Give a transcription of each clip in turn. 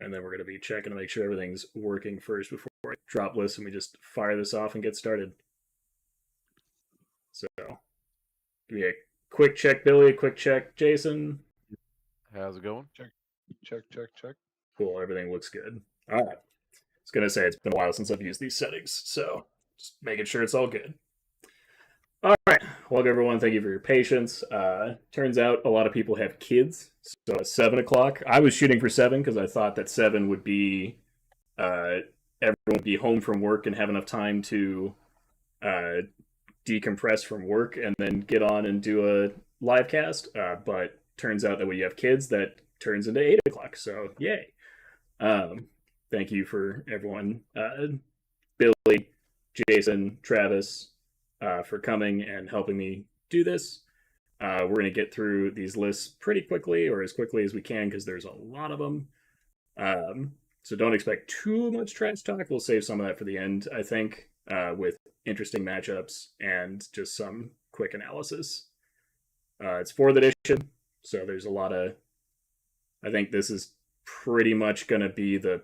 and then we're going to be checking to make sure everything's working first before I drop lists and we just fire this off and get started. So, give me a quick check, Billy. Quick check, Jason. How's it going? Check. Cool. Everything looks good. All right. I was going to say it's been a while since I've used these settings, so just making sure it's all good. All right. Welcome, everyone. Thank you for your patience. Turns out a lot of people have kids, so at 7 o'clock. I was shooting for 7 because I thought that 7 would be everyone would be home from work and have enough time to decompress from work and then get on and do a live cast. But turns out that when you have kids, that turns into 8 o'clock. So yay! Thank you for everyone, Billy, Jason, Travis, for coming and helping me do this. We're going to get through these lists pretty quickly, or as quickly as we can, because there's a lot of them. So don't expect too much trash talk. We'll save some of that for the end, I think, with interesting matchups and just some quick analysis. It's 4th edition, so there's a lot of... I think this is pretty much going to be the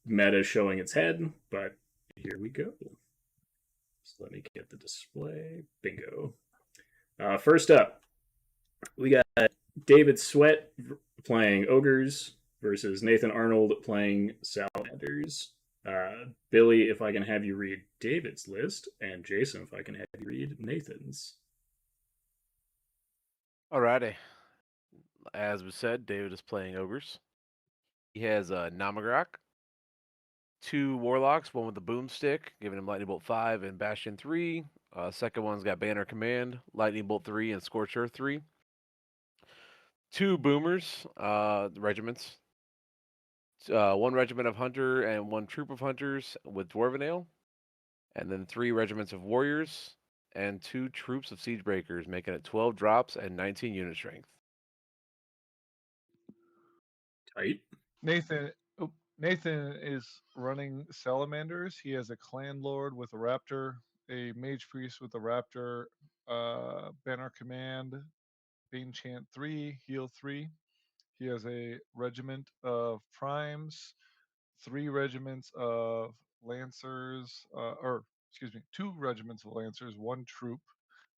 meta showing its head, but here we go. So let me get the display. Bingo. First up, we got David Sweat playing Ogres versus Nathan Arnold playing Salamanders. Billy, if I can have you read David's list, and Jason, if I can have you read Nathan's. Alrighty. As we said, David is playing Ogres. He has Namagrok, 2 Warlocks, one with the Boomstick, giving him Lightning Bolt 5 and Bastion 3. Second one's got Banner Command, Lightning Bolt 3 and Scorch Earth 3. 2 Boomers, regiments. 1 regiment of Hunter and 1 troop of Hunters with Dwarven Ale. And then 3 regiments of Warriors and 2 troops of Siegebreakers, making it 12 drops and 19 unit strength. Tight. Nathan is running Salamanders. He has a Clan Lord with a Raptor, a Mage Priest with a Raptor, Banner Command, Bane Chant 3, Heal 3. He has a regiment of Primes, 3 regiments of Lancers, 2 regiments of Lancers, 1 troop.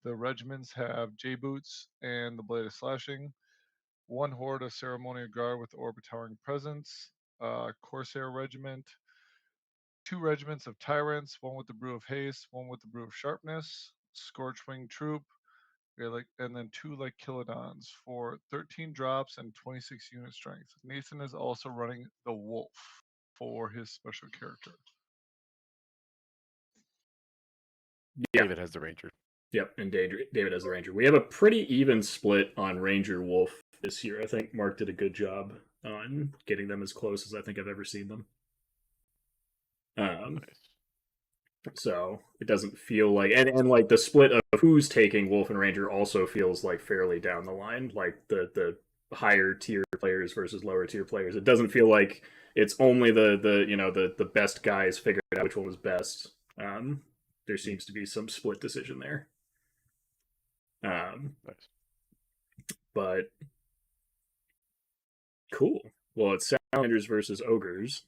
The regiments have J-Boots and the Blade of Slashing, 1 horde of Ceremonial Guard with the Orb Towering Presence, Corsair Regiment, 2 regiments of Tyrants, 1 with the Brew of Haste, 1 with the Brew of Sharpness, Scorchwing Troop, and then 2 like Kilodons for 13 drops and 26 unit strength. Nathan is also running the Wolf for his special character. Yeah. David has the Ranger. Yep, and David has the Ranger. We have a pretty even split on Ranger Wolf this year. I think Mark did a good job on getting them as close as I think I've ever seen them. Nice. So it doesn't feel like, and like the split of who's taking Wolf and Ranger also feels like fairly down the line, like the higher tier players versus lower tier players. It doesn't feel like it's only the best guys figured out which one was best. There seems to be some split decision there. Nice. But cool. Well, it's Salamanders versus Ogres.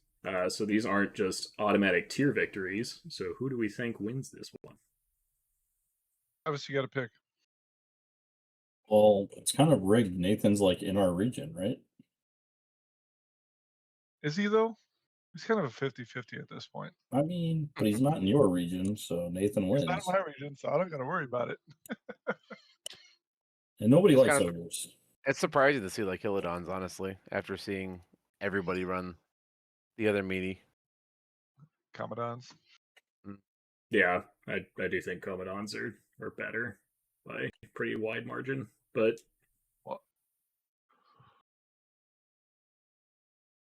So these aren't just automatic tier victories. So who do we think wins this one? Obviously, you got to pick. Well, it's kind of rigged. Nathan's like in our region, right? Is he, though? He's kind of a 50-50 at this point. I mean, but he's not in your region, so Nathan wins. He's not in my region, so I don't got to worry about it. And nobody It's likes kind of- ogres. It's surprising to see like Hilodons, honestly, after seeing everybody run the other meaty. Commodons. Yeah, I do think Commodons are better by a pretty wide margin, but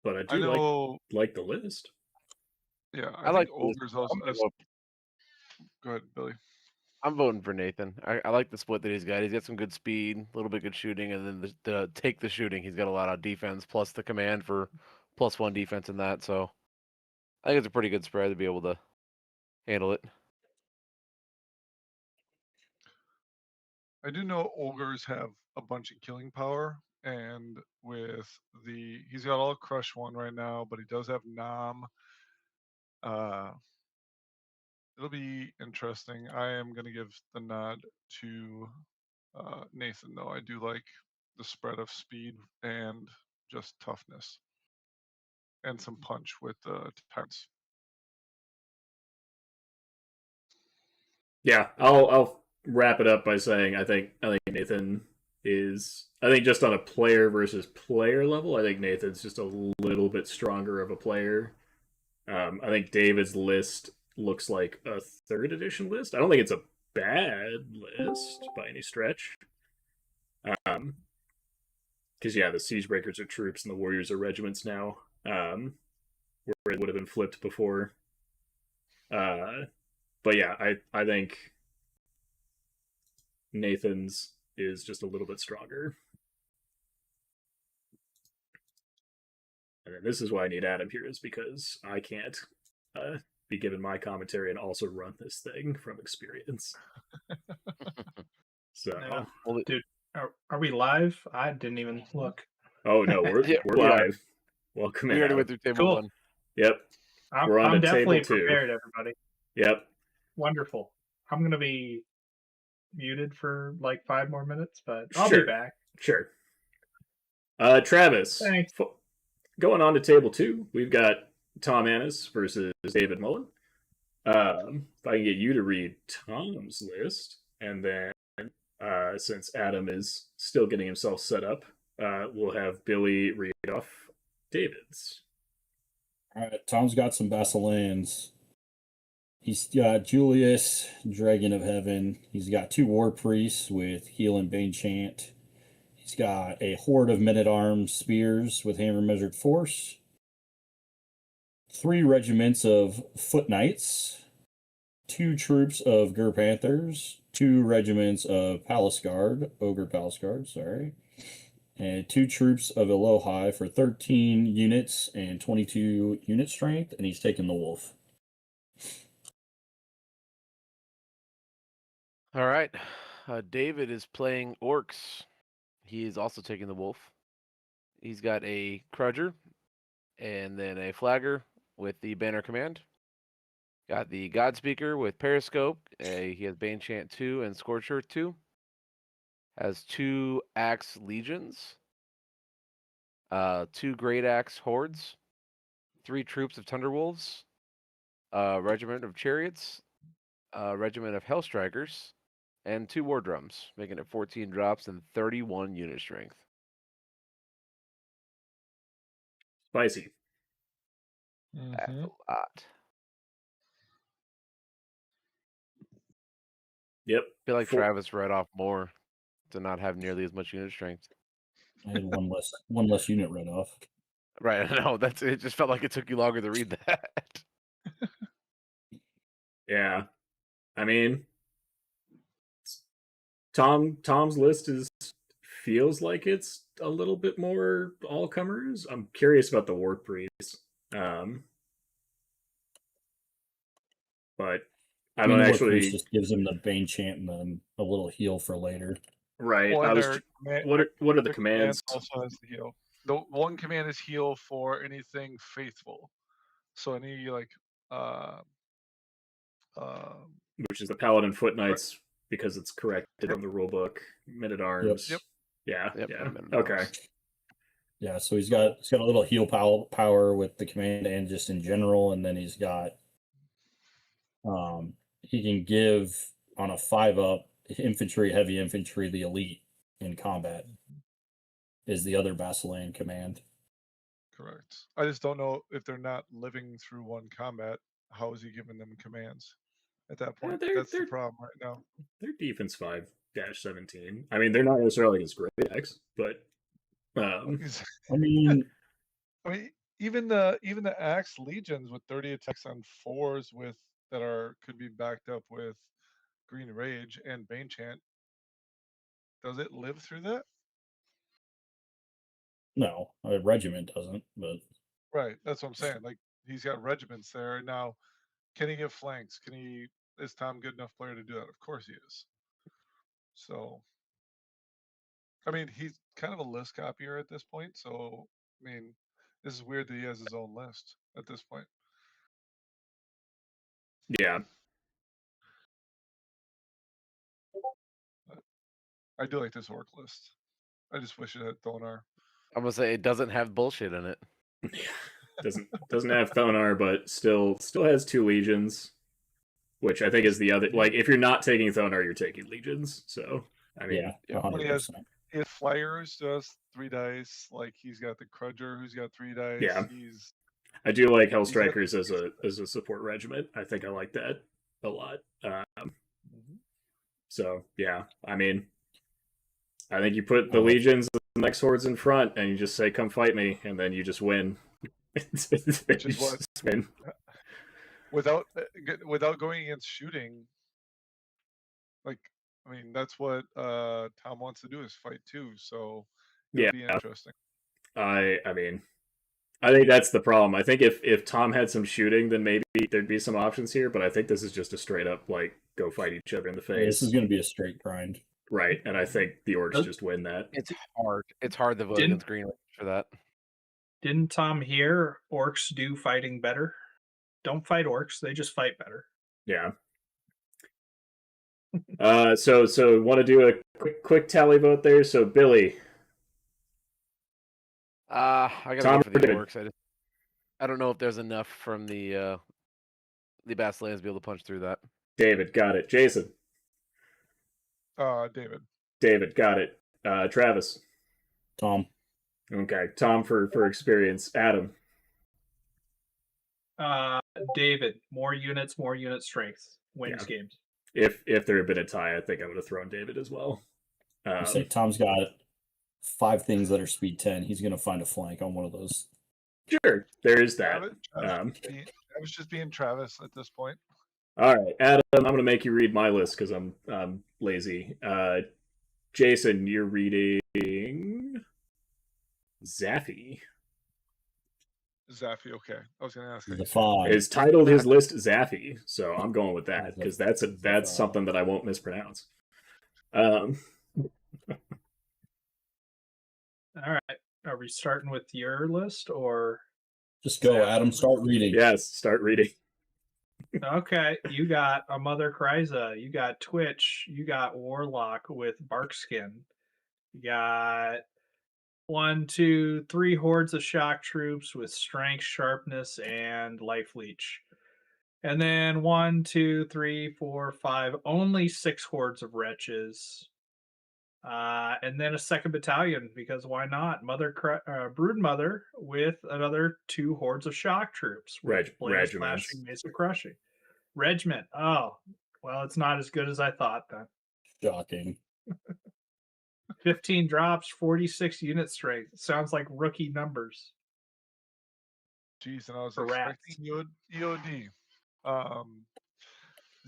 I do like the list. Yeah, I like Ogres also. Go ahead, Billy. I'm voting for Nathan. I like the split that he's got. He's got some good speed, a little bit good shooting, and then the take the shooting. He's got a lot of defense plus the command for +1 defense in that. So I think it's a pretty good spread to be able to handle it. I do know Ogres have a bunch of killing power, and with he's got all Crush 1 right now, but he does have Nom. It'll be interesting. I am going to give the nod to Nathan, though. I do like the spread of speed and just toughness and some punch with Tyrants. Yeah, I'll wrap it up by saying I think Nathan is, I think just on a player versus player level, I think Nathan's just a little bit stronger of a player. I think David's list looks like a 3rd edition list. I don't think it's a bad list by any stretch. Because yeah, the Siegebreakers are troops and the Warriors are regiments now. Where it would have been flipped before. But yeah, I think Nathan's is just a little bit stronger. And then this is why I need Adam here, is because I can't be given my commentary and also run this thing from experience. So, no. Dude, are we live? I didn't even look. Oh no, we're live. Welcome we in. already Adam. went through table 1. Yep. We're on I'm to definitely table 2. prepared, everybody. Yep. Wonderful. I'm going to be muted for like 5 more minutes, but I'll Sure. be back. Sure. Travis. Thanks. Going on to table 2, we've got Tom Annis versus David Mullen. If I can get you to read Tom's list, and then since Adam is still getting himself set up, we'll have Billy read off David's. All right, Tom's got some Basilians. He's got Julius, Dragon of Heaven. He's got 2 War Priests with Heal and Bane Chant. He's got a horde of men-at-arms spears with hammer measured force. 3 regiments of foot knights. 2 troops of Gur Panthers. 2 regiments of Palace Guard, Ogre Palace Guard, sorry. And 2 troops of Elohai for 13 units and 22 unit strength, and he's taking the Wolf. All right. David is playing Orcs. He is also taking the Wolf. He's got a Crudger and then a Flagger with the Banner Command. Got the Godspeaker with Periscope. He has Bane Chant 2 and Scorch Earth 2. Has 2 Axe Legions. 2 Great Axe Hordes. 3 troops of Thunderwolves. A regiment of Chariots. A regiment of Hellstrikers. And 2 War Drums, making it 14 drops and 31 unit strength. Spicy. That's a lot. Yep. I feel like Travis read off more to not have nearly as much unit strength. I had one less unit read off. Right, I know. It just felt like it took you longer to read that. Yeah. I mean, Tom's list feels like it's a little bit more all comers. I'm curious about the War Priests. But I don't actually. Just gives him the Bane Chant and then a little heal for later. Right. Well, what are the commands? Also has the heal. The one command is heal for anything faithful. So any which is the Paladin Foot Knights, because it's corrected on the rulebook. Men-at-arms. Yep. Yeah. Men-at-arms. Okay. Yeah, so he's got a little heal power with the command and just in general, and then he's got he can give on a 5-up infantry, heavy infantry, the elite in combat is the other Basilian command. Correct. I just don't know if they're not living through one combat. How is he giving them commands at that point? That's the problem right now. They're defense 5-17. I mean, they're not necessarily as great X, but I mean, even the Axe Legions with 30 attacks on 4s could be backed up with Green Rage and Bane Chant. Does it live through that? No, a regiment doesn't, but right. That's what I'm saying. Like, he's got regiments there now. Can he give flanks? Is Tom good enough player to do that? Of course he is. So I mean, he's kind of a list copier at this point, so I mean, this is weird that he has his own list at this point. Yeah. I do like this orc list. I just wish it had Thonar. I'm gonna say it doesn't have bullshit in it. Doesn't have Thonar, but still has 2 legions, which I think is the other. Like, if you're not taking Thonar, you're taking legions. So I mean, Yeah, When he has 100%. If Flyers does 3 dice, like he's got the Crudger who's got 3 dice. Yeah. He's I do like Hellstrikers as a support regiment. I think I like that a lot. So yeah, I mean, I think you put the legions, the next hordes in front, and you just say, "Come fight me," and then you just win. Which is what Just win. without going against shooting. Like, I mean, that's what Tom wants to do is fight too. So it'll be interesting. I mean, I think that's the problem. I think if Tom had some shooting, then maybe there'd be some options here. But I think this is just a straight up like go fight each other in the face. Yeah, this is going to be a straight grind. Right, and I think the Orcs just win that. It's hard. It's hard to vote against Green for that. Didn't Tom hear Orcs do fighting better? Don't fight Orcs; they just fight better. Yeah. So want to do a quick tally vote there. So Billy. I gotta Tom go for the David. Orcs. I don't know if there's enough from the Basilians to be able to punch through that. David, got it. Jason. David, got it. Travis. Tom. Okay, Tom for experience. Adam. David, more units strength wins games. If there had been a tie, I think I would have thrown David as well. You say Tom's got 5 things that are speed 10. He's going to find a flank on one of those. Sure, there is that. I was just being Travis at this point. All right, Adam, I'm going to make you read my list because I'm lazy. Jason, you're reading Zaffy. Zaffy, okay. I was going to ask. The 5. It's titled his list Zaffy, so I'm going with that because that's something that I won't mispronounce. All right, are we starting with your list or just go, Adam? Start reading. Yes, start reading. Okay, you got a Mother Kryza, you got Twitch, you got Warlock with Barkskin, you got 1, 2, 3 hordes of shock troops with strength, sharpness, and life leech. And then 1, 2, 3, 4, 5, only 6 hordes of wretches. And then a 2nd battalion, because why not? Broodmother with another 2 hordes of shock troops. Regiments. Mesa crushing. Regiment. Oh, well, it's not as good as I thought then. Shocking. 15 drops, 46 unit strength. Sounds like rookie numbers. Jeez, and I was expecting EOD.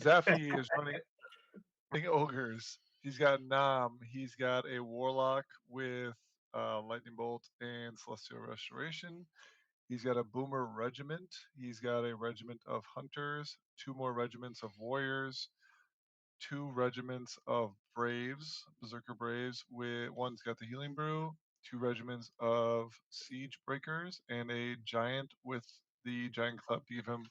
Zaffy is running ogres. He's got Nam. He's got a warlock with lightning bolt and celestial restoration. He's got a boomer regiment. He's got a regiment of hunters, 2 more regiments of warriors, 2 regiments of braves, berserker braves. One's got the healing brew, 2 regiments of siege breakers, and a giant with the giant club to give him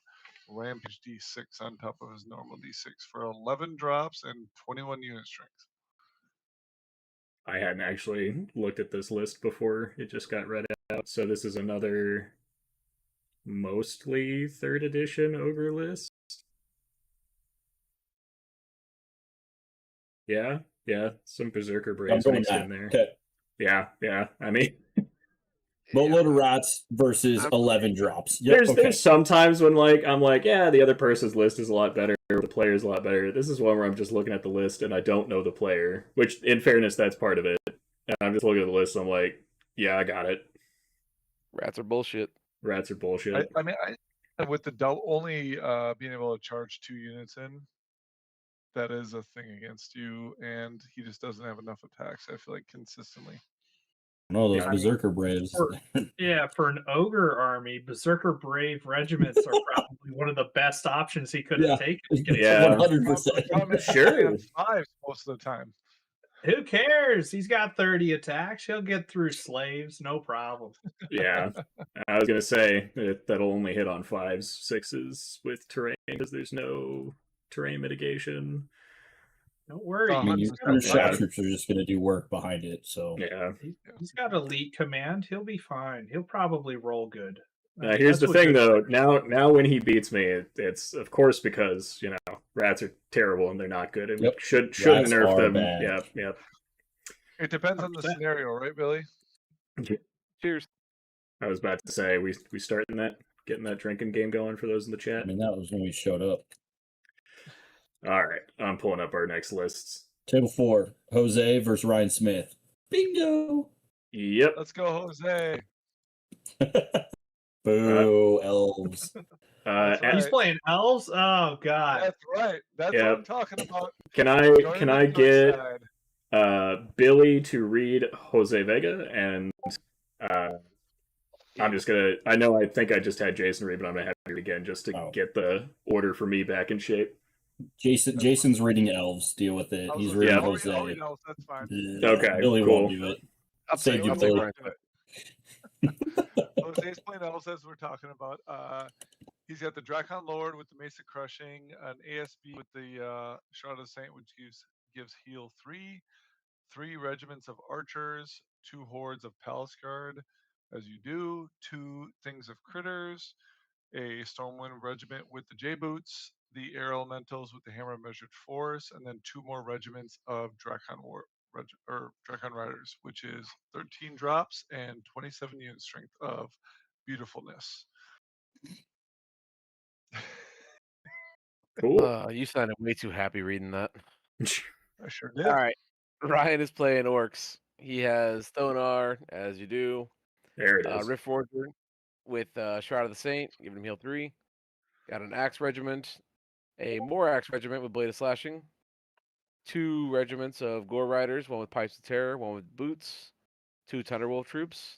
rampage d6 on top of his normal d6 for 11 drops and 21 unit strength. I hadn't actually looked at this list before it just got read out, so this is another mostly 3rd edition ogre list. Yeah, some berserker braves mixed in there. Okay. Yeah. I mean, boatload of rats versus 11 drops. Yep, there's sometimes when I'm like, yeah, the other person's list is a lot better, the player's a lot better. This is one where I'm just looking at the list and I don't know the player, which in fairness, that's part of it. And I'm just looking at the list and I'm like, yeah, I got it. Rats are bullshit. I mean, with the only being able to charge 2 units in, that is a thing against you, and he just doesn't have enough attacks, I feel like, consistently. No, those berserker braves. For an ogre army, berserker brave regiments are probably one of the best options he could have taken. Yeah, 100%. Sure. 5 most of the time. Who cares? He's got 30 attacks. He'll get through slaves, no problem. Yeah, I was gonna say that'll only hit on 5s, 6s with terrain because there's no terrain mitigation. Don't worry. I mean, He's your got, shot troops are just going to do work behind it. So Yeah. he's got elite command. He'll be fine. He'll probably roll good. Now, here's the That's what thing, good though. players Now when he beats me, it's of course because rats are terrible and they're not good, and Yep. we shouldn't Rats nerf are them. bad. Yep. It depends on the 100%. scenario, right, Billy? Cheers. I was about to say we starting getting that drinking game going for those in the I chat. mean, that was when we showed up. All right, I'm pulling up our next lists. Table 4, Jose versus Ryan Smith. Bingo. Yep. Let's go, Jose. Boo, elves. That's He's right. playing elves. Oh god. That's right. That's Yeah. what I'm talking about. Can Join I the good get side. Billy to read Jose Vega, and I'm just gonna. I think I just had Jason read, but I'm gonna have to read again just to get the order for me back in shape. Jason's reading elves. Deal with it. He's reading Jose. Oh, no, that's fine. Okay, Billy cool. won't do it. I'll Save take you, I'll take Billy. Ryan. Jose's playing elves as we're talking about. He's got the Drakon Lord with the Mesa Crushing, an ASB with the Shroud of the Saint, which gives heal 3 regiments of archers, 2 hordes of Palace Guard, as you do, 2 things of critters, a Stormwind regiment with the J-Boots, the Air Elementals with the Hammer of Measured Force, and then 2 more regiments of Drakon Drakon Riders, which is 13 drops and 27 unit strength of beautifulness. Cool. You sounded way too happy reading that. I sure did. All right. Ryan is playing Orcs. He has Thonar, as you do. There it is. Rift Forger with Shroud of the Saint, giving him heal 3. Got an Axe Regiment, a more Axe Regiment with Blade of Slashing. 2 regiments of Gore Riders, one with Pipes of Terror, one with Boots. 2 Thunderwolf troops.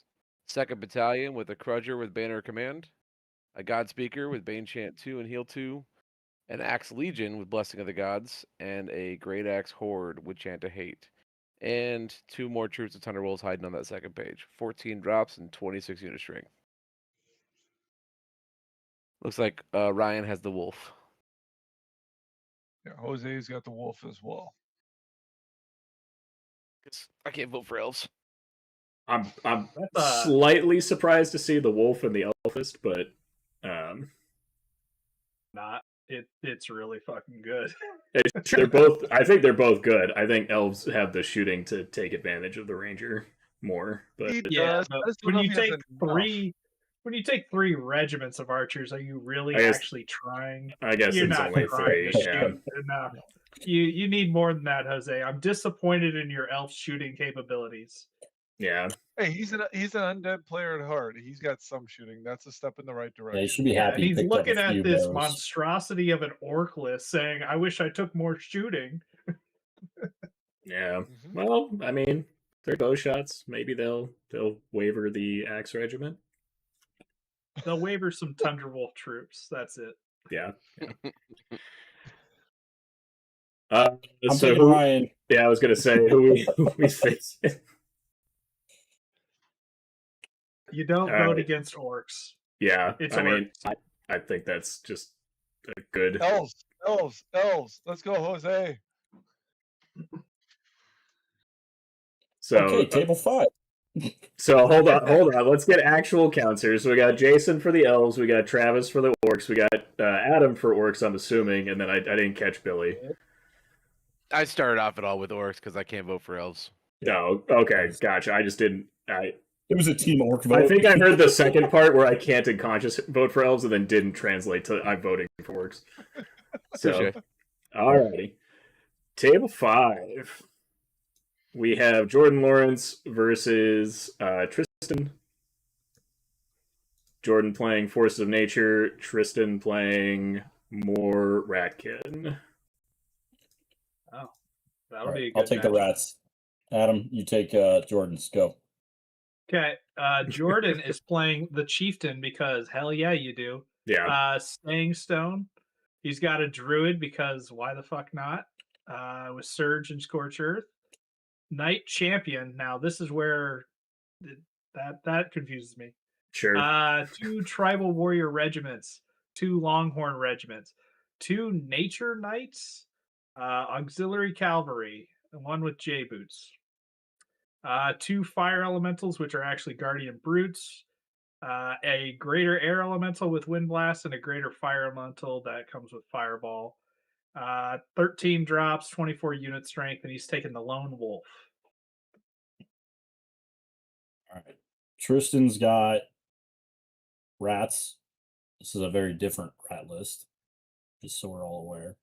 2nd Battalion with a Crudger with Banner of Command. A God Speaker with Bane Chant 2 and Heal 2. An Axe Legion with Blessing of the Gods. And a Great Axe Horde with Chant of Hate. And 2 more troops of Thunderwolves hiding on that second page. 14 drops and 26 unit strength. Looks like Ryan has the wolf. Yeah, Jose's got the wolf as well. I can't vote for elves. I'm slightly surprised to see the wolf and the elfist, but not. It's really fucking good. they're both. I think they're both good. I think elves have the shooting to take advantage of the ranger more. But Yeah, does, but I just when don't know you if he has take enough. when you take 3 regiments of archers, are you really actually trying? I guess You're it's not only trying 3. to Yeah. shoot enough. You need more than that, Jose. I'm disappointed in your elf shooting capabilities. Yeah. Hey, he's an undead player at heart. He's got some shooting. That's a step in the right direction. Yeah, you should be Yeah, happy. and he he's picked up looking a few at this bows. monstrosity of an orc list saying, I wish I took more shooting. Yeah. Mhm. Well, I mean, they're bow shots. Maybe they'll waiver the axe regiment. They'll waiver some Thunderwolf troops. That's it. Yeah. I'm so taking Ryan. Yeah, I was gonna say who we face. You don't All vote right. against orcs. Yeah, It's I mean, orcs. I think that's just a good. Elves. Let's go, Jose. So Okay, table 5. So hold on. Let's get actual counts here. So we got Jason for the elves, we got Travis for the orcs, we got Adam for orcs. I'm assuming, and then I didn't catch Billy. I started off it all with orcs because I can't vote for elves. No, okay, gotcha. I just didn't. It was a team orc vote. I think I heard the second part where I can't in conscious vote for elves, and then didn't translate to I'm voting for orcs. So, alrighty, table 5. We have Jordan Lawrence versus Tristan. Jordan playing Forces of Nature, Tristan playing more Ratkin. Oh, that'll be a good I'll take the match. rats. Adam, you take Jordan's. Go. Okay, Jordan is playing the Chieftain because hell yeah, you do. Yeah. Staying Stone. He's got a Druid because why the fuck not? With Surge and Scorch Earth. Knight Champion. Now this is where that confuses me. Sure. 2 Tribal Warrior Regiments, 2 Longhorn Regiments, 2 Nature Knights, Auxiliary Cavalry, and 1 with J Boots. 2 Fire Elementals, which are actually Guardian Brutes, a Greater Air Elemental with Wind Blast, and a Greater Fire Elemental that comes with Fireball. 13 drops, 24 unit strength, and he's taking the Lone Wolf. All right. Tristan's got rats. This is a very different rat list, just so we're all aware.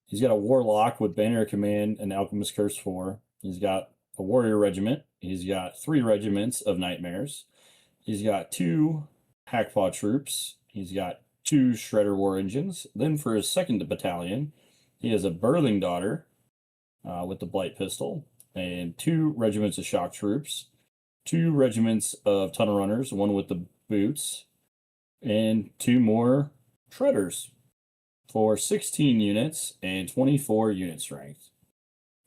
He's got a warlock with Banner Command and Alchemist Curse 4. He's got a warrior regiment. He's got 3 regiments of nightmares. He's got 2 hackpaw troops. He's got 2 shredder war engines. Then for his 2nd battalion, he has a birthing daughter with the blight pistol, and 2 regiments of shock troops, 2 regiments of tunnel runners, 1 with the boots, and 2 more shredders for 16 units and 24 unit strength.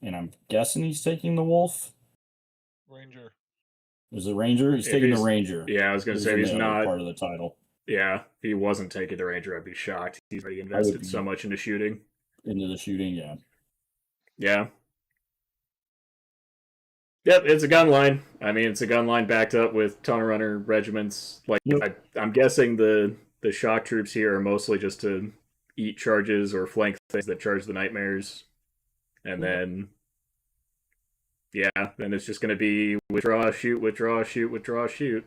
And I'm guessing he's taking the wolf. Ranger. There's a ranger. He's If taking he's- the ranger. Yeah, I was gonna He's say in he's the other not. part of the title Yeah, if he wasn't taking the ranger, I'd be shocked. He's already invested be- so much into shooting. into the shooting. Yeah. Yeah. Yep, it's a gun line. I mean, it's a gun line backed up with tunnel runner regiments. Like, Yep. I'm guessing the shock troops here are mostly just to eat charges or flank things that charge the nightmares, and then then it's just going to be withdraw, shoot, withdraw, shoot, withdraw, shoot.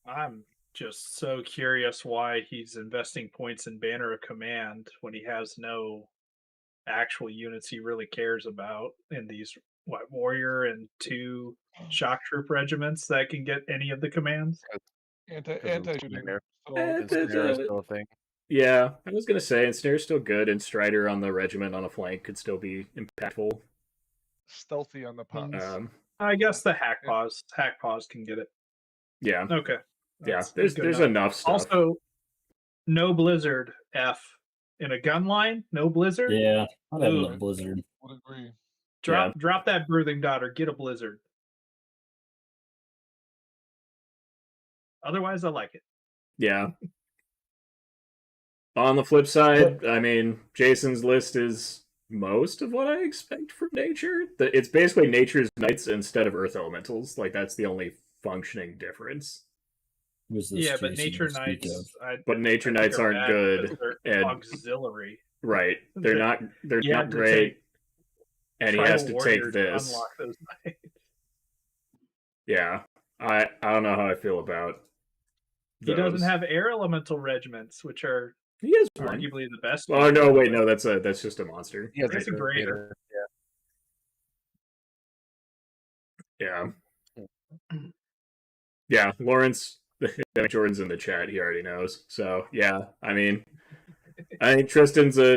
I'm just so curious why he's investing points in Banner of Command when he has no actual units he really cares about in these warrior and 2 shock troop regiments that can get any of the commands. Anti-shooting. Nightmare. So And Snare is still a thing. Yeah, I was going to say, Ensnare's still good, and Strider on the regiment on a flank could still be impactful. stealthy on the pots. I guess the hackpaws can get it. Yeah, Okay. yeah. That's There's good enough. enough stuff. Also, no blizzard F in a gun line. No blizzard. Yeah. I'd have Ooh. a blizzard. Would agree. Drop that birthing daughter. Get a blizzard. Otherwise, I like it. Yeah. On the flip side, I mean, Jason's list is most of what I expect from nature. It's basically nature's knights instead of earth elementals. Like, that's the only functioning difference. Who's this Yeah, but Jason nature you speak knights. of? But nature I think knights are aren't bad good. because they're and- auxiliary. Right. They're They- not you have not to great. take And he has Tribal to take warrior this. unlock those knights. Yeah. I don't know how I feel about He doesn't those. have air elemental regiments, which are He has one. arguably the best. Oh no, wait, no, that's just a monster. He has That's a greater. Yeah. Yeah, Lawrence Jordan's in the chat, he already knows. So yeah, I mean I think Tristan's a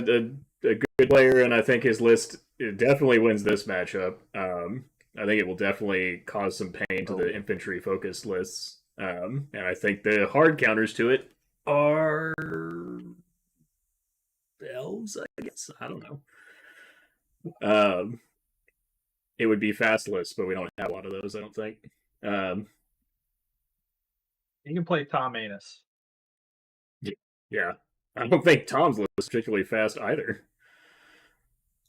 good player, and I think his list definitely wins this matchup. I think it will definitely cause some pain to the infantry focused lists. And I think the hard counters to it are elves, I guess. I don't know. It would be fast lists, but we don't have a lot of those, I don't think. You can play Tom Anus. Yeah. I don't think Tom's list is particularly fast either.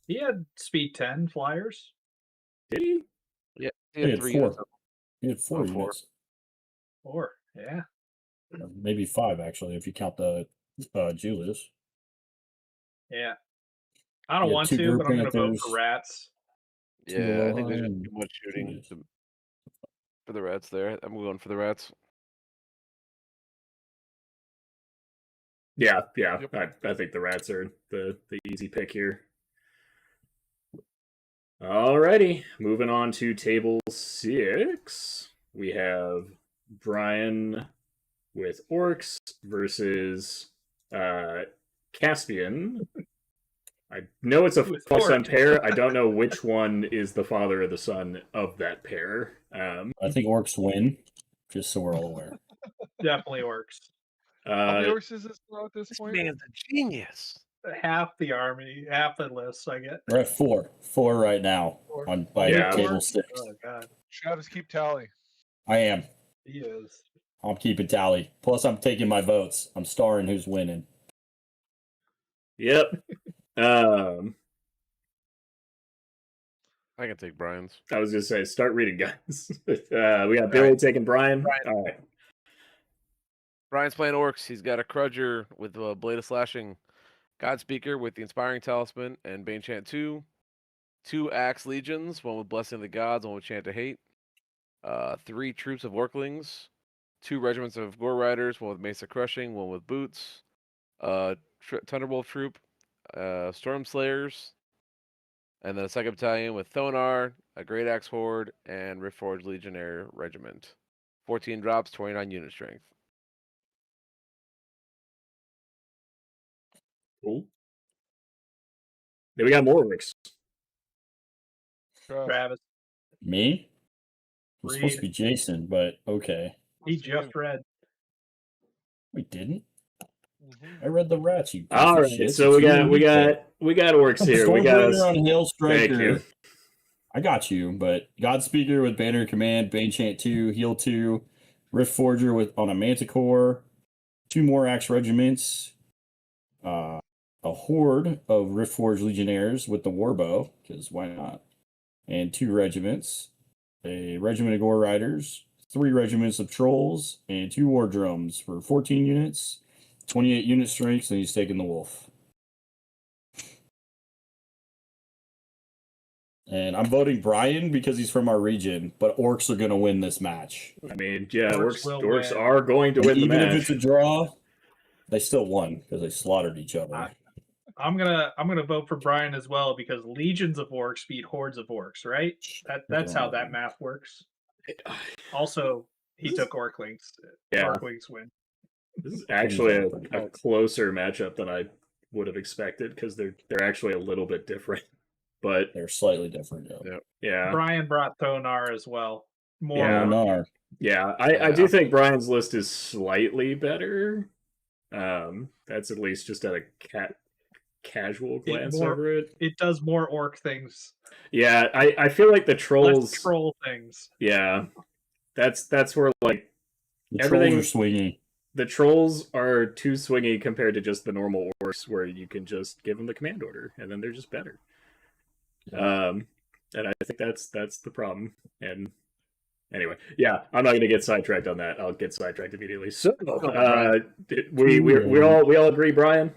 He had speed 10 flyers. Did he? Yeah, he He had had 3 4. units. He had 4 Oh, 4. units. Or yeah. Or maybe 5, actually, if you count the Julius. Yeah. I don't Yeah, want 2 to, but I'm going to vote Panthers. for rats. Yeah, I think there's Aloha just too much shooting Julius. for the rats there. I'm going for the rats. Yeah. Yep. I think the rats are the easy pick here. Alrighty, moving on to table 6. We have Brian with Orcs versus Caspian. I know it's a With father-son Orcs. pair. I don't know which one is the father or the son of that pair. I think Orcs win, just so we're all aware. Definitely works. How many Orcs is this now at this This point? man's a genius. half the army, half the list. I get. We're at 4 right now Four. on by Yeah. table 6. Oh god, Travis, keep tally. I am. he is. I'm keeping tally. Plus, I'm taking my votes. I'm starring who's winning. Yep. I can take Brian's. I was gonna say, start reading, guys. We got Billy taking Brian. All right. Brian's playing Orcs. He's got a Crudger with a Blade of Slashing, Godspeaker with the Inspiring Talisman, and Bane Chant 2. 2 Axe Legions, one with Blessing of the Gods, one with Chant to Hate. 3 Troops of Orklings. 2 Regiments of Gore Riders, one with Mace of Crushing, one with Boots. Thunderbolt Troop. Storm Slayers. And then a 2nd Battalion with Thonar, a Great Axe Horde, and Riftforged Legionnaire Regiment. 14 drops, 29 unit strength. Cool. Then we got more Orcs. Travis, Me? It's supposed to read. be Jason, but okay. He just read. We didn't. Mhm. I read the rats. You. All piece of right, shit. so we got Orcs here. We got Stormbreaker on Hail Thank you. Striker. I got you, but Godspeaker with Banner Command, Bane Chant 2, Heal 2, Rift Forger with on a Manticore, 2 more Axe Regiments, a Horde of Rift Forge Legionnaires with the Warbow, because why not? And 2 regiments, a Regiment of Gore Riders, 3 regiments of Trolls, and 2 War Drums for 14 units, 28 unit strengths, and he's taking the Wolf. And I'm voting Brian because he's from our region, but Orcs are going to win this match. I mean, yeah, Orcs will Orcs win. are going to And win the even match. if it's a draw, they still won because they slaughtered each other. I'm gonna vote for Brian as well because legions of orcs beat hordes of orcs, right? That's how that math works. Also, he took Orklings. Yeah. Orklings win. This is actually a closer matchup than I would have expected because they're actually a little bit different. But They're slightly different. yeah, Brian brought Thonar as well. More Yeah. orc. yeah, I do think Brian's list is slightly better. That's at least just at a casual glance over it. It does more orc things. Yeah, I feel like the Less trolls. troll things. Yeah, that's where like The everything. trolls are swinging. The trolls are too swingy compared to just the normal orcs, where you can just give them the command order and then they're just better. And I think that's the problem. And anyway, yeah, I'm not going to get sidetracked on that. I'll get sidetracked immediately. So we all agree, Brian.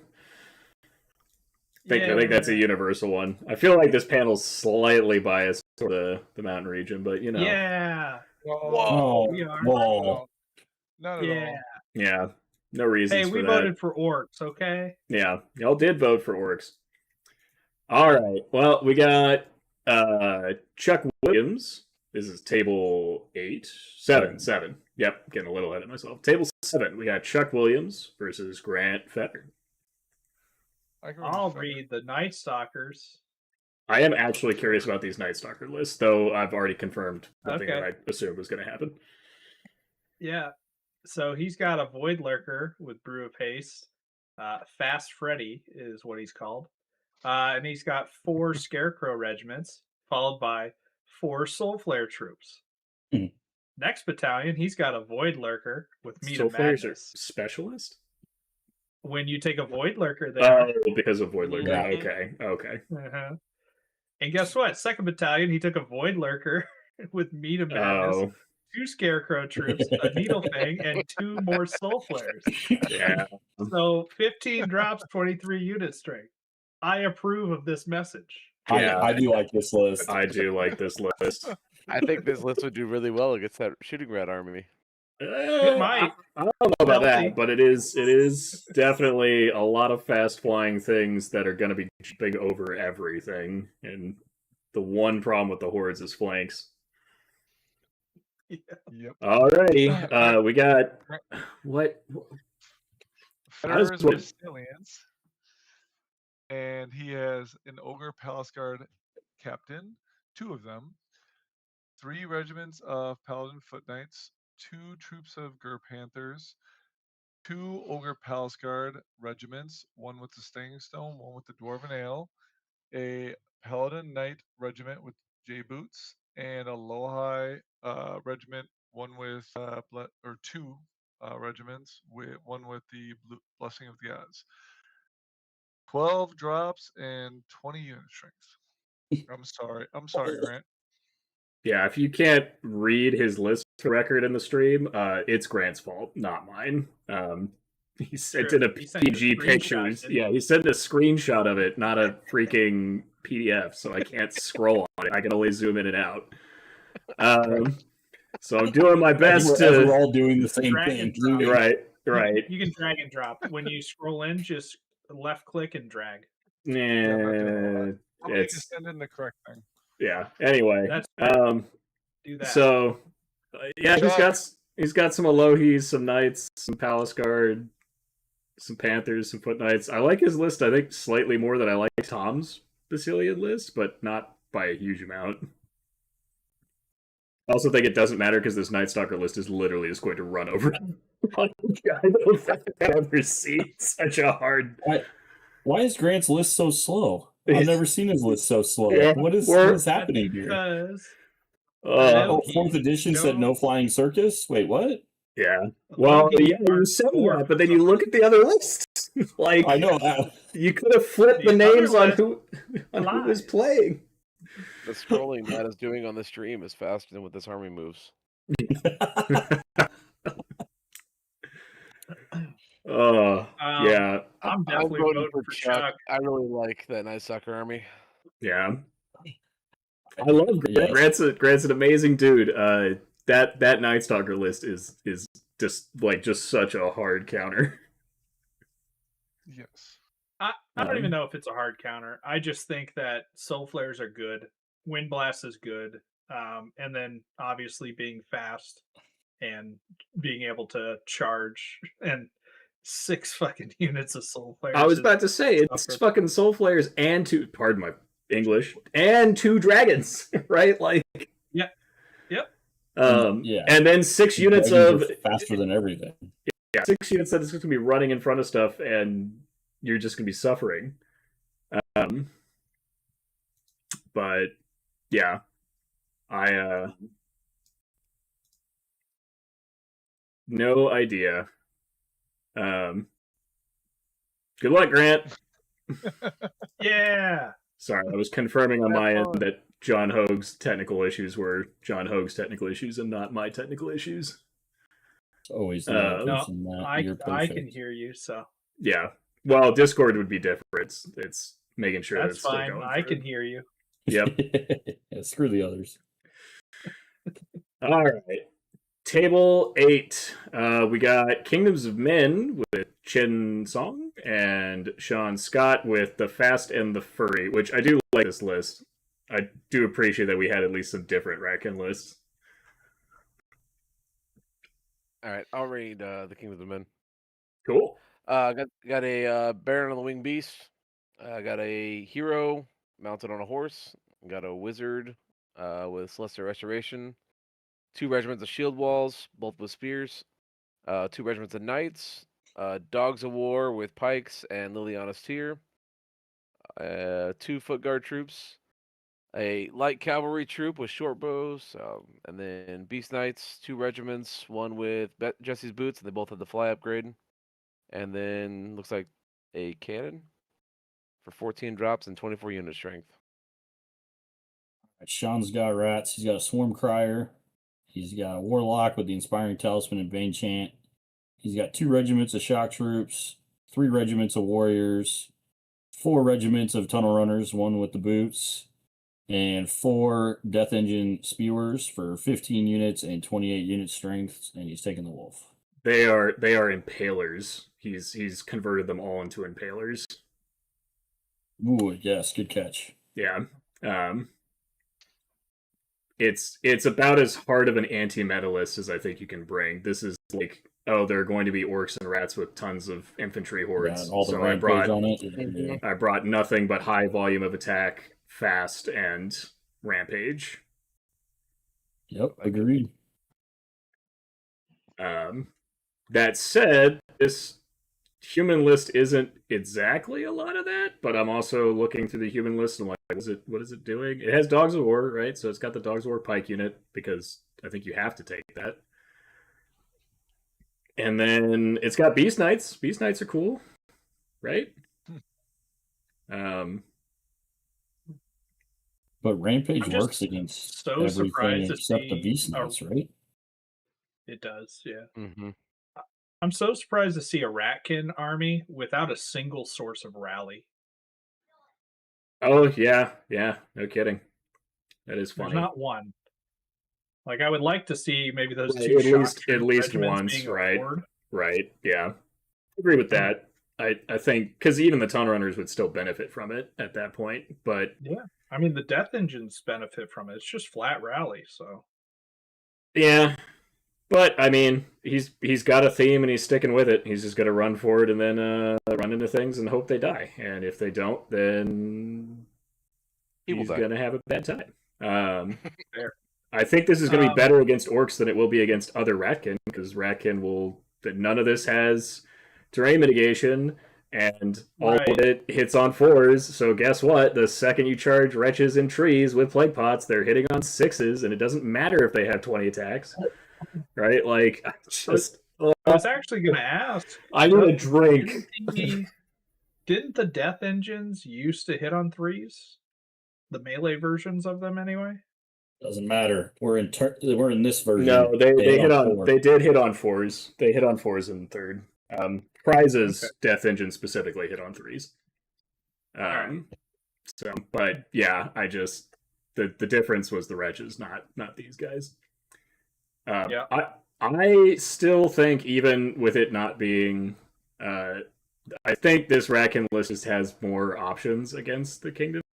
I think that's a universal one. I feel like this panel's slightly biased for the mountain region, but you know, Yeah. Whoa. We are. Whoa. Not at Yeah. all. yeah, no reasons Hey, for we that. voted for orcs, okay? Yeah, y'all did vote for Orcs. All right. Well, we got Chuck Williams. This is table 7. Yep, getting a little ahead of myself. Table 7. We got Chuck Williams versus Grant Fetter. I'll read the Nightstalkers. I am actually curious about these Nightstalker lists, though I've already confirmed the thing Okay. that I assumed was going to happen. Yeah. So he's got a Void Lurker with Brew of Haste. Fast Freddy is what he's called. And he's got 4 Scarecrow regiments, followed by 4 Soulflare troops. Hmm. Next battalion, he's got a Void Lurker with Meat of Soulflares are Madness. specialist? When you take a Void Lurker there. Oh, because of Void Lurker. Yeah. Okay. Uh-huh. And guess what? Second battalion, he took a Void Lurker with Meat of Madness. Oh, 2 Scarecrow troops, a Needle Fang, and 2 more Soul Flares. yeah. So 15 drops, 23 unit strength. I approve of this message. Yeah. I do like this list. I do like this list. I think this list would do really well against that Shooting Rat army. It might. I don't know about Healthy. that, but it is definitely a lot of fast flying things that are going to be jumping over everything. And the one problem with the hordes is flanks. Yep. Alrighty, we got what? Fetter's How's what- Basilians. And he has an Ogre Palace Guard captain, 2 of them, 3 regiments of Paladin Foot Knights, 2 troops of Gur Panthers, 2 Ogre Palace Guard regiments, one with the Staying Stone, one with the Dwarven Ale, a Paladin Knight regiment with J Boots, and a Lohi regiment, one with or 2 regiments, with one with the Blessing of the Gods. 12 drops and 20 unit strength. I'm sorry, Grant. Yeah, if you can't read his list for record in the stream, it's Grant's fault, not mine. He sent True. in a He sent a PG screenshot, pictures. didn't Yeah, he sent a screenshot of it, not a freaking PDF, so I can't scroll on it. I can only zoom in and out. So I'm doing my best as we're to. all doing the same Drag thing. and drop. Right, right. You can drag and drop. When you scroll in, just left click and drag. I'm not doing all that. How about you It's just send in the correct thing? yeah. Anyway, That's do that. so yeah, Chuck. he's got some Elohis, some Knights, some Palace Guard, some Panthers, some Foot Knights. I like his list, I think, slightly more than I like Tom's Basilian list, but not by a huge amount. I also think it doesn't matter because this Nightstalker list is literally just going to run over. I don't think I've ever seen such a hard. Why is Grant's list so slow? I've never seen his list so slow. Yeah, What is happening here? Because Oh, 4th edition said no flying circus? Wait, what? Yeah. Well, yeah, you said that, but then you look at the other lists. Like, I know that. You could have flipped the The names other on who was playing. The scrolling Matt is doing on the stream is faster than what this army moves. Oh, yeah. I'm definitely voting for Chuck. I really like that Nightsucker army. Yeah. I love Grant. Yes. Grant's an amazing dude. That Nightstalker list is just such a hard counter. Yes. I don't even know if it's a hard counter. I just think that Soul Flares are good. Wind Blast is good. And then obviously being fast and being able to charge and 6 fucking units of Soul Flares. I was about to say, it's fucking Soul Flares and 2, pardon my English, and 2 dragons, right? Like, Yep. Yeah. And then 6 units Dragons of are faster than everything. Yeah, 6 units that is going to be running in front of stuff, and you're just going to be suffering. But yeah, I no idea. Good luck, Grant. Yeah. Sorry, I was confirming on my end that John Hogue's technical issues were John Hogue's technical issues and not my technical issues. It's always No, you're I can perfect. hear you, so Yeah. Well, Discord would be different. It's making sure that's it's still fine. going I through. can hear you. Yep. Yeah, screw the others. All right. Table 8. We got Kingdoms of Men with Chin Song and Sean Scott with The Fast and the Furry, which I do like this list. I do appreciate that we had at least some different Ratkin lists. All right, I'll read the Kingdoms of Men. Cool. Got a Baron on the Winged Beast. Got a hero mounted on a horse. Got a wizard with Celestial Restoration. 2 regiments of shield walls, both with spears. 2 regiments of knights. Dogs of War with pikes and Liliana's Tear. 2 foot guard troops. A light cavalry troop with short bows. And then Beast Knights, 2 regiments, one with Jesse's boots, and they both have the fly upgrade. And then looks like a cannon for 14 drops and 24 unit strength. Sean's got rats. He's got a Swarm Crier. He's got a Warlock with the Inspiring Talisman and Bane Chant. He's got 2 regiments of Shock Troops, 3 regiments of Warriors, 4 regiments of Tunnel Runners, 1 with the boots, and 4 Death Engine Spewers for 15 units and 28 unit strength, and he's taking the Wolf. They are Impalers. He's converted them all into Impalers. Ooh, yes, good catch. Yeah. It's about as hard of an anti-meta list as I think you can bring. This is like, oh, there are going to be orcs and rats with tons of infantry hordes. Yeah, all the so rampage on it. I brought nothing but high volume of attack, fast, and rampage. Yep, agreed. That said, this human list isn't exactly a lot of that, but I'm also looking through the human list and I'm like, what is it doing? It has Dogs of War, right? So it's got the Dogs of War pike unit because I think you have to take that. And then it's got Beast Knights. Beast Knights are cool, right? But Rampage I'm just works against so everything surprised to except the see Beast a- Knights, right? It does, yeah. Mm-hmm. I'm so surprised to see a Ratkin army without a single source of rally. Oh yeah, no kidding. That is There's funny. not one. Like I would like to see maybe those Right, two at shock least troop regiments once, being a right? horde. Right, yeah. Agree with that. I think because even the Tunnel Runners would still benefit from it at that point, but Yeah, I mean the Death Engines benefit from it. It's just flat rally, so yeah. But I mean, he's got a theme and he's sticking with it. He's just got to run forward and then run into things and hope they die. And if they don't, then he's gonna have a bad time. Fair. I think this is going to be better against Orcs than it will be against other Ratkin, because Ratkin will. That none of this has terrain mitigation, and all of it hits on 4s. So guess what? The second you charge wretches in trees with plague pots, they're hitting on 6s, and it doesn't matter if they have 20 attacks, right? Like, just. I was actually going to ask. I need a drink. Didn't the Death Engines used to hit on 3s? The melee versions of them, anyway. Doesn't matter. We're in this version. No, they hit on 4. They did hit on 4s. They hit on 4s in third. Prizes Death Engine specifically hit on 3s. So, but yeah, I just the difference was the wretches, not these guys. Yeah. I still think even with it not being, I think this Ratkin list just has more options against the kingdoms.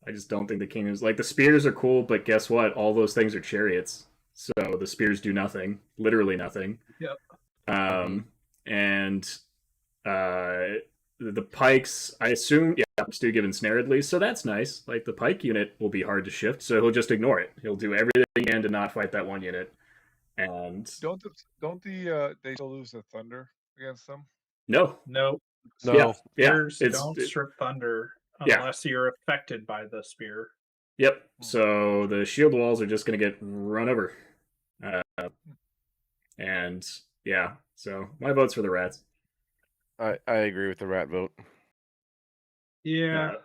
I just don't think the kingdoms, like the spears are cool, but guess what? All those things are chariots, so the spears do nothing, literally nothing. Yep. And the pikes, I assume, do give ensnared least, so that's nice. Like the pike unit will be hard to shift, so he'll just ignore it. He'll do everything he can to not fight that one unit. And don't they still lose the thunder against them? No. Spears don't strip thunder unless you're affected by the spear. Yep. So the shield walls are just going to get run over. And yeah, so my vote's for the rats. I agree with the rat vote. Yeah.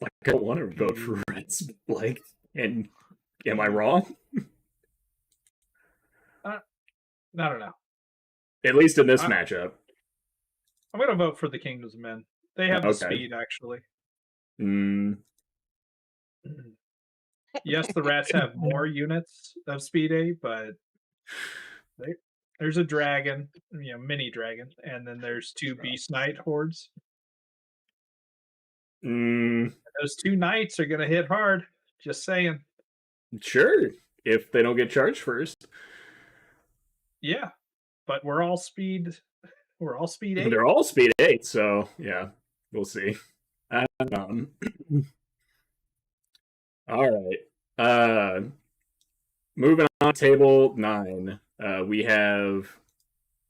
I don't want to vote for rats. Like, and am I wrong? I don't know. At least in this matchup. I'm going to vote for the Kingdoms of Men. They have the speed, actually. Yes, the rats have more units of speed 8, but there's a dragon, mini dragon, and then there's 2 Beast Knight hordes. Those 2 knights are going to hit hard. Just saying. Sure, if they don't get charged first. Yeah, but we're all speed 8. They're all speed 8, so yeah, we'll see. All right. Moving on, table 9. We have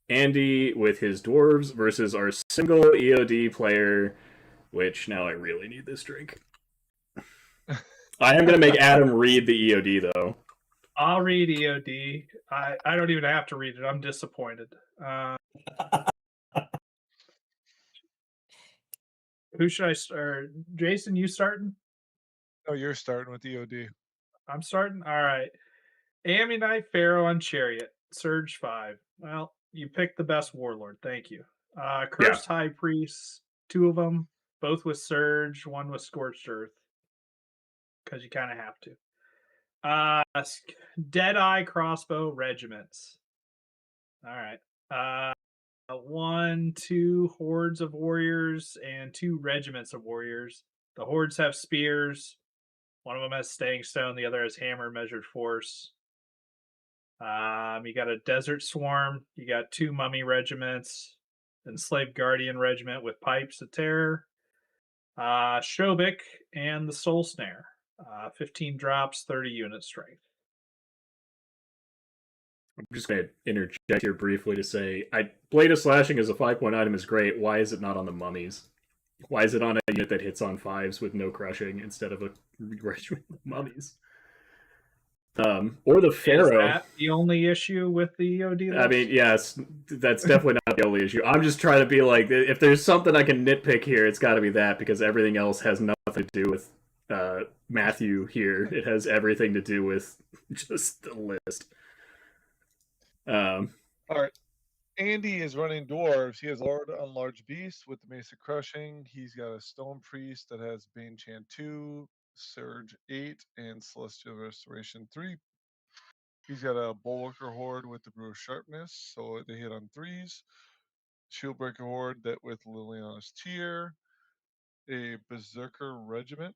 Andy with his dwarves versus our single EOD player, which now I really need this drink. I am going to make Adam read the EOD, though. I'll read EOD. I don't even have to read it. I'm disappointed. Who should I start? Jason, you starting? Oh, you're starting with EOD. I'm starting? All right. Ammonite Pharaoh on Chariot. Surge 5. Well, you picked the best warlord. Thank you. Cursed High Priest. 2 of them. Both with Surge. 1 with Scorched Earth. Because you kind of have to. Deadeye Crossbow Regiments. All right. 1, 2 hordes of warriors and 2 regiments of warriors. The hordes have spears. One of them has Staying Stone. The other has Hammer Measured Force. You got a Desert Swarm. You got 2 Mummy regiments. Enslaved Guardian Regiment with Pipes of Terror. Shobik and the Soul Snare. 15 drops, 30 unit strength. I'm just going to interject here briefly to say, Blade of Slashing as a 5-point item is great. Why is it not on the mummies? Why is it on a unit that hits on 5s with no crushing instead of a regiment of mummies? Or the Pharaoh. Is that the only issue with the EOD list? I mean, yes, that's definitely not the only issue. I'm just trying to be like, if there's something I can nitpick here, it's got to be that, because everything else has nothing to do with Matthew here. It has everything to do with just the list. All right. Andy is running dwarves. He has Lord on Large Beast with the Mace of Crushing. He's got a Stone Priest that has Bane Chant 2, Surge 8, and Celestial Restoration 3. He's got a Bulwarker Horde with the Brew of Sharpness, so they hit on 3s. Shieldbreaker Horde that with Liliana's Tier. A Berserker Regiment.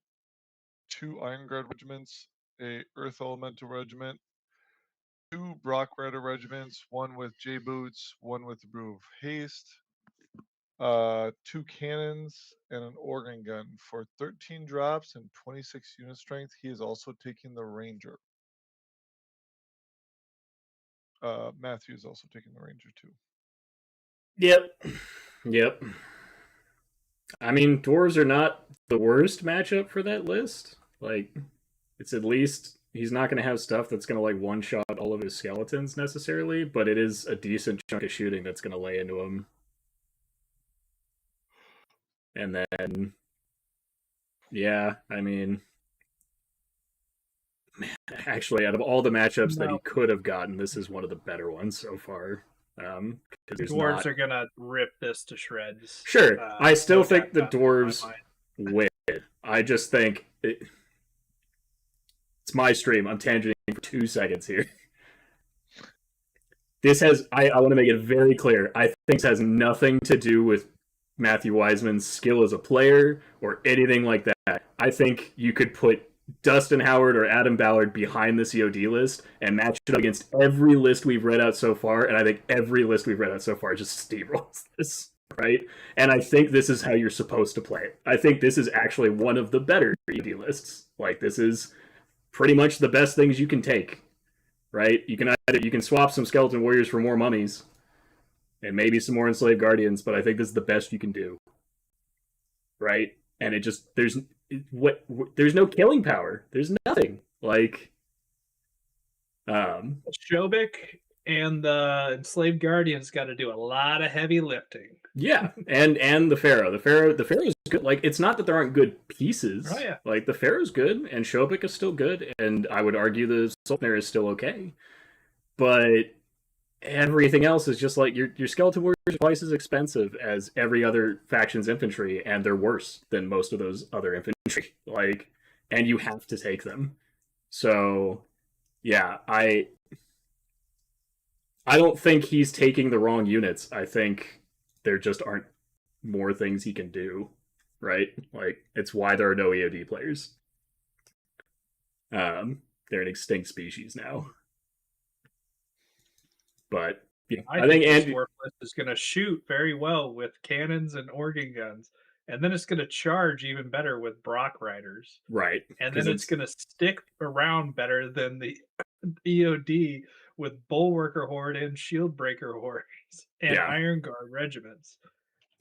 2 Iron Guard Regiments. A Earth Elemental Regiment. 2 Brock Rider regiments, 1 with J Boots, 1 with the Brew of Haste, 2 cannons, and an organ gun for 13 drops and 26 unit strength. He is also taking the Ranger. Matthew is also taking the Ranger too. Yep. I mean, dwarves are not the worst matchup for that list. Like, it's at least, he's not going to have stuff that's going to like one-shot all of his skeletons necessarily, but it is a decent chunk of shooting that's going to lay into him. And then, yeah, I mean, man, actually, out of all the matchups that he could have gotten, this is one of the better ones so far. Dwarves are going to rip this to shreds. Sure, I still think the dwarves win. I just think it's my stream. I'm tangenting for 2 seconds here. This has, I want to make it very clear, I think this has nothing to do with Matthew Wiseman's skill as a player or anything like that. I think you could put Dustin Howard or Adam Ballard behind the COD list and match it up against every list we've read out so far, and I think every list we've read out so far just steamrolls this, right? And I think this is how you're supposed to play it. I think this is actually one of the better ED lists. Like, this is pretty much the best things you can take, right? You can swap some Skeleton Warriors for more mummies and maybe some more Enslaved Guardians, but I think this is the best you can do, right? And it just, there's no killing power. There's nothing. Like, Shobik and the Enslaved Guardians got to do a lot of heavy lifting. Yeah, and the Pharaoh. The Pharaoh's good. Like, it's not that there aren't good pieces. Oh, yeah. Like, the Pharaoh's good, and Shobik is still good, and I would argue the Sultanare is still okay. But everything else is just like, your Skeleton Warriors are twice as expensive as every other faction's infantry, and they're worse than most of those other infantry. Like, and you have to take them. So, yeah, I don't think he's taking the wrong units. I think there just aren't more things he can do, right? Like, it's why there are no EOD players. They're an extinct species now. But yeah, I think this dwarf list is going to shoot very well with cannons and organ guns, and then it's going to charge even better with Brock Riders. Right. And then it's going to stick around better than the EOD with Bulwarker Horde and Shieldbreaker Hordes and Iron Guard regiments.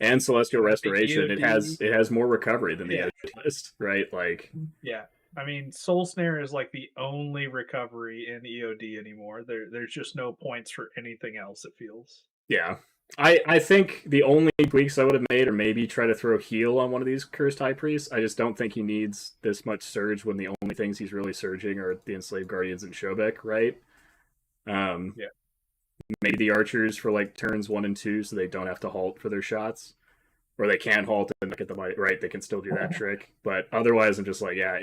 And Celestial Restoration. It has more recovery than the EOD list, right? Like, yeah. I mean, Soul Snare is like the only recovery in EOD anymore. There's just no points for anything else, it feels. Yeah. I think the only tweaks I would have made, or maybe try to throw heal on one of these Cursed High Priests. I just don't think he needs this much surge when the only things he's really surging are the Enslaved Guardians and Shobek, right? Yeah. Maybe the Archers for like turns 1 and 2 so they don't have to halt for their shots. Or they can halt and get the bite, right? They can still do that trick. But otherwise, I'm just like, yeah,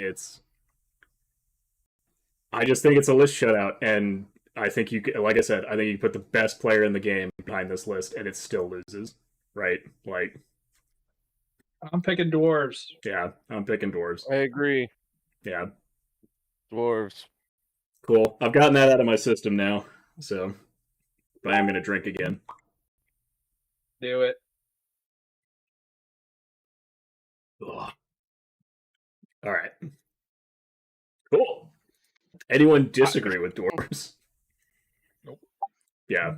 I just think it's a list shutout, and I think like I said, I think you put the best player in the game behind this list, and it still loses, right? Like, I'm picking dwarves. Yeah, I'm picking dwarves. I agree. Yeah. Dwarves. Cool. I've gotten that out of my system now, so, but I'm going to drink again. Do it. Ugh. All right. Cool. Anyone disagree with dwarves? Nope. Yeah.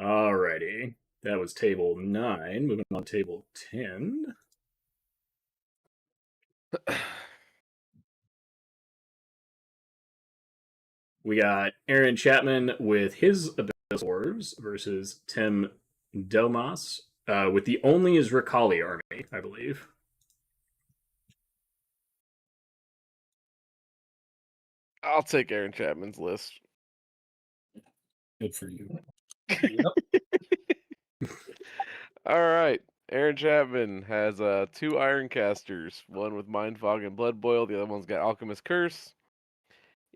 Alrighty. That was table 9. Moving on to table 10. We got Aaron Chapman with his Abyss Dwarves versus Tim Domas with the only Zrikali army, I believe. I'll take Aaron Chapman's list. Good for you. Yep. All right. Aaron Chapman has 2 Iron Casters, one with Mind Fog and Blood Boil. The other one's got Alchemist Curse.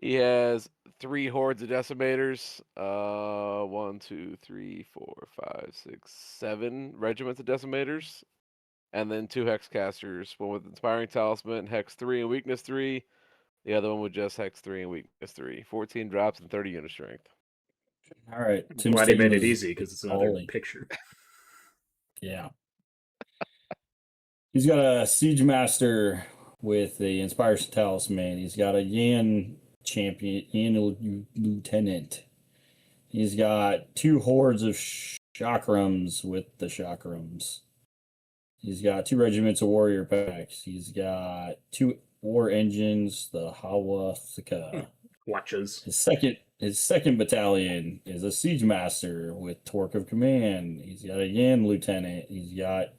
He has 3 Hordes of Decimators. 1, 2, 3, 4, 5, 6, 7 regiments of Decimators. And then 2 Hex Casters, one with Inspiring Talisman, Hex 3 and Weakness 3. The other one with just Hex 3 and Weakness 3. 14 drops and 30 unit strength. All right. Tim's Glad he taking made it his easy because it's another Ollie. picture. Yeah. He's got a Siege Master with the Inspire Talisman. He's got a Yan Champion, Yan Lieutenant. He's got 2 hordes of Chakrams with the Chakrams. He's got 2 regiments of Warrior Packs. He's got 2 War Engines, the Hawathika. Watches. His second battalion is a Siege Master with Torque of Command. He's got a Yan Lieutenant. He's got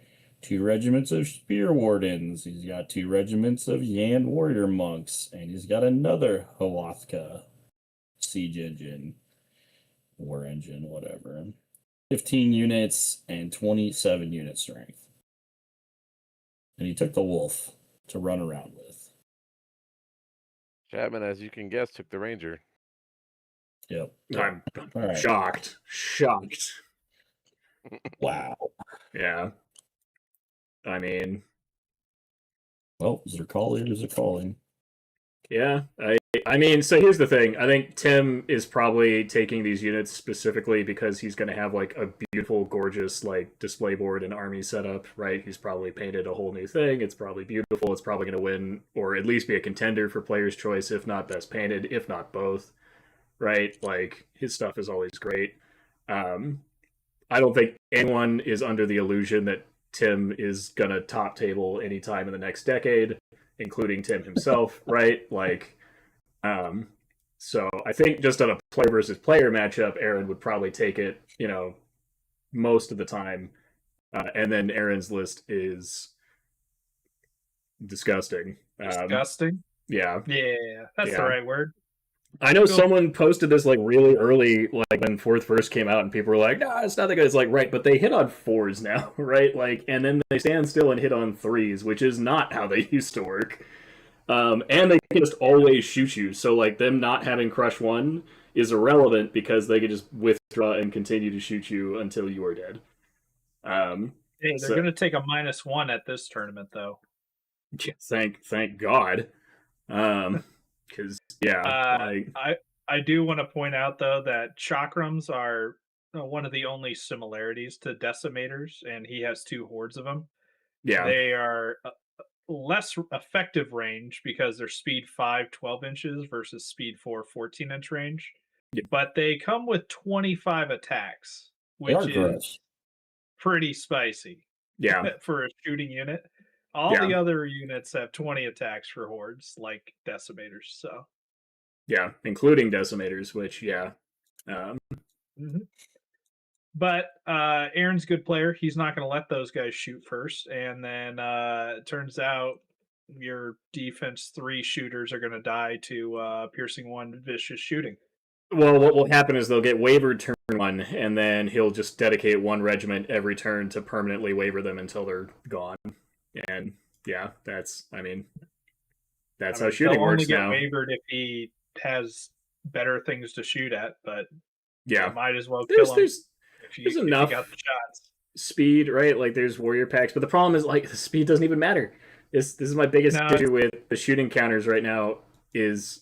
2 regiments of Spear Wardens. He's got 2 regiments of Yan Warrior Monks. And he's got another Hawathka Siege Engine. War Engine, whatever. 15 units and 27 unit strength. And he took the Wolf to run around with. Chapman, as you can guess, took the Ranger. Yep. I'm All right. shocked. Wow. Yeah. I mean, Well, Zrikali is a calling. yeah. I mean, so here's the thing. I think Tim is probably taking these units specifically because he's going to have like a beautiful, gorgeous like display board and army setup, right? He's probably painted a whole new thing. It's probably beautiful. It's probably going to win or at least be a contender for Player's Choice, if not Best Painted, if not both, right? Like his stuff is always great. I don't think anyone is under the illusion that Tim is going to top table anytime in the next decade, including Tim himself, right? Like, so I think just on a player versus player matchup, Aaron would probably take it, most of the time. And then Aaron's list is disgusting. Disgusting. Yeah. Yeah, that's Yeah. the right word. I know Cool. someone posted this like really early, like when Fourth first came out, and people were like, "Nah, it's not that good." It's like, right, but they hit on 4s now, right? Like, and then they stand still and hit on 3s, which is not how they used to work. And they can just always shoot you. So like them not having Crush 1 is irrelevant because they can just withdraw and continue to shoot you until you are dead. Hey, they're going to take a -1 at this tournament, though. Thank God. Because I do want to point out though that Chakrams are one of the only similarities to Decimators, and he has 2 hordes of them. yeah, They are less effective range because they're speed 5, 12 inches versus speed 4, 14-inch range. Yeah. But they come with 25 attacks, They are which gross. is pretty spicy yeah, for a shooting unit. All the other units have 20 attacks for hordes, like Decimators. So yeah, including Decimators, which But Aaron's a good player. He's not going to let those guys shoot first. And then it turns out your defense 3 shooters are going to die to piercing 1 vicious shooting. Well, what will happen is they'll get wavered turn 1, and then he'll just dedicate 1 regiment every turn to permanently waver them until they're gone. And yeah, that's how shooting he'll works only get now. wavered if he has better things to shoot at, but Yeah, you might as well kill him there's if you enough got the shots. speed, right? Like there's warrior packs, but the problem is like the speed doesn't even matter. This is my biggest issue with the shooting counters right now is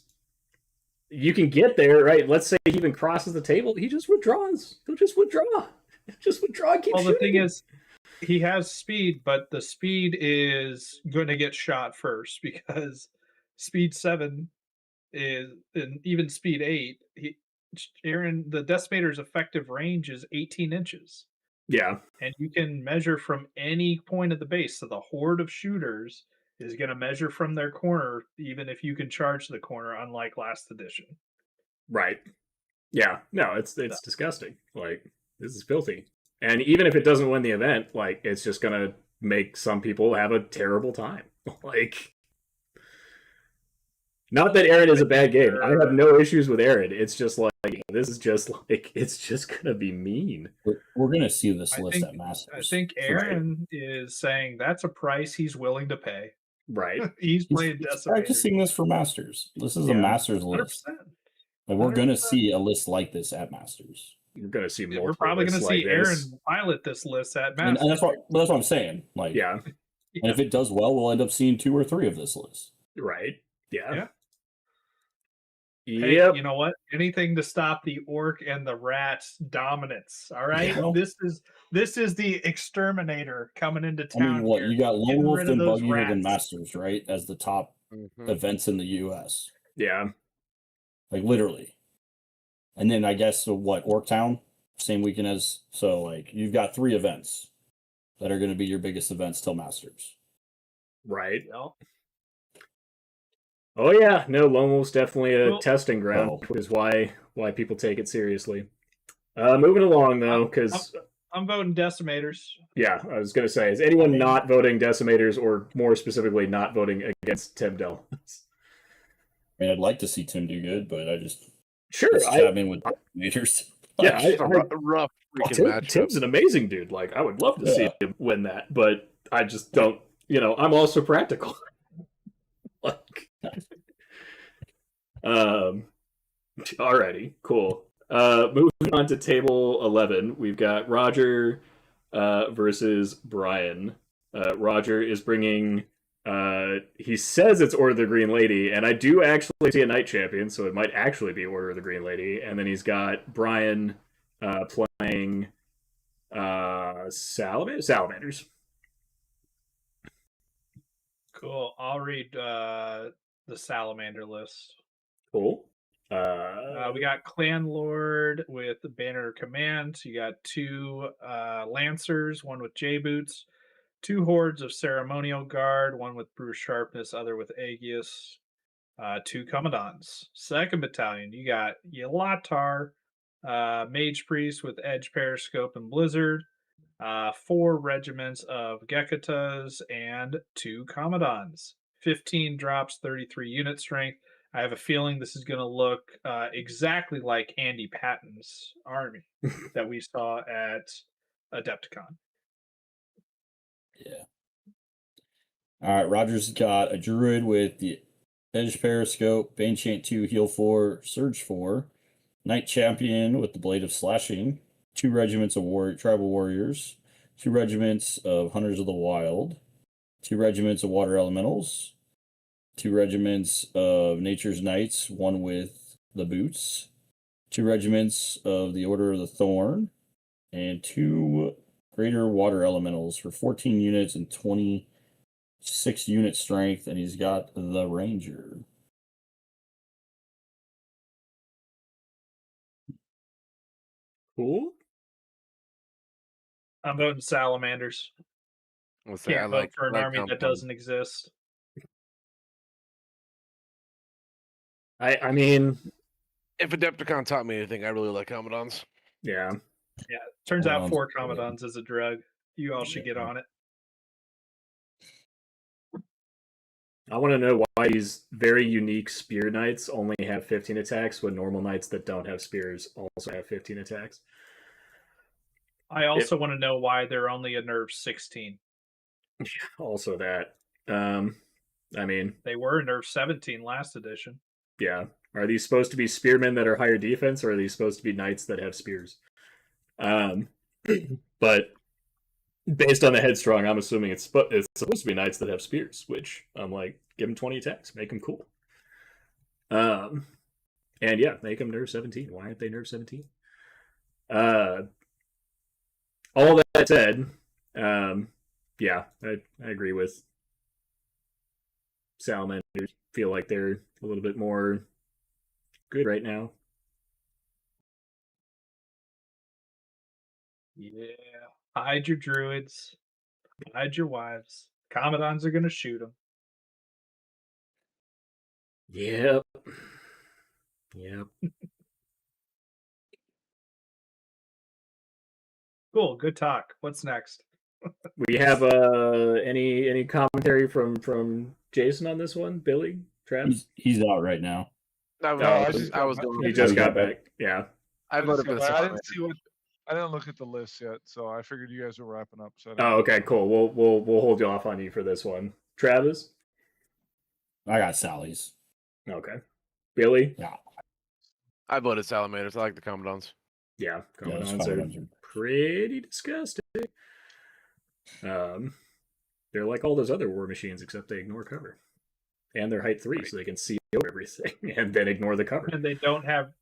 you can get there, right? Let's say he even crosses the table, he just withdraws. He'll just withdraw. Just withdraw and keep shooting. The thing is, he has speed, but the speed is going to get shot first because speed 7 is in even speed 8. Aaron, the Decimator's effective range is 18 inches. Yeah. And you can measure from any point of the base. So the horde of shooters is going to measure from their corner, even if you can charge the corner, unlike last edition. Right. Yeah. No, it's disgusting. Like, this is filthy. And even if it doesn't win the event, like, it's just gonna make some people have a terrible time. Like, not that Aaron is a bad game. I have no issues with Aaron. It's just like, this is just like, it's just gonna be mean. We're gonna see this list at Masters. I think Aaron is saying that's a price he's willing to pay. Right. He's playing He's practicing this for Masters. This is a Masters list. 100%. Like, we're gonna see a list like this at Masters. We're gonna see more. We're probably gonna see Aaron pilot this list at Masters. And that's what I'm saying. Like, yeah. And if it does well, we'll end up seeing 2 or 3 of this list. Right. Yeah. Hey, Yep. you know what? Anything to stop the orc and the rats dominance. All right. Yeah. This is the exterminator coming into town. I mean, what here. you got Lonewolf and Buggy and rats. Masters, right, as the top events in the U.S. Yeah. Like, literally. And then I guess what, Orktown, same weekend as, so like you've got 3 events that are going to be your biggest events till Masters. Right. Well, oh yeah, no, Lone Wolf's definitely a testing ground, which is why people take it seriously. Moving along though, because I'm voting Decimators. Yeah, I was gonna say, is anyone not voting Decimators, or more specifically, not voting against Tim Dell? I mean, I'd like to see Tim do good, but I just I'm in with Decimators. Yeah, rough freaking matchup. Tim's an amazing dude. Like, I would love to see him win that, but I just don't. I'm also practical. Like, alrighty, cool. Moving on to table 11, we've got Roger versus Brian. Roger is bringing. He says it's Order of the Green Lady, and I do actually see a Knight Champion, so it might actually be Order of the Green Lady. And then he's got Brian playing Salamanders. Cool. I'll read the Salamander list. Cool. We got Clan Lord with the Banner Command. You got 2 Lancers, one with J-Boots, 2 Hordes of Ceremonial Guard, one with Bruce Sharpness, other with Aegis, 2 Commandants. 2nd Battalion, you got Yelatar, Mage Priest with Edge Periscope and Blizzard, 4 regiments of Gekatas, and 2 Commandants. 15 drops, 33 unit strength. I have a feeling this is going to look exactly like Andy Patton's army that we saw at Adepticon. Yeah. All right, Roger's got a Druid with the Edge Periscope, Banechant 2, Heal 4, Surge 4, Knight Champion with the Blade of Slashing, 2 regiments of Tribal Warriors, 2 regiments of Hunters of the Wild, 2 regiments of Water Elementals, 2 regiments of Nature's Knights, 1 with the Boots, 2 regiments of the Order of the Thorn, and 2 Greater Water Elementals for 14 units and 26 unit strength, and he's got the Ranger. Cool. I'm voting Salamanders. Can't vote for an army that doesn't exist. I mean, if Adepticon taught me anything, I really like Commandants. Yeah. Yeah. Turns out 4 Commandants is a drug. You all should get on it. I want to know why these very unique Spear Knights only have 15 attacks when normal Knights that don't have spears also have 15 attacks. I also want to know why they're only a nerve 16. Also that. I mean, they were nerve 17 last edition. Yeah. Are these supposed to be spearmen that are higher defense, or are these supposed to be knights that have spears? But based on the headstrong, I'm assuming it's supposed to be knights that have spears, which I'm like, give them 20 attacks, make them cool. And yeah, make them nerve 17. Why aren't they nerve 17? All that said, yeah, I agree with Salamanders. Feel like they're a little bit more good right now. Yeah. Hide your druids. Hide your wives. Commandants are going to shoot them. Yep. Yep. Cool. Good talk. What's next? We have any commentary from Jason on this one? Billy? Travis? He's out right now. I was going. He just you got got back. Yeah. I voted for the I Salamander. didn't see what. I didn't look at the list yet, so I figured you guys were wrapping up. So Oh, okay, cool. We'll hold you off on you for this one. Travis? I got Sally's. Okay. Billy? Yeah. I voted Salamanders. I like the Commandants. Yeah, Yeah, those Commandants are Commandants are- pretty disgusting. They're like all those other war machines, except they ignore cover. And they're height 3, so they can see over everything and then ignore the cover. And they don't have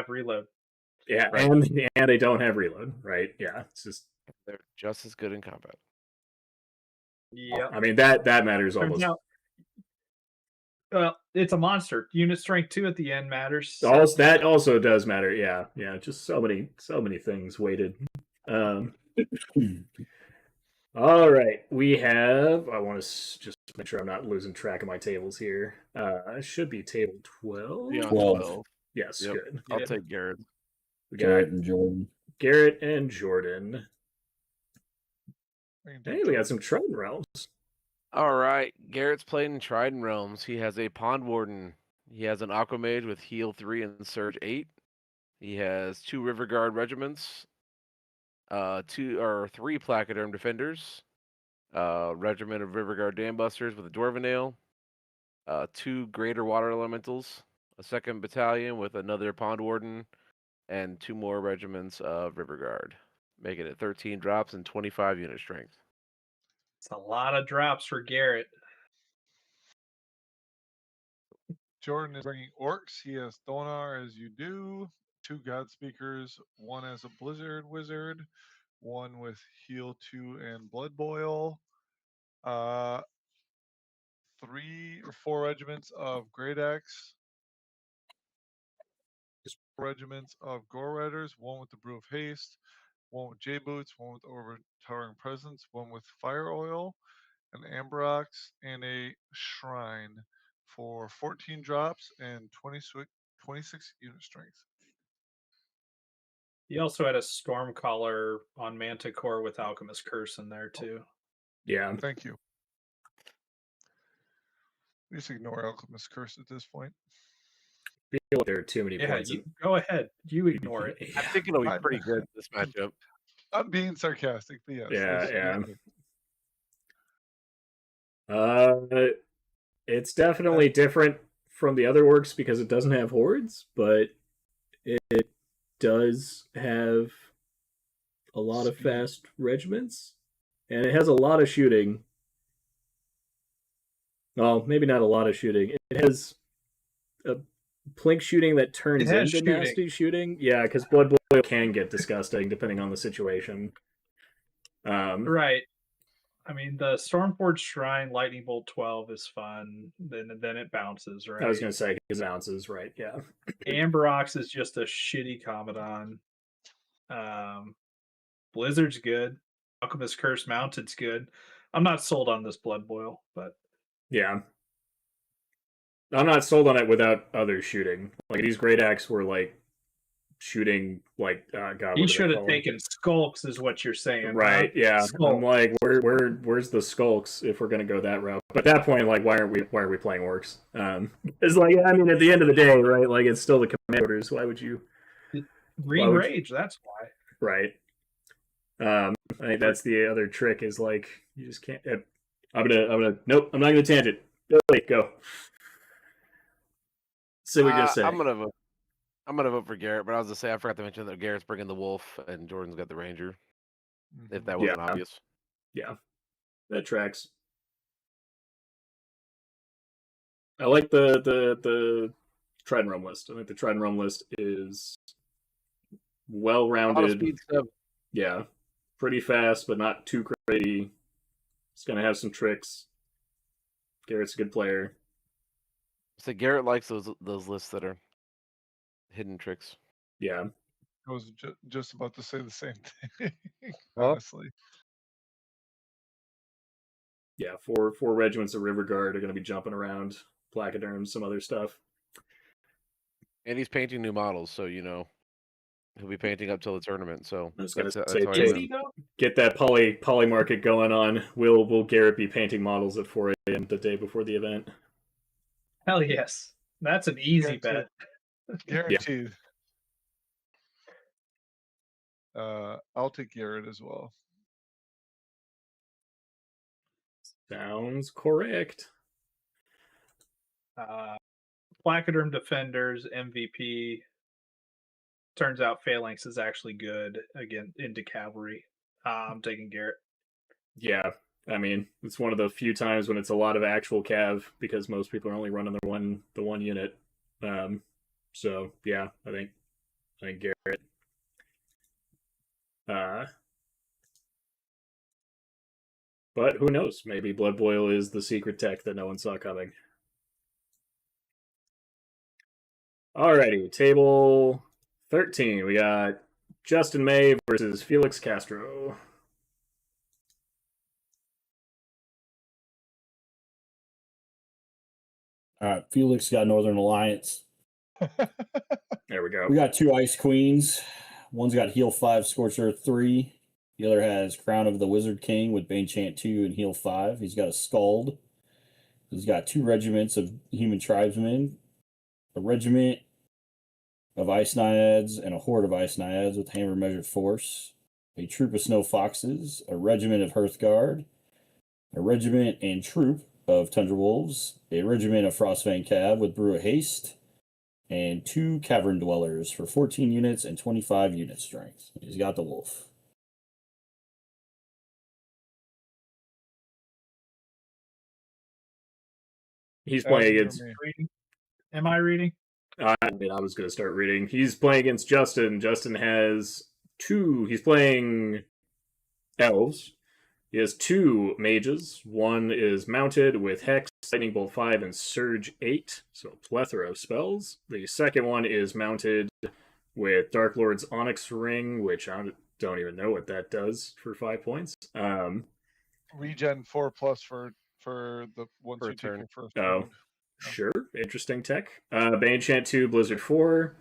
reload. Yeah, Right. and they don't have reload, right? Yeah, it's just They're just as good in combat. Yeah. I mean that matters Turns almost. out, well, it's a monster. Unit strength 2 at the end matters. Also, that also does matter. Yeah, yeah. Just so many things weighted. All right, we have. I want to just make sure I'm not losing track of my tables here. It should be table 12. Beyond 12. 12. Yes, Yep. good. I'll Yeah. take Garrett. We got Garrett and Jordan. Garrett and Jordan. Hey, we got some Trident Realms. All right. Garrett's playing in Trident Realms. He has a Pond Warden. He has an Aquamage with Heal 3 and Surge 8. He has 2 River Guard regiments, 3 Placoderm Defenders, regiment of River Guard Dambusters with a Dwarven Nail, 2 Greater Water Elementals, a 2nd Battalion with another Pond Warden, and 2 more regiments of River Guard, making it 13 drops and 25 unit strength. It's a lot of drops for Garrett. Jordan is bringing orcs. He has Thonar as you do. 2 God Speakers. 1 as a Blizzard Wizard. 1 with Heal 2 and Blood Boil. 3 or 4 regiments of Great Axe. Regiments of Gore Riders. 1 with the Brew of Haste. 1 with J Boots. 1 with Overtowering Presence. 1 with Fire Oil. An Ambrox and a Shrine for 14 drops and 26 unit strength. He also had a Stormcaller on Manticore with Alchemist Curse in there too. Yeah. Thank you. Just ignore Alchemist Curse at this point. I feel like there are too many Yeah, points. go ahead. You ignore it. I think it'll be pretty good this matchup. I'm being sarcastic, but yes. Yeah, those yeah. units- It's definitely different from the other orcs because it doesn't have hordes, but it does have a lot of Speed. fast regiments, and it has a lot of shooting. Well, maybe not a lot of shooting. It has a plink shooting that turns It has into shooting. nasty shooting. Yeah, because Blood Boil can get disgusting depending on the situation. Right. I mean, the Stormforged Shrine Lightning Bolt 12 is fun. Then it bounces, right? I was going to say because it bounces, right? Yeah. Ambrox is just a shitty Commandant. Blizzard's good. Alchemist Curse Mounted's good. I'm not sold on this Blood Boil, but Yeah. I'm not sold on it without others shooting. Like these Great Axe were like shooting like God. he what should do they have call them? taken Skulks, is what you're saying, Right? huh? Yeah. Skulk. I'm like, where's the Skulks if we're gonna go that route? But at that point, like, why are we playing Orcs? It's like, I mean, at the end of the day, right? Like, it's still the command orders. Why would you? Green would- Rage, that's why. Right. I think that's the other trick is like you just can't. Nope. I'm not gonna tangent. Wait, go. So we just say I'm gonna vote for Garrett, but I was gonna say I forgot to mention that Garrett's bringing the Wolf and Jordan's got the Ranger. If that wasn't Yeah. obvious. Yeah, that tracks. I like the Trident Realm list. I think the Trident Realm list is A lot of well-rounded. speed stuff. Yeah, pretty fast, but not too crazy. It's gonna have some tricks. Garrett's a good player. So Garrett likes those lists that are hidden tricks. Yeah. I was just about to say the same thing. Well- Honestly, Yeah, four regiments of River Guard are going to be jumping around, placoderms, some other stuff. And he's painting new models, so he'll be painting up till the tournament. So I was gonna that's say, how I Is win. he though? Get that poly market going on. Will Garrett be painting models at 4 a.m. the day before the event? Hell yes. That's an easy Guaranteed. bet. guaranteed. I'll take Garrett as well. Sounds correct. Placoderm Defenders MVP. Turns out Phalanx is actually good again into cavalry. I'm taking Garrett. Yeah, I mean, it's one of the few times when it's a lot of actual cav because most people are only running the one unit. So yeah, I think Garrett. But who knows? Maybe Blood Boil is the secret tech that no one saw coming. Alrighty, table 13. We got Justin May versus Felix Castro. All right, Felix got Northern Alliance. There we go. We got 2 Ice Queens. One's got Heal 5, Scorched Earth 3. The other has Crown of the Wizard King with Bane Chant 2 and Heal 5. He's got a Scald. He's got 2 regiments of Human Tribesmen, a regiment of Ice Naiads, and a horde of Ice Naiads with Hammer Measured Force, a troop of Snow Foxes, a regiment of Hearthguard, a regiment and troop of Tundra Wolves, a regiment of Frostfang Cav with Brew of Haste, and 2 Cavern Dwellers for 14 units and 25 unit strength. He's got the wolf. He's playing Adam, against. you're me. Reading. Am I reading? I mean, I was going to start reading. He's playing against Justin. Justin has 2. He's playing Elves. He has 2 mages. One is mounted with Hex, Lightning Bolt 5, and Surge 8, so a plethora of spells. The second one is mounted with Dark Lord's Onyx Ring, which I don't even know what that does for 5 points. Regen 4+ for the once For a you take turn. your first Oh, wound. sure. Interesting tech. Bane Chant 2, Blizzard 4.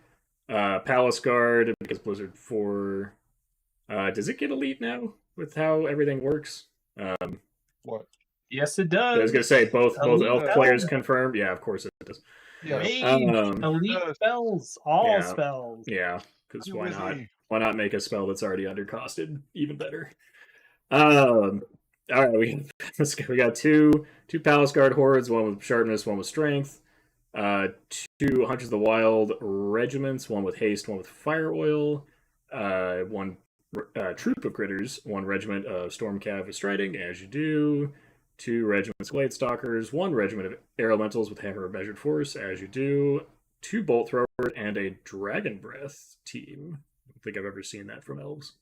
Palace Guard, because Blizzard 4... does it get Elite now with how everything works? What? Yes, it does. I was going to say both Elite elf spells. players confirmed. Yeah, of course it does. Yes. Mage, elite Yes. spells, all Yeah. spells. Yeah, because I'm why with not? you. Why not make a spell that's already undercosted even better? All right, we got two Palace Guard hordes, one with sharpness, one with strength. 2 Hunters of the Wild regiments, one with haste, one with fire oil. 1 troop of critters, 1 regiment of Storm Cav with striding, as you do. 2 regiments of Nightstalkers, 1 regiment of Air Elementals with Hammer of Measured Force, as you do. 2 Bolt Throwers, and a Dragon Breath team. I don't think I've ever seen that from Elves.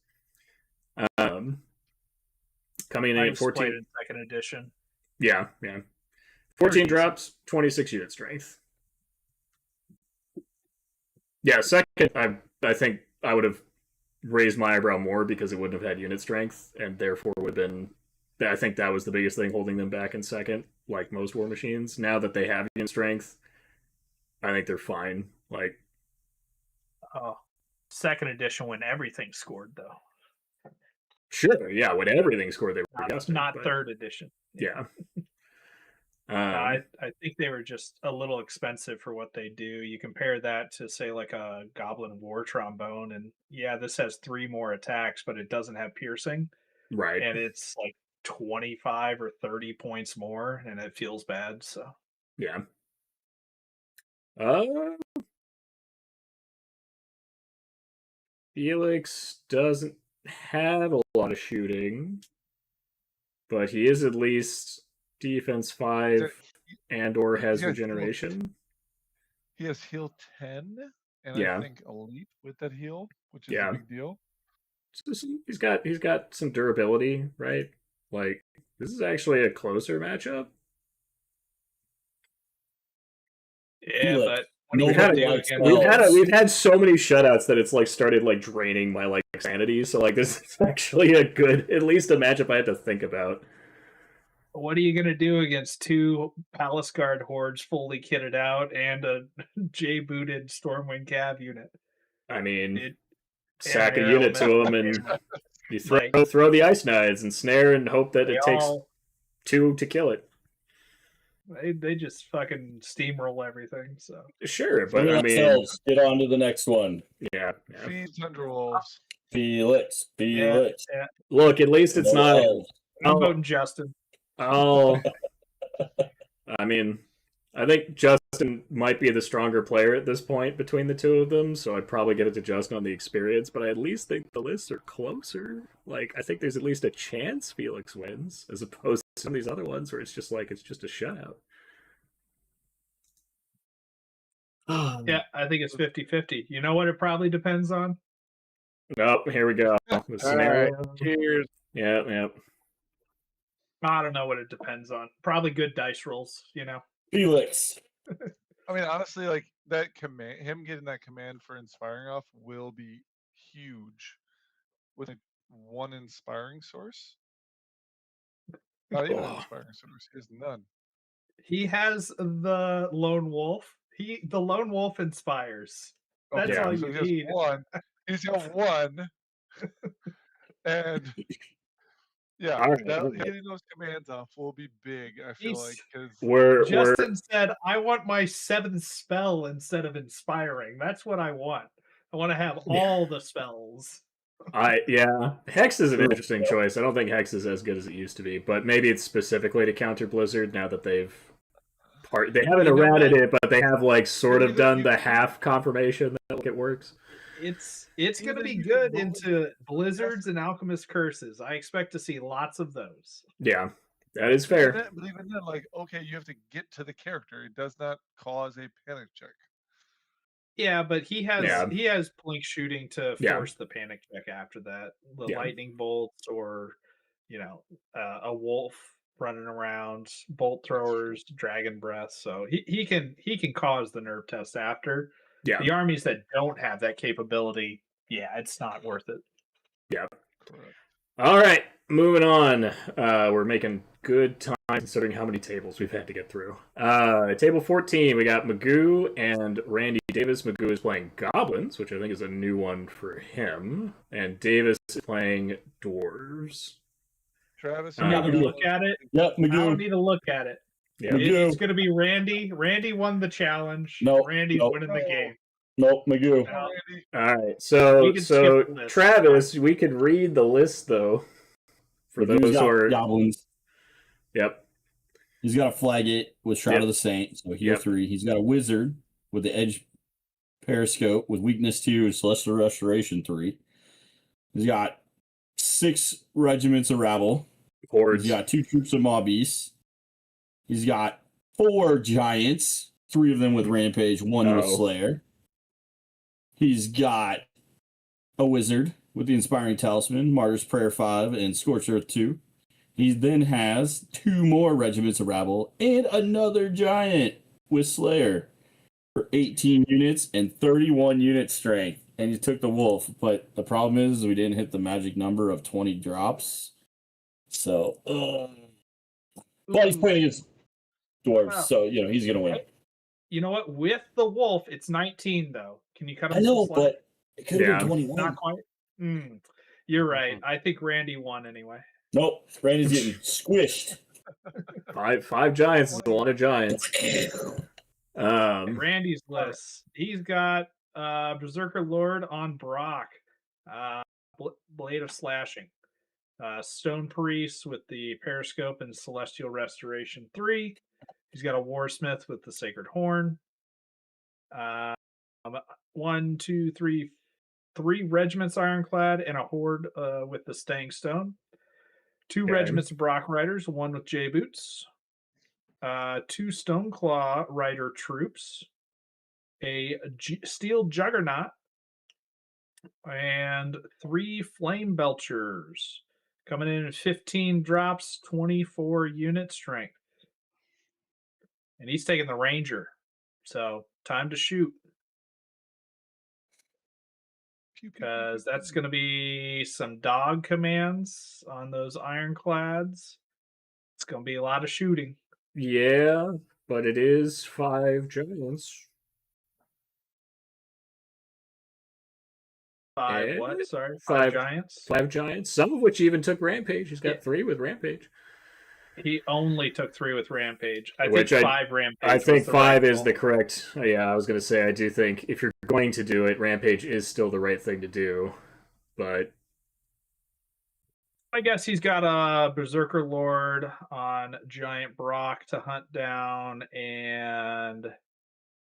Coming in I at 14. played in second edition. Yeah. 14 easy. drops, 26 unit strength. Yeah, second, I think I would have raised my eyebrow more because it wouldn't have had unit strength, and therefore would have been. I think that was the biggest thing holding them back in second, like most war machines. Now that they have unit strength, I think they're fine. Like, Second edition when everything scored though. sure, yeah, when everything scored, they were disgusting, Not but, third edition. Yeah. I think they were just a little expensive for what they do. You compare that to say like a Goblin War Trombone, and yeah, this has 3 more attacks, but it doesn't have piercing, right. and it's like 25 or 30 points more, and it feels bad. So Yeah. Felix doesn't have a lot of shooting, but he is at least defense 5 and or has Yeah, regeneration. He has heal 10, and Yeah. I think elite with that heal, which is Yeah. a big deal. He's got some durability, right? Like, this is actually a closer matchup. yeah, Felix. but What are you No, gonna but do like against spells. we've had so many shutouts that it's like started like draining my like sanity. So like this is actually a good, at least a matchup I had to think about. What are you gonna do against two Palace Guard hordes fully kitted out and a J-booted Stormwind Cav unit? I mean, It, sack a air unit to them element. and you Like, throw the ice knives and snare and hope that they it takes all 2 to kill it. they just fucking steamroll everything. So Sure, but I mean, Elves, get on to the next one. yeah. Feeds Thunderwolves. Felix. yeah, Look, at least it's No not. elves. I'm Oh, voting Justin. oh. I mean, I think Justin might be the stronger player at this point between the two of them, so I'd probably give it to Justin on the experience, but I at least think the lists are closer. Like, I think there's at least a chance Felix wins, as opposed to some of these other ones where it's just like, it's just a shutout. Yeah, I think it's 50-50. You know what it probably depends on? Oh, here we go. The All right, scenario. cheers. Yeah. I don't know what it depends on. Probably good dice rolls, you know. Felix. I mean, honestly, like that command, him getting that command for inspiring off will be huge with one inspiring source. Not even an Oh. inspiring source. He has none. He has the Lone Wolf. The Lone Wolf inspires. That's Yeah. all so you he has need. one. He's got one, and yeah, All right. getting those commands off will be big. I feel He's- like because We're Justin said, I want my 7th spell instead of inspiring. That's what I want. I want to have all the spells. Hex is an interesting choice. I don't think Hex is as good as it used to be, but maybe it's specifically to counter Blizzard now that they haven't You know errated what? it, but they have like sort of Even done you the can- half confirmation that it works. It's going to Even be you can good roll into it. Blizzards and Alchemist Curses. I expect to see lots of those. Yeah, that is Even fair. then, but even then, like, okay, you have to get to the character. It does not cause a panic check. Yeah, but he has Yeah. blink shooting to Yeah. force the panic check after that. The Yeah. lightning bolts or a wolf running around, bolt throwers, dragon breath. So he can cause the nerve test after. Yeah. The armies that don't have that capability, yeah, it's not worth it. Yeah. Correct. All right, moving on. We're making good time considering how many tables we've had to get through. Table 14, we got Magoo and Randy Davis. Magoo is playing Goblins, which I think is a new one for him, and Davis is playing Dwarves. Travis, I Yeah, need to look at it. Yep, I don't Magoo. need to look at it. Yeah. Magoo. It's going to be Randy. Randy won the challenge. No, Randy's no. winning the game. Nope, Magoo. No, Randy. All right, so We can skip the list. Travis, we could read the list though. For Magoo's those who got are, goblins. yep, He's got a flag it with Shroud Yep. of the Saint, so here Yep. 3. He's got a wizard with the edge periscope with weakness 2 and celestial restoration 3. He's got 6 regiments of rabble. hordes. He's got 2 troops of mob beasts. He's got 4 giants, 3 of them with rampage, 1 with Uh-oh. slayer. He's got a wizard with the inspiring talisman, Martyr's Prayer 5, and Scorched Earth 2. He then has 2 more regiments of rabble and another giant with slayer for 18 units and 31 unit strength. And he took the wolf, but the problem is we didn't hit the magic number of 20 drops. So, but he's playing against dwarves, Wow. so he's gonna win. You know what? With the wolf, it's 19 though. Can you cut him I know, some slack? but it could have Yeah. been 21. Not quite. You're right. I think Randy won anyway. Nope, Randy's getting squished. Five giants is a lot of giants. Randy's list. He's got Berserker Lord on Brock, Blade of Slashing, Stone Priest with the Periscope and Celestial Restoration 3. He's got a Warsmith with the Sacred Horn. 3 regiments Ironclad and a Horde with the Staying Stone. 2 Okay. regiments of Brock Riders, 1 with J Boots. 2 Stoneclaw Rider troops, a Steel Juggernaut, and 3 Flame Belchers. Coming in at 15 drops, 24 unit strength. And he's taking the Ranger. So time to shoot. Pew, pew, pew, Because pew, that's pew. going to be some dog commands on those ironclads. It's going to be a lot of shooting. Yeah, but it is 5 giants. Five Eh, what? Sorry, five- 5 giants. 5 giants, some of which even took Rampage. He's got Yeah. 3 with Rampage. He only took 3 with Rampage. I Which think 5 Rampage. I was think the 5 right is the goal. correct. Yeah, I was going to say, I do think if you're going to do it, Rampage is still the right thing to do. But I guess he's got a Berserker Lord on Giant Brock to hunt down and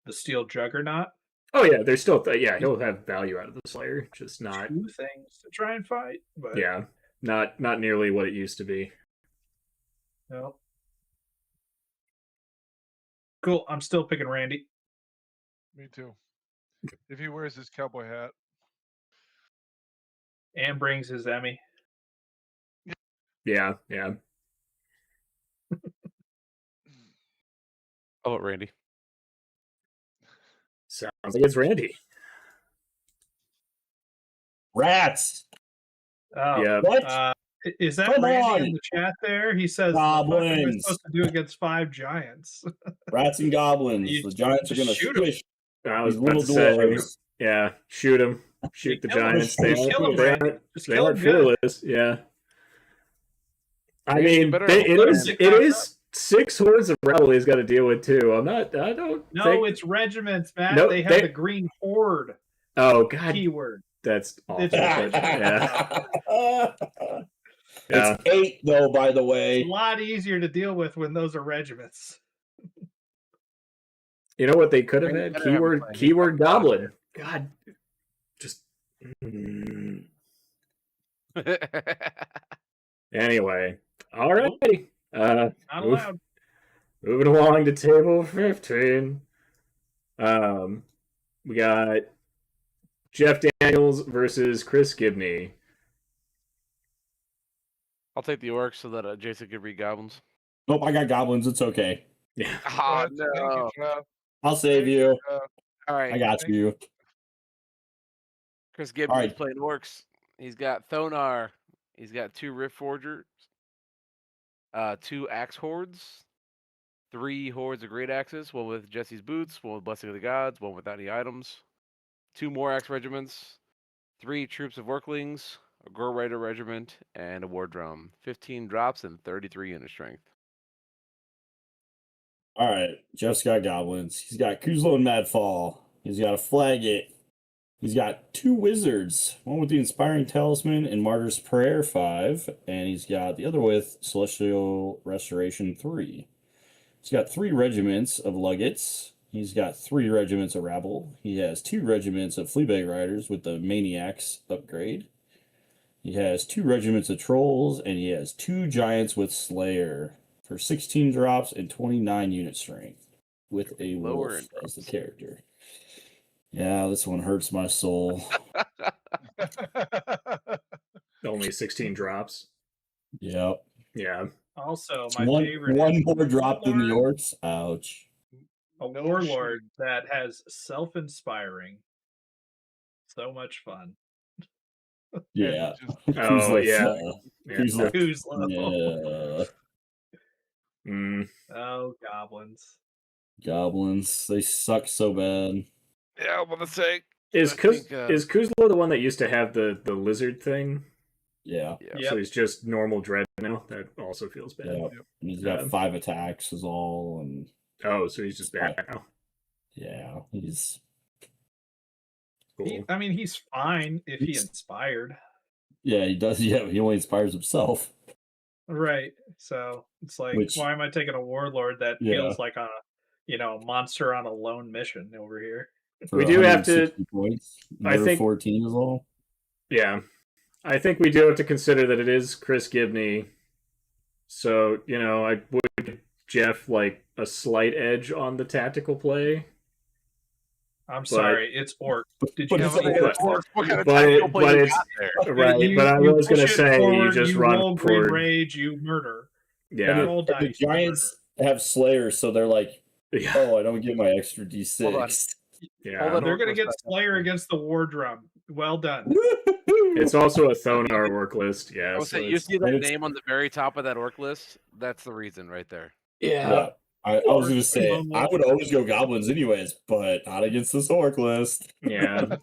the Steel Juggernaut. oh yeah, there's still yeah, he'll have value out of the Slayer, just not 2 things to try and fight. But yeah, not nearly what it used to be. no. Cool. I'm still picking Randy. Me too. If he wears his cowboy hat. And brings his Emmy. Yeah. How about Randy? Sounds like it's Randy. Rats. Oh, Yeah. What? is that Come Randy on. in the chat there? He says, "What am I Goblins. supposed to do against 5 giants?" Rats and goblins. You The giants are just going to shoot 'em. squish I was these about little to say, dwarves. yeah, shoot him. Shoot the kill 'em. giants. Just kill 'em, They Randy. aren't, Just they kill 'em aren't good. fearless. Yeah. I Randy, you mean, better it hope is that- it is 6 hordes of rebel he's got to deal with too. I don't No, think. it's regiments, Matt. No, they have the green horde Oh God, keyword. that's awful. It's But, yeah. Yeah. It's 8 though, by the It's way. a lot easier to deal with when those are regiments. You know what they could have Randy had? better have a plan. He's Keyword got a goblin. God, just anyway. All right. Not Move- allowed. Moving along to table 15. We got Jeff Daniels versus Chris Gibney. I'll take the orcs so that Jason can read goblins. Nope, I got goblins. It's okay. Yeah. Oh, Thank you, no. Jeff. I'll save you. All right. I got Thank you. Chris Gibney's right. playing orcs. He's got Thonar. He's got 2 Rift Forgers, 2 Axe Hordes, 3 Hordes of Great Axes, 1 with Jesse's Boots, 1 with Blessing of the Gods, 1 without any items, 2 more Axe Regiments, 3 Troops of Orklings, a Gore Rider Regiment, and a War Drum. 15 drops and 33 inner strength. All right. Jeff's got goblins. He's got Kuzlo and Madfall. He's got a Flaggett. He's got 2 wizards. One with the Inspiring Talisman and Martyr's Prayer 5. And he's got the other with Celestial Restoration 3. He's got 3 regiments of Luggets. He's got 3 regiments of Rabble. He has 2 regiments of Fleabag Riders with the Maniacs upgrade. He has 2 regiments of Trolls, and he has 2 Giants with Slayer for 16 drops and 29 unit strength with a Lower wolf in as the character. Yeah, this one hurts my soul. Only 16 drops. Yep. Yeah. Also, It's my one favorite more drop than the Orcs. Ouch. a No warlord shooting. that has self-inspiring. So much fun. Yeah. Just- Oh, yeah. Yeah. Kuzla. Kuzlo. Yeah. Mm. Oh, goblins. Goblins. They suck so bad. Yeah, I'm gonna say. Is I think, Kuzlo the one that used to have the lizard thing? Yeah. Yeah. Yep. So he's just normal dread now. That also feels bad. Yeah. And he's got Yeah. 5 attacks is all, and Oh, so he's just bad now. yeah, he's Cool. He's fine if he He's- inspired. yeah, he does. Yeah, he only inspires himself. Right. So it's like, Which- why am I taking a warlord that Yeah. feels like a monster on a lone mission over here? For We do have to- 160 points. I think- 14 is all. Yeah. I think we do have to consider that it is Chris Gibney. So, I would give Jeff like a slight edge on the tactical play. I'm sorry, it's orc. Did but you it's have like a orc. What kind of But tactical it- play but you it's- got there? Right, but I was going to push it say you forward, just you run roll green forward. rage, you murder. Yeah. Roll And the dice, you Giants have Slayers, so they're like Yeah. Oh, I don't get my extra Hold on. D6. Yeah. Hold on. They're going to Orc get list I Slayer got. against the War Drum. Well done. It's also a Thonar work list. Yeah. I would So say you it's, see that it's- name on the very top of that orc list. That's the reason right there. Yeah. I was going to say, Lone I Wolf. would always go goblins anyways, but not against this orc list. Yeah.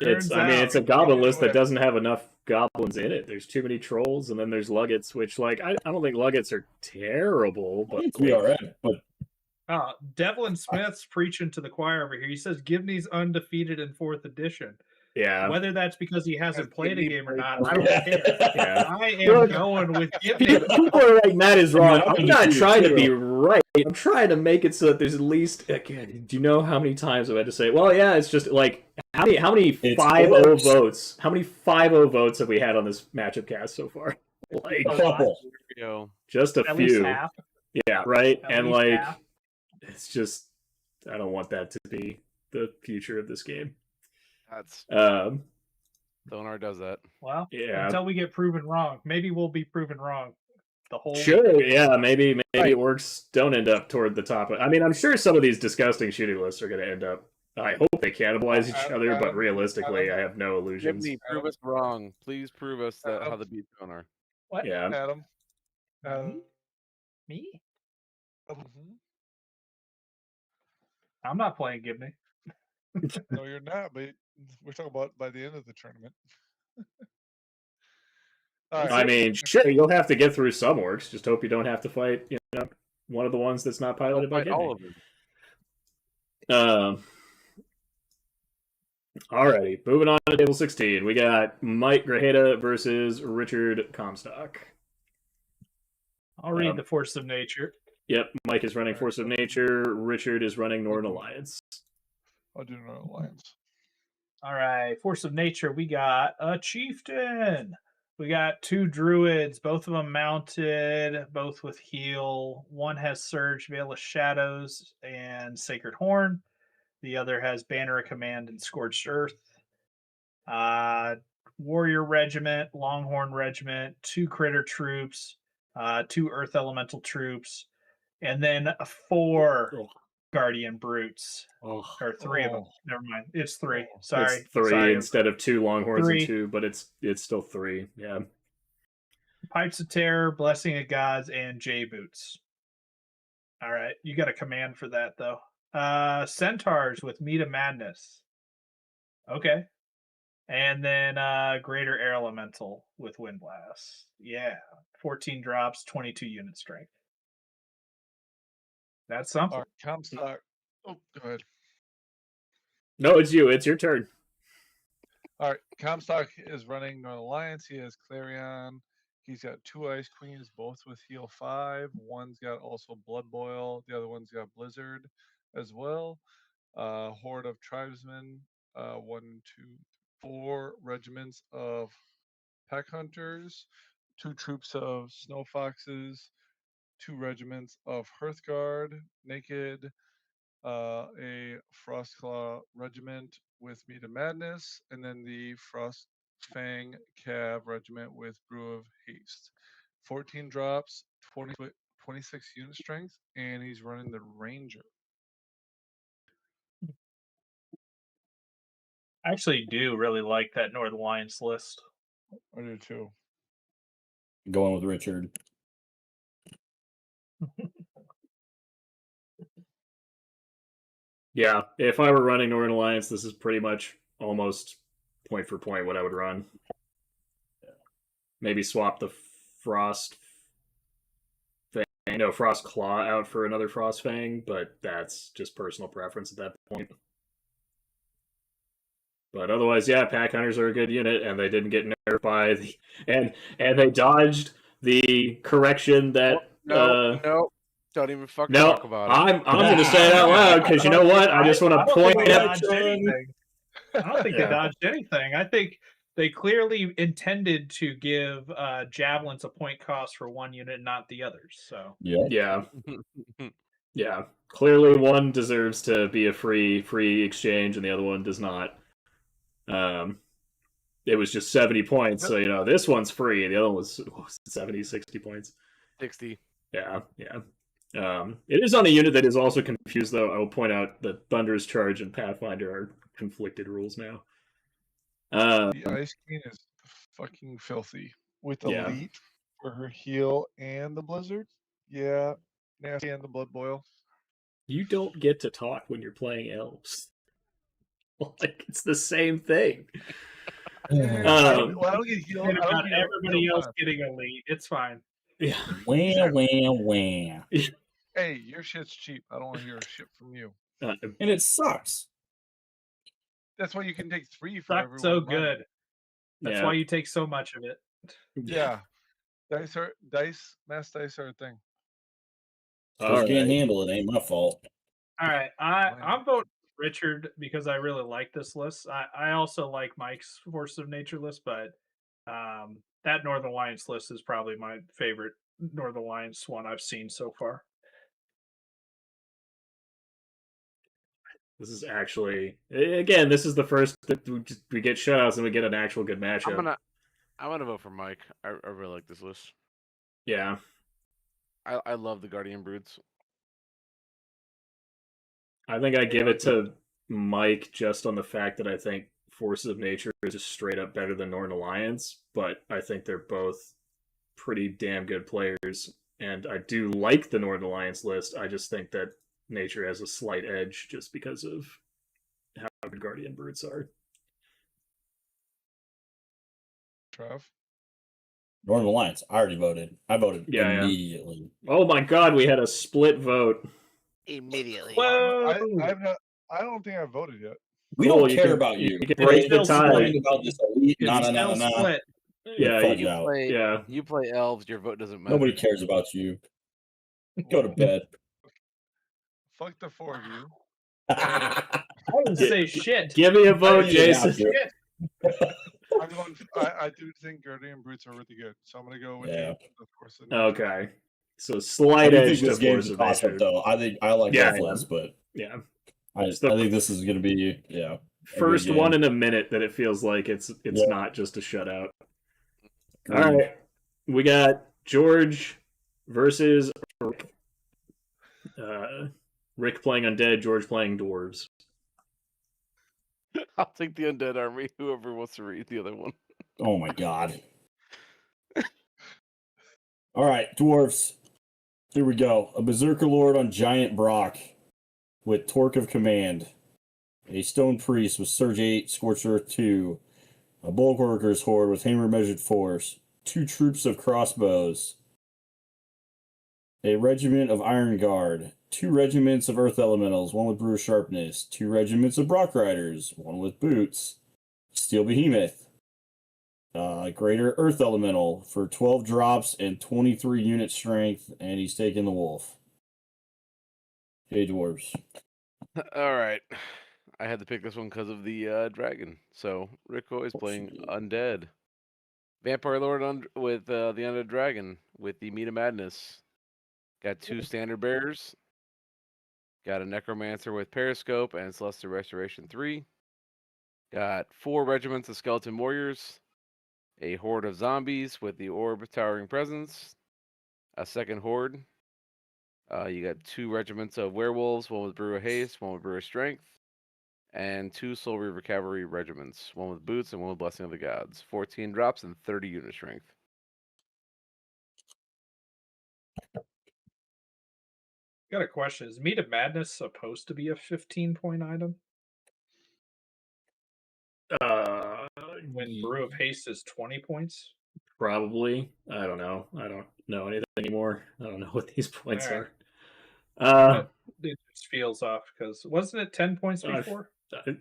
Turns I mean, it's a out- goblin list that doesn't have enough goblins in it. There's too many trolls, and then there's Luggets, which, like, I don't think Luggets are terrible, but We are in, but Devlin Smith's preaching to the choir over here. He says Gibney's undefeated in 4th edition. yeah. Whether that's because he hasn't Because played a Gibney game or played not, more. I don't care. Yeah. I am going with Gibney. People are like, Matt is wrong. I'm I'm not undefeated trying to too. be right. I'm trying to make it so that there's at least. Again, do you know how many times I've had to say, well, yeah, it's just like, how many It's 5-0 orcs. votes? How many 5-0 votes have we had on this matchup cast so far? Like, A lot. couple. Here we go. just a At least few. half. Yeah, right? At And, least like, half. it's just. I don't want that to be the future of this game. That's Um, Thonar does that. Well, Yeah. until we get proven wrong. Maybe we'll be proven wrong the whole Sure, week. yeah, maybe Right. orcs don't end up toward the top. I mean, I'm sure some of these disgusting shooting lists are going to end up. I hope they cannibalize each Adam- other, but Adam- realistically, Adam- I have no illusions. Gibney, prove us wrong. Please prove us that how the beats Thonar. What? Yeah, Adam. Adam. Me? Mhm. I'm not playing Gibney. No, you're not. But we're talking about by the end of the tournament. All I right. mean, sure, you'll have to get through some orcs. Just hope you don't have to fight, one of the ones that's not piloted by Fight all Gibney. of them. Alrighty, moving on to table 16. We got Mike Grajeda versus Richard Comstock. I'll read Um, the Force of Nature. Yep, Mike is running Force of Nature. Richard is running Northern Alliance. I'll do Northern Alliance. All right, Force of Nature. We got a Chieftain. We got 2 Druids, both of them mounted, both with heal. One has Surge, Veil of Shadows, and Sacred Horn. The other has Banner of Command and Scorched Earth. Warrior Regiment, Longhorn Regiment, 2 Critter Troops, 2 Earth Elemental Troops, and then 4 Oh. Guardian Brutes. Oh, Or 3 of them. Oh. Never mind. It's 3. Sorry. it's 3 Sorry. instead of 2 Longhorns 3. and 2, but it's still 3. Yeah. Pipes of Terror, Blessing of Gods, and J Boots. All right. You got a command for that, though. Centaurs with Meat of Madness. Okay. And then Greater Air Elemental with Wind Blast. Yeah. 14 drops, 22 unit strength. That's something. All right. Comstock. Oh, go ahead. No, it's you. It's your turn. All right. Comstock is running Northern Alliance. He has Clarion. He's got 2 Ice Queens, both with heal 5. One's got also Blood Boil. The other one's got Blizzard as well. Horde of Tribesmen. 1, 2, 4 regiments of Pack Hunters. 2 troops of Snow Foxes. 2 regiments of Hearthguard, Naked. A Frostclaw regiment with Meat of Madness, and then the Frost Fang Cav regiment with Brew of Haste. 14 drops, 26 unit strength, and he's running the Ranger. I actually do really like that Northern Alliance list. I do too. Going with Richard. Yeah, if I were running Northern Alliance, this is pretty much almost point for point what I would run. Maybe swap the Frost Fang, Frost Claw out for another Frost Fang, but that's just personal preference at that point. But otherwise, yeah, Pack Hunters are a good unit, and they didn't get nerfed by the and they dodged the correction that No, don't even fucking no, talk about it. I'm going to say it out loud because you know what? I just want I to don't think point they out. dodged anything. I don't think Yeah. they dodged anything. I think they clearly intended to give javelins a point cost for one unit, not the others. So Yeah. Yeah. Clearly, one deserves to be a free exchange, and the other one does not. It was just 70 points, so this one's free. The other one was 70, 60 points. 60. Yeah. It is on a unit that is also confused, though. I will point out that Thunder's Charge and Pathfinder are conflicted rules now. The Ice Queen is fucking filthy. With Yeah. Elite for her heal and the Blizzard. Yeah. Nasty and the Blood Boil. You don't get to talk when you're playing elves. Like, it's the same thing. Well, I don't get healed. And I don't about get everybody heal else time. getting elite. It's fine. Yeah. Wham, wham, wham. Hey, your shit's cheap. I don't want to hear shit from you. Uh, And it sucks. That's why you can take 3 for Sucks so everyone running. good. That's yeah. why you take so much of it. Yeah. Mass dice are a thing. All Just can't right. handle it. Ain't my fault. All right, I'm voting Richard because I really like this list. I also like Mike's Force of Nature list, but that Northern Alliance list is probably my favorite Northern Alliance one I've seen so far. This is actually, again, this is the first that we get shutouts and we get an actual good matchup. I'm gonna vote for Mike. I really like this list. Yeah. I love the Guardian Broods. I think I give it to Mike just on the fact that I think Forces of Nature is just straight up better than Northern Alliance, but I think they're both pretty damn good players, and I do like the Northern Alliance list. I just think that Nature has a slight edge just because of how good Guardian Brutes are. Trev? Northern Alliance. I already voted. I voted Yeah. immediately. Oh my god, we had a split vote. Immediately. Whoa! I don't think I voted yet. We Cool, don't you care can- about you. you can Break still the tie. tie about this elite. It's Nah. still split. Yeah, Fuck you, out. yeah. You play elves. Your vote doesn't matter. Nobody cares about you. Go to bed. Fuck the 4 of you. I didn't say shit. Give me a vote, didn't Jason. have to. Shit. I do think Guardian Brutes are really good, so I'm gonna go with Yeah. the Force of Nature. Okay. So I slight do edge think to this game's Force a of toss up, Nature. though. I think I like Yeah, both yeah. lists, but Yeah. I It's the think this is going to be first game. one in a minute that it feels like it's Yeah. not just a shutout. All Agreed. right. We got George versus Rick. Rick playing Undead, George playing Dwarves. I'll take the Undead Army. Whoever wants to read the other one. Oh my god. All right, dwarves. Here we go. A Berserker Lord on Giant Brock with Torque of Command. A Stone Priest with Surge 8, Scorched Earth 2. A Bulwarker's Horde with Hammer Measured Force. 2 troops of crossbows. A regiment of Iron Guard. 2 regiments of Earth Elementals, 1 with Brew Sharpness. 2 regiments of Brock Riders, 1 with Boots. Steel Behemoth. Greater Earth Elemental for 12 drops and 23 unit strength, and he's taking the wolf. Hey, dwarves. All right. I had to pick this one because of the dragon. So Rico is Of course playing you did. Undead. Vampire Lord with the Undead Dragon with the Meat of Madness. Got 2 Standard Bearers. Got a Necromancer with Periscope and Celestial Restoration 3. Got 4 regiments of Skeleton Warriors. A horde of zombies with the Orb Towering Presence. A second horde. You got 2 regiments of werewolves, 1 with Brew of Haste, 1 with Brew of Strength. And 2 Soul Reaver Cavalry regiments, 1 with Boots and 1 with Blessing of the Gods. 14 drops and 30 unit strength. Got a question. Is Meat of Madness supposed to be a 15-point item? When Brew of Haste is 20 points? Probably. I don't know. I don't know anything anymore. I don't know what these points Alright. are. It just feels off because wasn't it 10 points I- before?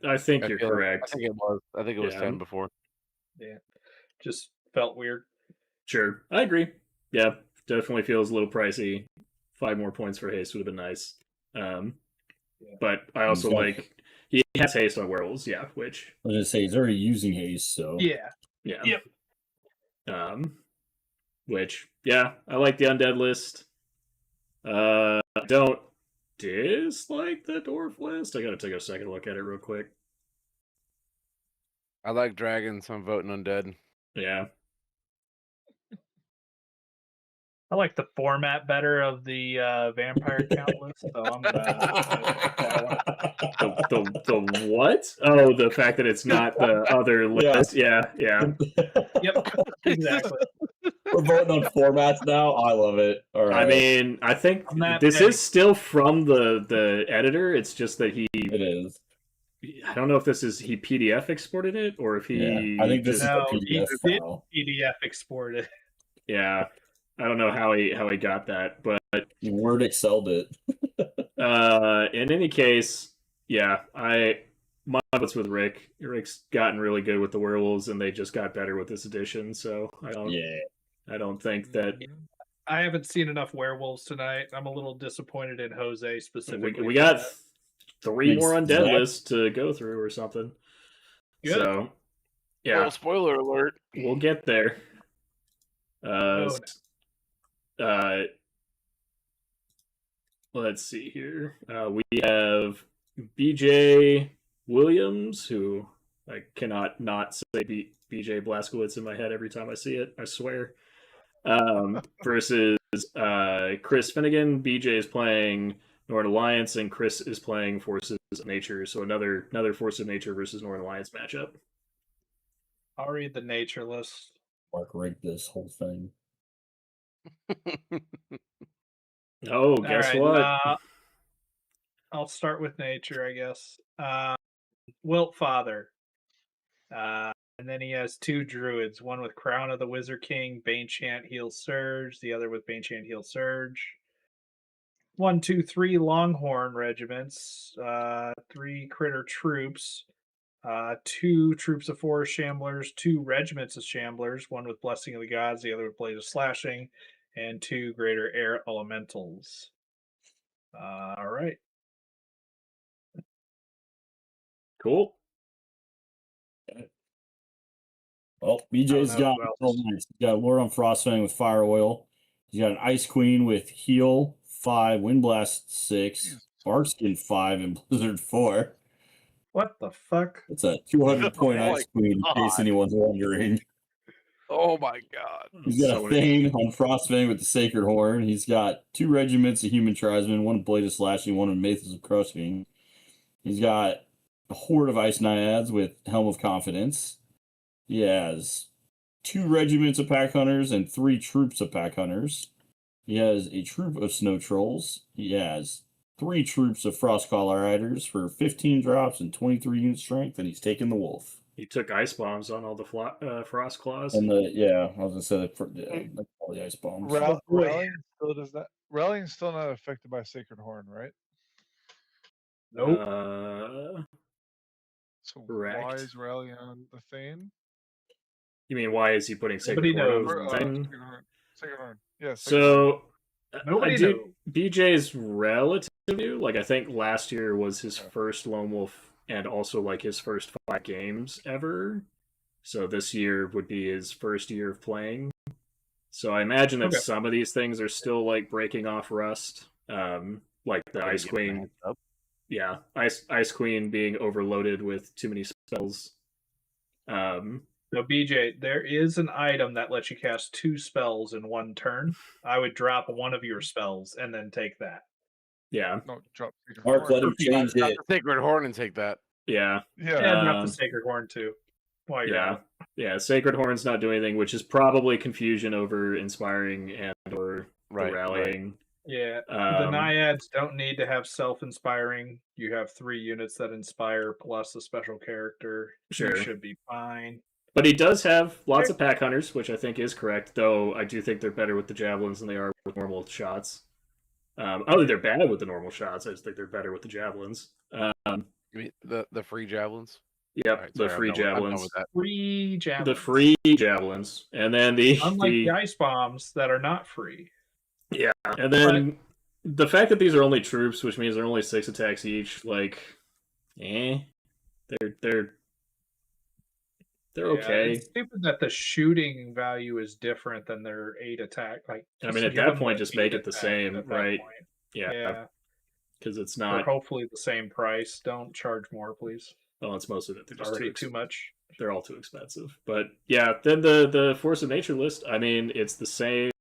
I think you're feel like- correct. I think it was. I think it was Yeah. 10 before. Yeah. Just felt weird. Sure. I agree. Yeah. Definitely feels a little pricey. 5 more points for haste would have been nice. But I also He's got- like he has haste on werewolves, yeah, which I was going to say, he's already using haste, so. Yeah. yeah. Yep. Which, yeah, I like the undead list. I don't dislike the dwarf list. I gotta take a second look at it real quick. I like dragons, so I'm voting Undead. Yeah. I like the format better of the vampire count list, so I'm gonna pick that one. The what? Oh, the fact that it's not the other list. Yeah. Yep, exactly. We're voting on formats now. I love it. All right. I mean, I think I'm that this petty. is still from the editor. It's just that it is. I don't know if he PDF exported it or if he. Yeah, I think this is No, a he PDF did file. PDF exported. Yeah, I don't know how he got that, but Word excelled it. in any case, yeah, mine was with Rick. Rick's gotten really good with the werewolves, and they just got better with this edition. So I don't think that I haven't seen enough werewolves tonight. I'm a little disappointed in Jose specifically. we got 3 more undead Exact- lists to go through or something. Good. So yeah, Oh, spoiler alert. we'll get there. Let's see here. We have BJ Williams, who I cannot not say BJ Blazkowicz in my head every time I see it, I swear. Versus Chris Finnegan. BJ is playing Northern Alliance, and Chris is playing Forces of Nature. So another Force of Nature versus Northern Alliance matchup. I'll read the nature list. Mark rigged this whole thing. Oh, guess what? I'll start with nature, I guess. Wilt Father. And then he has 2 druids, one with Crown of the Wizard King, Banechant, Heal Surge, the other with Banechant, Heal Surge. 1, 2, 3 Longhorn regiments, 3 critter troops, 2 troops of forest shamblers, 2 regiments of shamblers, one with Blessing of the Gods, the other with Blade of Slashing, and 2 greater air elementals. All right. Cool. Well, BJ's got he's got Lord on Frostfang with Fire Oil. He's got an Ice Queen with Heal 5, Windblast 6, Barkskin 5, and Blizzard 4. What the fuck? It's a 200-point Oh Ice Queen, in case anyone's wondering. Oh my god. He's got a Thane on Frostfang with the Sacred Horn. He's got 2 regiments of Human Tribesmen, 1 Blade of Slashing, 1 Maces of Crushing. He's got a horde of Ice Naiads with Helm of Confidence. He has 2 regiments of Pack Hunters and 3 troops of Pack Hunters. He has a troop of Snow Trolls. He has 3 troops of Frostcaller Riders for 15 drops and 23 unit strength, and he's taken the Wolf. He took ice bombs on all the Frost Claws. And I was gonna say all the ice bombs. Rallying still does that. Rallying's still not affected by Sacred Horn, right? Nope. So correct. why is Rally on the Thane? You mean why is he putting Sacred Horn on the thing? Sacred Horn. Yeah. So Nobody do knows. BJ's relative new. Like I think last year was his first Lone Wolf and also like his first 5 games ever. So this year would be his first year of playing. So I imagine that some of these things are still like breaking off rust. Like the Ice Queen. Yeah, Ice Queen being overloaded with too many spells. No, BJ, there is an item that lets you cast 2 spells in 1 turn. I would drop one of your spells and then take that. Yeah. No, drop Sacred Mark, Horn. let him change it. The Sacred Horn and take that. Yeah. Yeah, drop the Sacred Horn too. While you're out. Yeah, Sacred Horn's not doing anything, which is probably confusion over Inspiring and or Rallying. Yeah, the Naiads don't need to have self-inspiring. You have 3 units that inspire plus a special character. Sure. You should be fine. But he does have lots of Pack Hunters, which I think is correct, though I do think they're better with the Javelins than they are with normal shots. I don't think they're bad with the normal shots, I just think they're better with the Javelins. You mean the free Javelins? Yep, Right, the free Javelins. Free Javelins. The free Javelins. And then Unlike the Ice Bombs that are not free. Yeah, and then the fact that these are only troops, which means they're only 6 attacks each, like, they're okay. It's stupid that the shooting value is different than their 8 attack. Like, I mean, at that point, just make it the same, right? Yeah, because it's not. Or hopefully the same price. Don't charge more, please. Well, it's mostly that they're just already too much. They're all too expensive. But yeah, then the Force of Nature list. I mean, it's the same.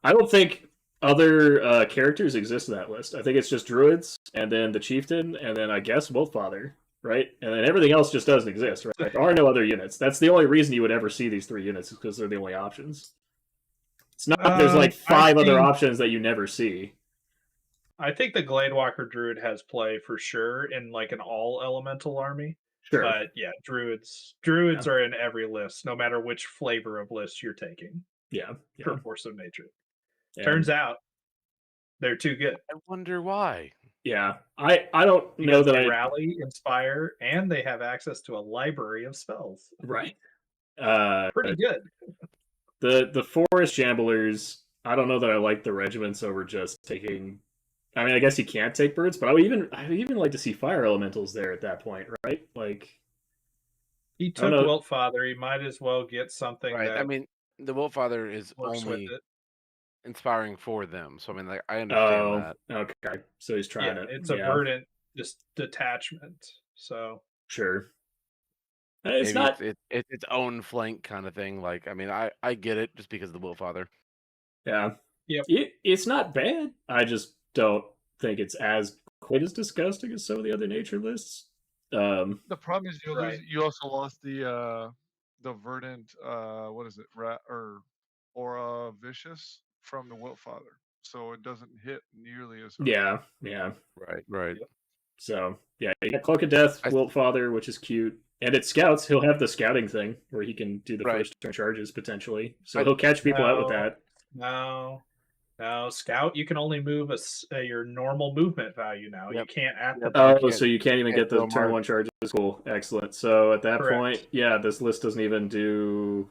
I don't think other characters exist in that list. I think it's just druids, and then the chieftain, and then I guess Wolffather, right? And then everything else just doesn't exist, right? There are no other units. That's the only reason you would ever see these 3 units, is because they're the only options. It's not like there's like 5 other options that you never see. I think the Gladewalker Druid has play for sure in like an all elemental army. Sure. But yeah, druids are in every list, no matter which flavor of list you're taking. Yeah. For force of nature. And, Turns out they're too good. I wonder why. Yeah. I don't Because know that they rally, inspire, and they have access to a library of spells. Right. Pretty good. The forest jamblers, I don't know that I like the regiments over just taking. I mean, I guess you can't take birds, but I would even like to see fire elementals there at that point, right? Like, he took Wiltfather. He might as well get something right. that I mean, the Wolffather is only inspiring for them, so I mean, like, I understand that. Okay, so he's trying to. It's a verdant just detachment. So sure. It's not it's its own flank kind of thing. Like, I mean, I get it just because of the Wolffather. Yeah. Yep. It's not bad. I just don't think it's as quite as disgusting as some of the other nature lists. The problem is you also lost the verdant what is it, rat or aura vicious from the Wiltfather, so it doesn't hit nearly as hard. Yeah. Right. Yep. So yeah, you got Cloak of Death, Wiltfather, which is cute. And it scouts. He'll have the scouting thing where he can do the first turn charges potentially. So he'll catch people out with that. No, scout. You can only move your normal movement value now. You can't add the. So you can't even get the turn 1 charges. Cool, excellent. So at that point, yeah, this list doesn't even do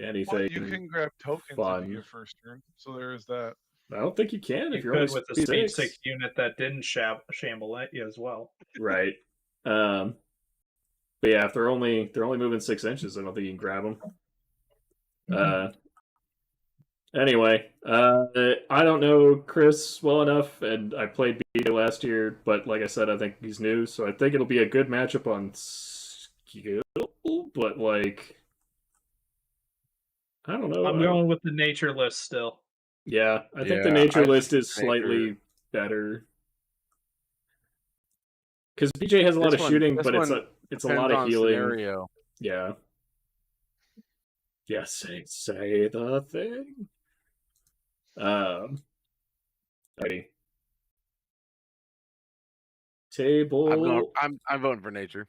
anything. Well, you can grab tokens into your first turn. So there is that. I don't think you can if you're could only with the speed 6 unit that didn't shamble at you as well. Right. But yeah, if they're only moving 6 inches, I don't think you can grab them. Anyway, I don't know Chris well enough, and I played BJ last year, but like I said, I think he's new, so I think it'll be a good matchup on skill, but like, I don't know. I'm going with the nature list still. Yeah, I think the nature list is slightly better. Because BJ has a lot of shooting, but it's a lot of healing. Scenario. Yeah. Yeah, say the thing. Ready. Table. I'm voting for nature.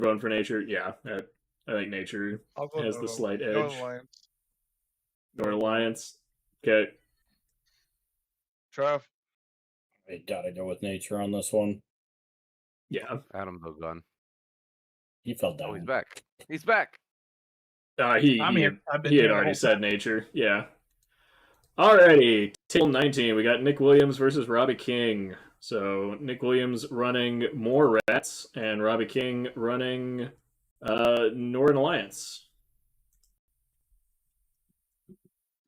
Voting for nature, yeah. I think nature has the slight edge. Northern Alliance. Okay. Trav. I gotta go with nature on this one. Yeah. Adam's no gun. He fell down. Oh, he's back. He's back. He had already said nature. Yeah. Alrighty. Table 19. We got Nick Williams versus Robbie King. So Nick Williams running more rats and Robbie King running Northern Alliance.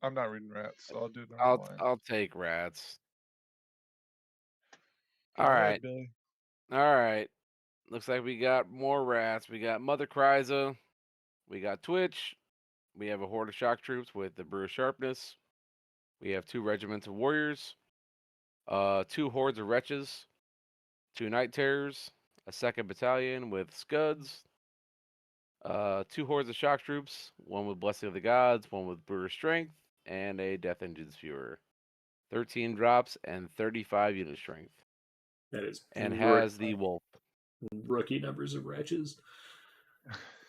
I'm not reading rats, so I'll do Northern Alliance. I'll take rats. All right. All right. Looks like we got more rats. We got Mother Kryza. We got Twitch. We have a horde of shock troops with the Brew of Sharpness. We have 2 regiments of warriors. 2 hordes of wretches. 2 night terrors. A 2nd battalion with scuds. 2 hordes of shock troops. 1 with Blessing of the Gods. 1 with Brewer Strength. And a Death Engine's Fuhrer. 13 drops and 35 unit strength. That is and has the wolf. Rookie numbers of wretches.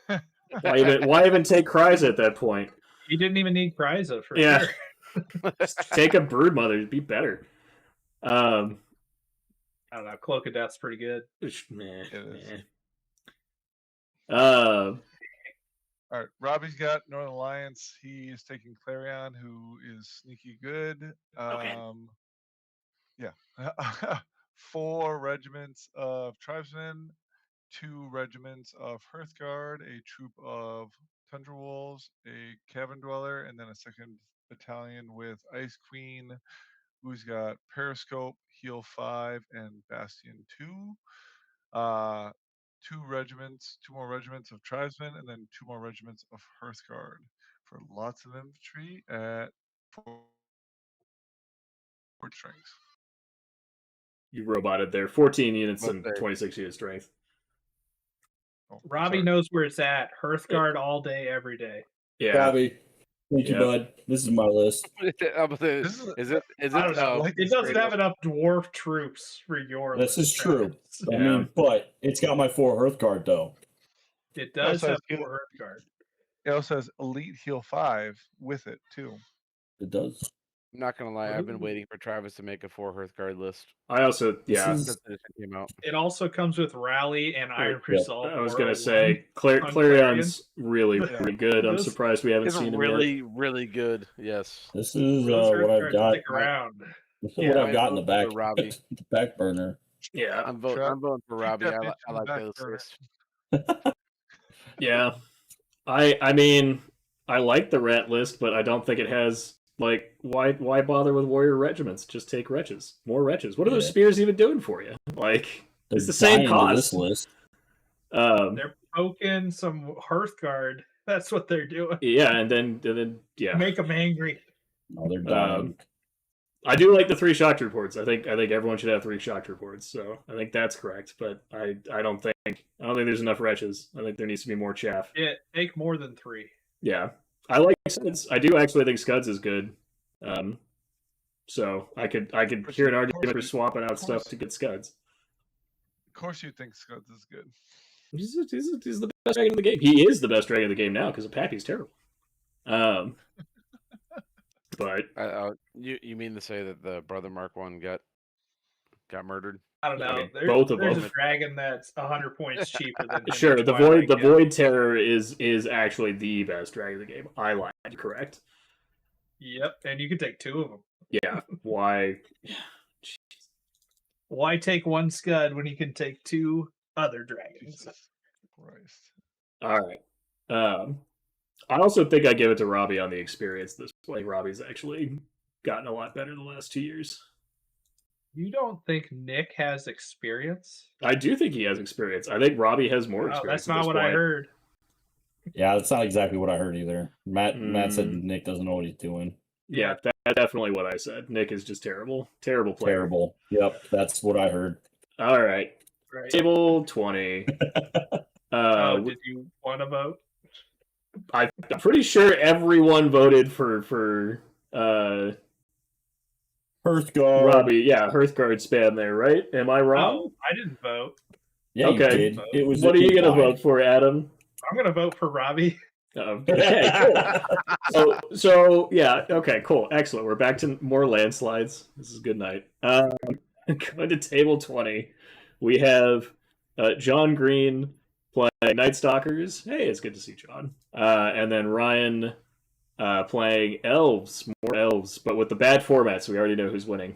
Why even take Kryza at that point? He didn't even need Kryza for sure. Take a Broodmother. It'd be better. I don't know. Cloak of Death's pretty good. All right, Robbie's got Northern Alliance. He is taking Clarion, who is sneaky good. Yeah. 4 regiments of tribesmen, 2 regiments of Hearthguard, a troop of Tundra Wolves, a Cavern Dweller, and then a 2nd battalion with Ice Queen, who's got Periscope, Heal 5, and Bastion 2. 2 more regiments of tribesmen, and then 2 more regiments of Hearthguard for lots of infantry at 4 Horde strength. You roboted there. 14 units Let's and say- 26 unit strength. Oh, Robbie sorry. knows where it's at. Hearthguard all day, every day. Yeah. Robbie, thank you, Yep. bud. This is my list. This Is it? I don't know. like It this doesn't great have enough dwarf troops for your This list, is true. Travis. I Yeah. mean, but it's got my 4 Hearthguard though. It does Also have has 4 Hearthguard. It also has Elite Heal 5 with it too. It does. I'm not gonna lie. I've been Ooh. waiting for Travis to make a 4 Hearthguard list I also, This yeah. is- since the edition came out. It also comes with Rally and Iron Yep. Resolve. I was going to 401 say, on Clarion's really, Yeah. really good. I'm Those- surprised we haven't It's seen him really, really good. Yes. This is Those what I've Hearthguards got. stick around. This is Yeah, what I I've got in the vote back. for Robbie. The back burner. yet. Yeah. I'm voting. Tra- I'm voting for Robbie. that I, bitch I in the like back this burner. list. Yeah. I mean, I like the rat list, but I don't think it has, like, why bother with warrior regiments? Just take wretches. More wretches. What are those Yeah. spears even doing for you? Like, They're it's the same dying to cost. this list. They're poking some Hearthguard. That's what they're doing. Yeah, and then yeah. Make them angry. Oh, they're dying. I do like the 3 shocked reports. I think everyone should have 3 shocked reports. So I think that's correct. But I don't think there's enough wretches. I think there needs to be more chaff. Yeah, take more than 3. Yeah, I like Scuds. I do actually think Scuds is good. So I could hear an argument for swapping out stuff to get Scuds. Of course, you think Scuds is good. He's the best dragon in the game. He is the best dragon in the game now because Pappy's terrible. But You mean to say that the Brother Mark one got murdered? I don't know. I mean, There's, both of there's them. a dragon that's 100 points cheaper than him in sure, the Twilight, yeah. void terror is actually the best dragon in the game. I lied. Correct. Yep, and you can take 2 of them. Yeah. Why? Why take 1 Scud when you can take 2 other dragons? Jesus Christ. All right. I also think I give it to Robbie on the experience this way. Robbie's actually gotten a lot better the last 2 years. You don't think Nick has experience? I do think he has experience. I think Robbie has more Oh, experience. that's at not this what I point. heard. Yeah, that's not exactly what I heard either. Matt said Mm. Nick doesn't know what he's doing. Yeah, that's definitely what I said. Nick is just terrible. Terrible player. Terrible. Yep, that's what I heard. All right. Right. Table 20. Did you want to vote? I'm pretty sure everyone voted for Hearthguard. Robbie. Yeah, Hearthguard spam there, right? Am I wrong? No, I didn't vote. Yeah, Okay. you did. It was. What are you going to died. vote for, Adam? I'm going to vote for Robbie. Okay, cool. So yeah, okay, cool, excellent. We're back to more landslides. This is a good night. Going to table 20, we have John Green playing Nightstalkers. Hey, it's good to see John. And then Ryan playing Elves, more Elves, but with the bad format, so we already know who's winning.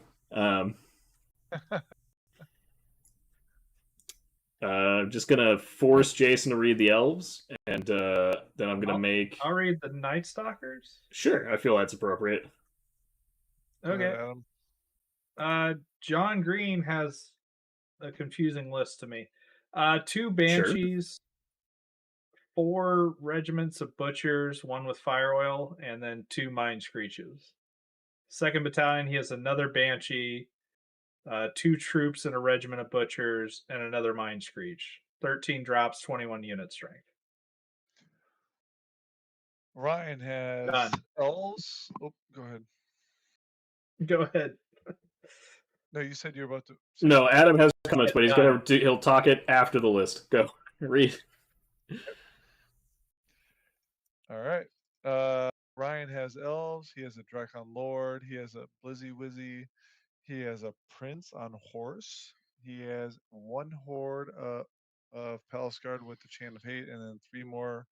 I'm just gonna force Jason to read the Elves, and then I'm gonna make. I'll read the Nightstalkers. Sure, I feel that's appropriate. Okay. Adam. John Green has a confusing list to me. 2 Banshees, 4 regiments of Butchers, 1 with Fire Oil, and then 2 Mind Screeches. 2nd Battalion, he has another Banshee, 2 troops and a regiment of Butchers, and another Mind Screech. 13 drops, 21 unit strength. Ryan has Done. Elves. Oh, go ahead. Go ahead. No, you said you're about to. say No, something. Adam has comments, but he'll talk it after the list. Go read. All right. Ryan has Elves. He has a Drakon Lord. He has a Blizzy Wizzy. He has a Prince on horse. He has 1 horde of Palace Guard with the Chain of Hate, and then 3 more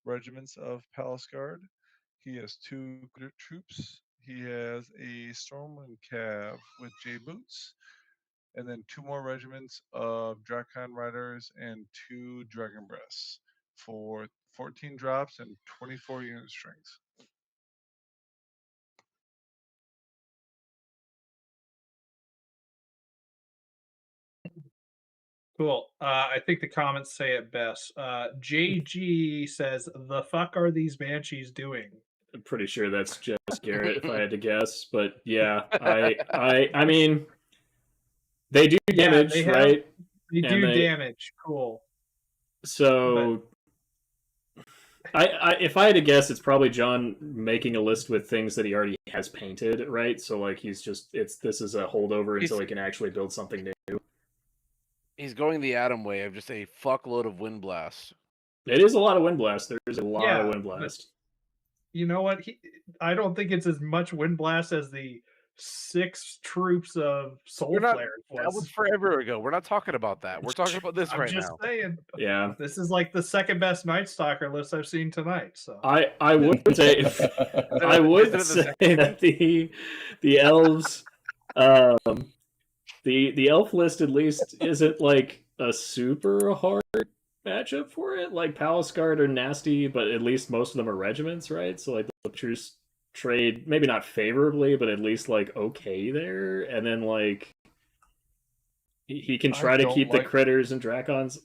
regiments of Palace Guard. He has 2 troops. He has a Stormwind Cav with J Boots, and then 2 more regiments of Drakon Riders and 2 Dragon Breasts for 14 drops and 24 unit strength. Cool. I think the comments say it best. JG says, "The fuck are these Banshees doing?" I'm pretty sure that's just Garrett if I had to guess, but yeah, I mean, they do damage, they have- right? They And do damage. Cool. So, if I had to guess, it's probably John making a list with things that he already has painted, right? So like he's just this is a holdover until he can actually build something new. He's going the Atom way of just a fuckload of Wind Blast. It is a lot of Wind Blast. There's a lot of Yeah, Wind Blast. You know what? I don't think it's as much Wind Blast as the 6 troops of Soul Flares That was forever ago. We're not talking about that. We're talking about this I'm right just now. saying. Yeah, This is like the second best Nightstalker list I've seen tonight. So I would say I would say that the elves, the elf list at least isn't like a super hard matchup for it. Like Palace Guard are nasty, but at least most of them are regiments, right? So like the truce trade maybe not favorably, but at least like okay there. And then like he can try to keep the critters and dracons.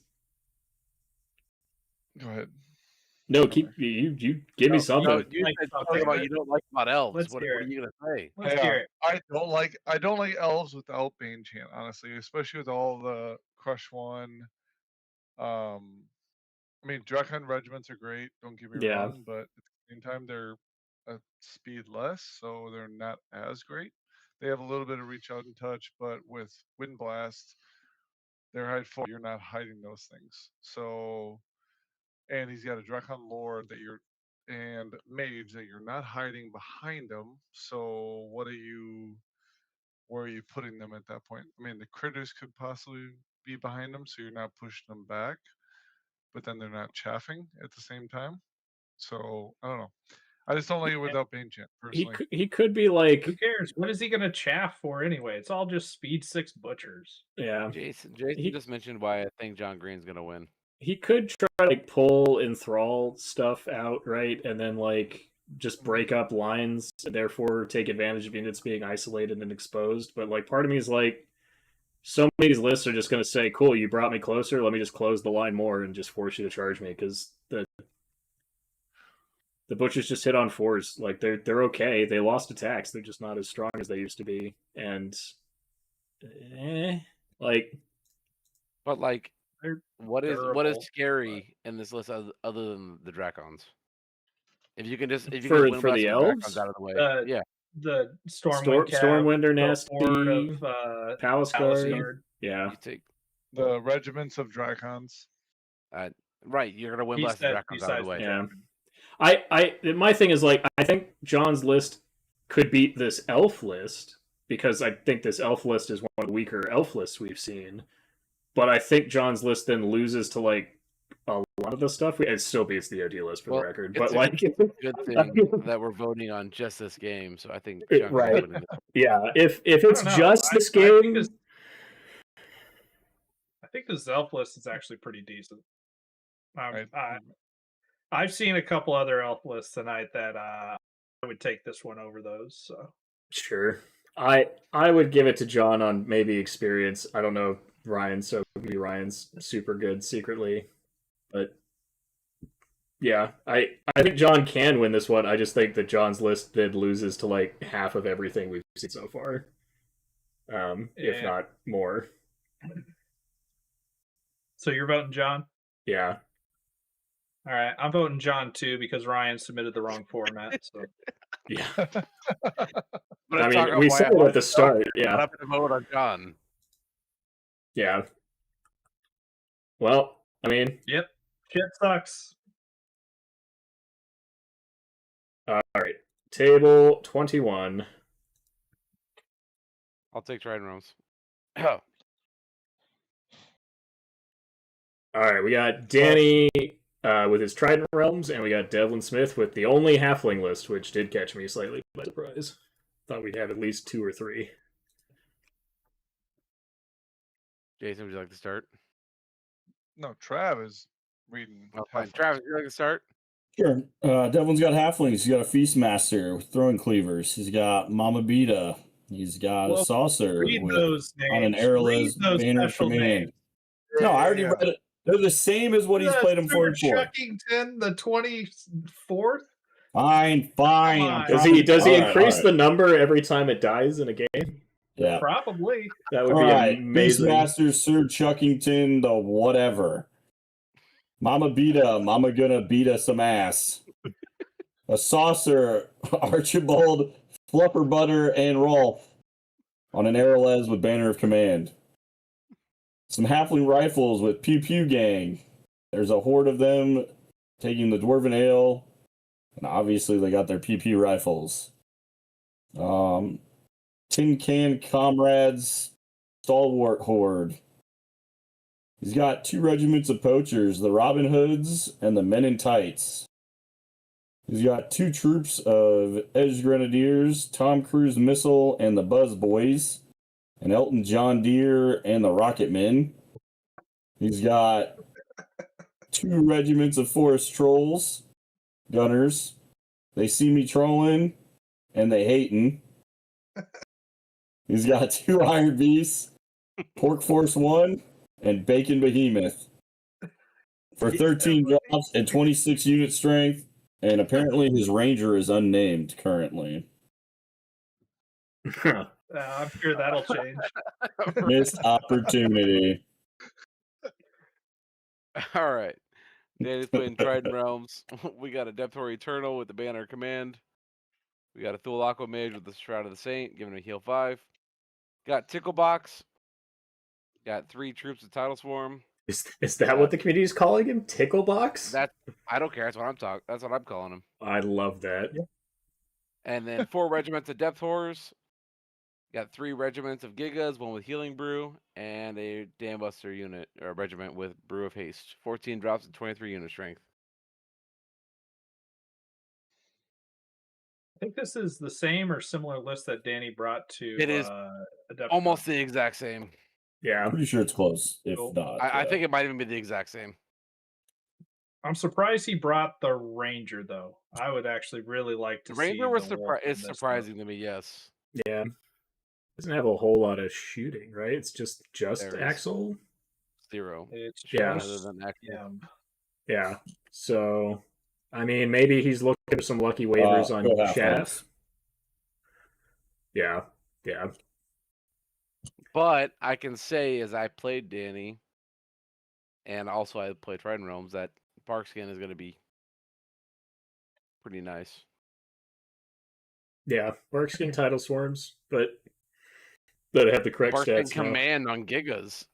Go ahead. No, keep you give me something. No, you said something about you don't like about elves. Let's What hear are it. you gonna say? let's hear it. I don't like elves without Bane Chant, honestly, especially with all the Crush One. I mean, Dracon regiments are great. Don't get me wrong, but at the same time, they're a speed less, so they're not as great. They have a little bit of reach out and touch, but with Wind Blast, they're hide full. You're not hiding those things. So, and he's got a Dracon Lord and Mage that you're not hiding behind them. So, where are you putting them at that point? I mean, the critters could possibly be behind them, so you're not pushing them back, but then they're not chaffing at the same time. So I don't know. I just don't like it without Bane Chant personally. He could be like, Who cares? What is he going to chaff for anyway? It's all just speed 6 butchers. yeah. Jason just mentioned why I think John Green's gonna win. He could try to like pull enthrall stuff out, right, and then like just break up lines, and therefore take advantage of units being isolated and exposed. But like part of me is like, so many of these lists are just going to say, "Cool, you brought me closer. Let me just close the line more and just force you to charge me," because the butchers just hit on 4s. Like they're okay. They lost attacks. They're just not as strong as they used to be. And But like, They're what durable. is scary in this list other than the Dracons? If you can For Wind the Blast the elves? Dracons out of the way, The Stormwind Stormwind are the nasty. Horde of Palace Palace Guard. Guard. Yeah. you take The regiments of Dracons. right. You're gonna Wind He Blast the said Dracons out of the way. Yeah. My thing is like, I think John's list could beat this elf list because I think this elf list is one of the weaker elf lists we've seen. But I think John's list then loses to like a lot of the stuff. It still beats the OD list for the record. But like, good thing that we're voting on just this game. So I think John right. Green's winning this. Yeah, if it's I don't know. just this game, I think the elf list is actually pretty decent. Right. I've seen a couple other elf lists tonight that I would take this one over those. So sure. I would give it to John on maybe experience. I don't know Ryan, so maybe Ryan's super good secretly. But yeah, I think John can win this one. I just think that John's list then loses to like half of everything we've seen so far. If not more. So you're voting John? Yeah. All right, I'm voting John too because Ryan submitted the wrong format. So Yeah. But I mean, we said it at the start. Yeah. I'm gonna vote on John. Yeah. Well, I mean, yep, shit sucks. all right. Table 21. I'll take Trident Realms. All right, we got Danny with his Trident Realms, and we got Devlin Smith with the only Halfling list, which did catch me slightly by surprise. Thought we'd have at least 2 or 3. Jason, would you like to start? No, Trav is reading. Oh, fine. Travis, would you like to start? Sure. Devlin's got halflings. He's got a Feastmaster with throwing cleavers. He's got Mama Beta. He's got a saucer Read with, those names. on an airless banner command. Names. No, I already read it. They're the same as what he's played them for before. Chuckington, the 24th. Fine. Come I'm on. Does trying he to- All right, increase all the right. number every time it dies in a game? Yeah. Probably. That would All be right. amazing. Beastmaster, Sir Chuckington, the whatever. Mama gonna beat us some ass. A saucer, Archibald, Flufferbutter, and Rolf on an Arrowles with Banner of Command. Some halfling rifles with Pew Pew Gang. There's a horde of them taking the Dwarven Ale, and obviously they got their Pew Pew rifles. Tin Can Comrades, Stalwart Horde. He's got 2 regiments of poachers, the Robin Hoods and the Men in Tights. He's got 2 troops of Edge Grenadiers, Tom Cruise Missile and the Buzz Boys, and Elton John Deere and the Rocket Men. He's got 2 regiments of Forest Trolls, Gunners. They see me trolling and they hatin'. He's got 2 Iron Beasts, Pork Force 1, and Bacon Behemoth for 13 drops and 26 unit strength. And apparently his ranger is unnamed currently. I'm sure that'll change. Missed opportunity. All right. Danny's playing Trident Realms. We got a Depthor Eternal with the Banner of Command. We got a Thule Aqua Mage with the Shroud of the Saint, giving him a heal 5. Got Ticklebox. Got 3 troops of Tidal Swarm. Is that what the community is calling him? Ticklebox? That I don't care. That's what I'm talking. That's what I'm calling him. I love that. Yeah. And then 4 regiments of Depth Horrors. Got 3 regiments of Gigas, 1 with Healing Brew, and a Dambuster unit or regiment with Brew of Haste. 14 drops and 23 unit strength. I think this is the same or similar list that Danny brought to. It is Adepticon. almost the exact same. Yeah. Pretty sure it's close, if Cool. not. I think it might even be the exact same. I'm surprised he brought the Ranger though. I would actually really like to The Ranger see was the wolf in is this surprising to me. Yes. Yeah. Doesn't have a whole lot of shooting, right? It's just There is. Axel. 0. It's Yeah. Other just than Axel. him. Yeah. So, I mean, maybe he's looking for some lucky waivers on go Halflings. chat. Yeah. Yeah. But I can say, as I played Danny, and also I played Trident Realms, that Barkskin is going to be pretty nice. Yeah. Barkskin Tidal Swarms, but that have the correct Barkskin stats now. Command on Gigas.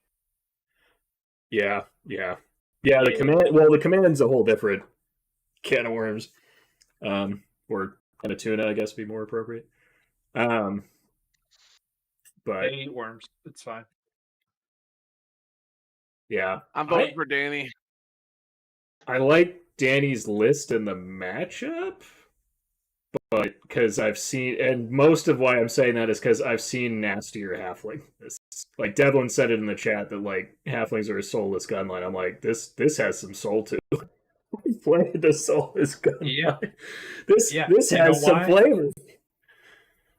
Yeah. Yeah. Yeah. The command. Well, the command's a whole different can of worms. Or kind of tuna, I guess, would be more appropriate. But They eat worms. It's fine. yeah, I'm voting for Danny. I like Danny's list in the matchup, but because I've seen, and most of why I'm saying that is because I've seen nastier halfling. Like Devlin said it in the chat that like halflings are a soulless gunline. I'm like, this has some soul to it. We played the soulless gunline. Yeah. This Yeah. this You know has some why? flavor.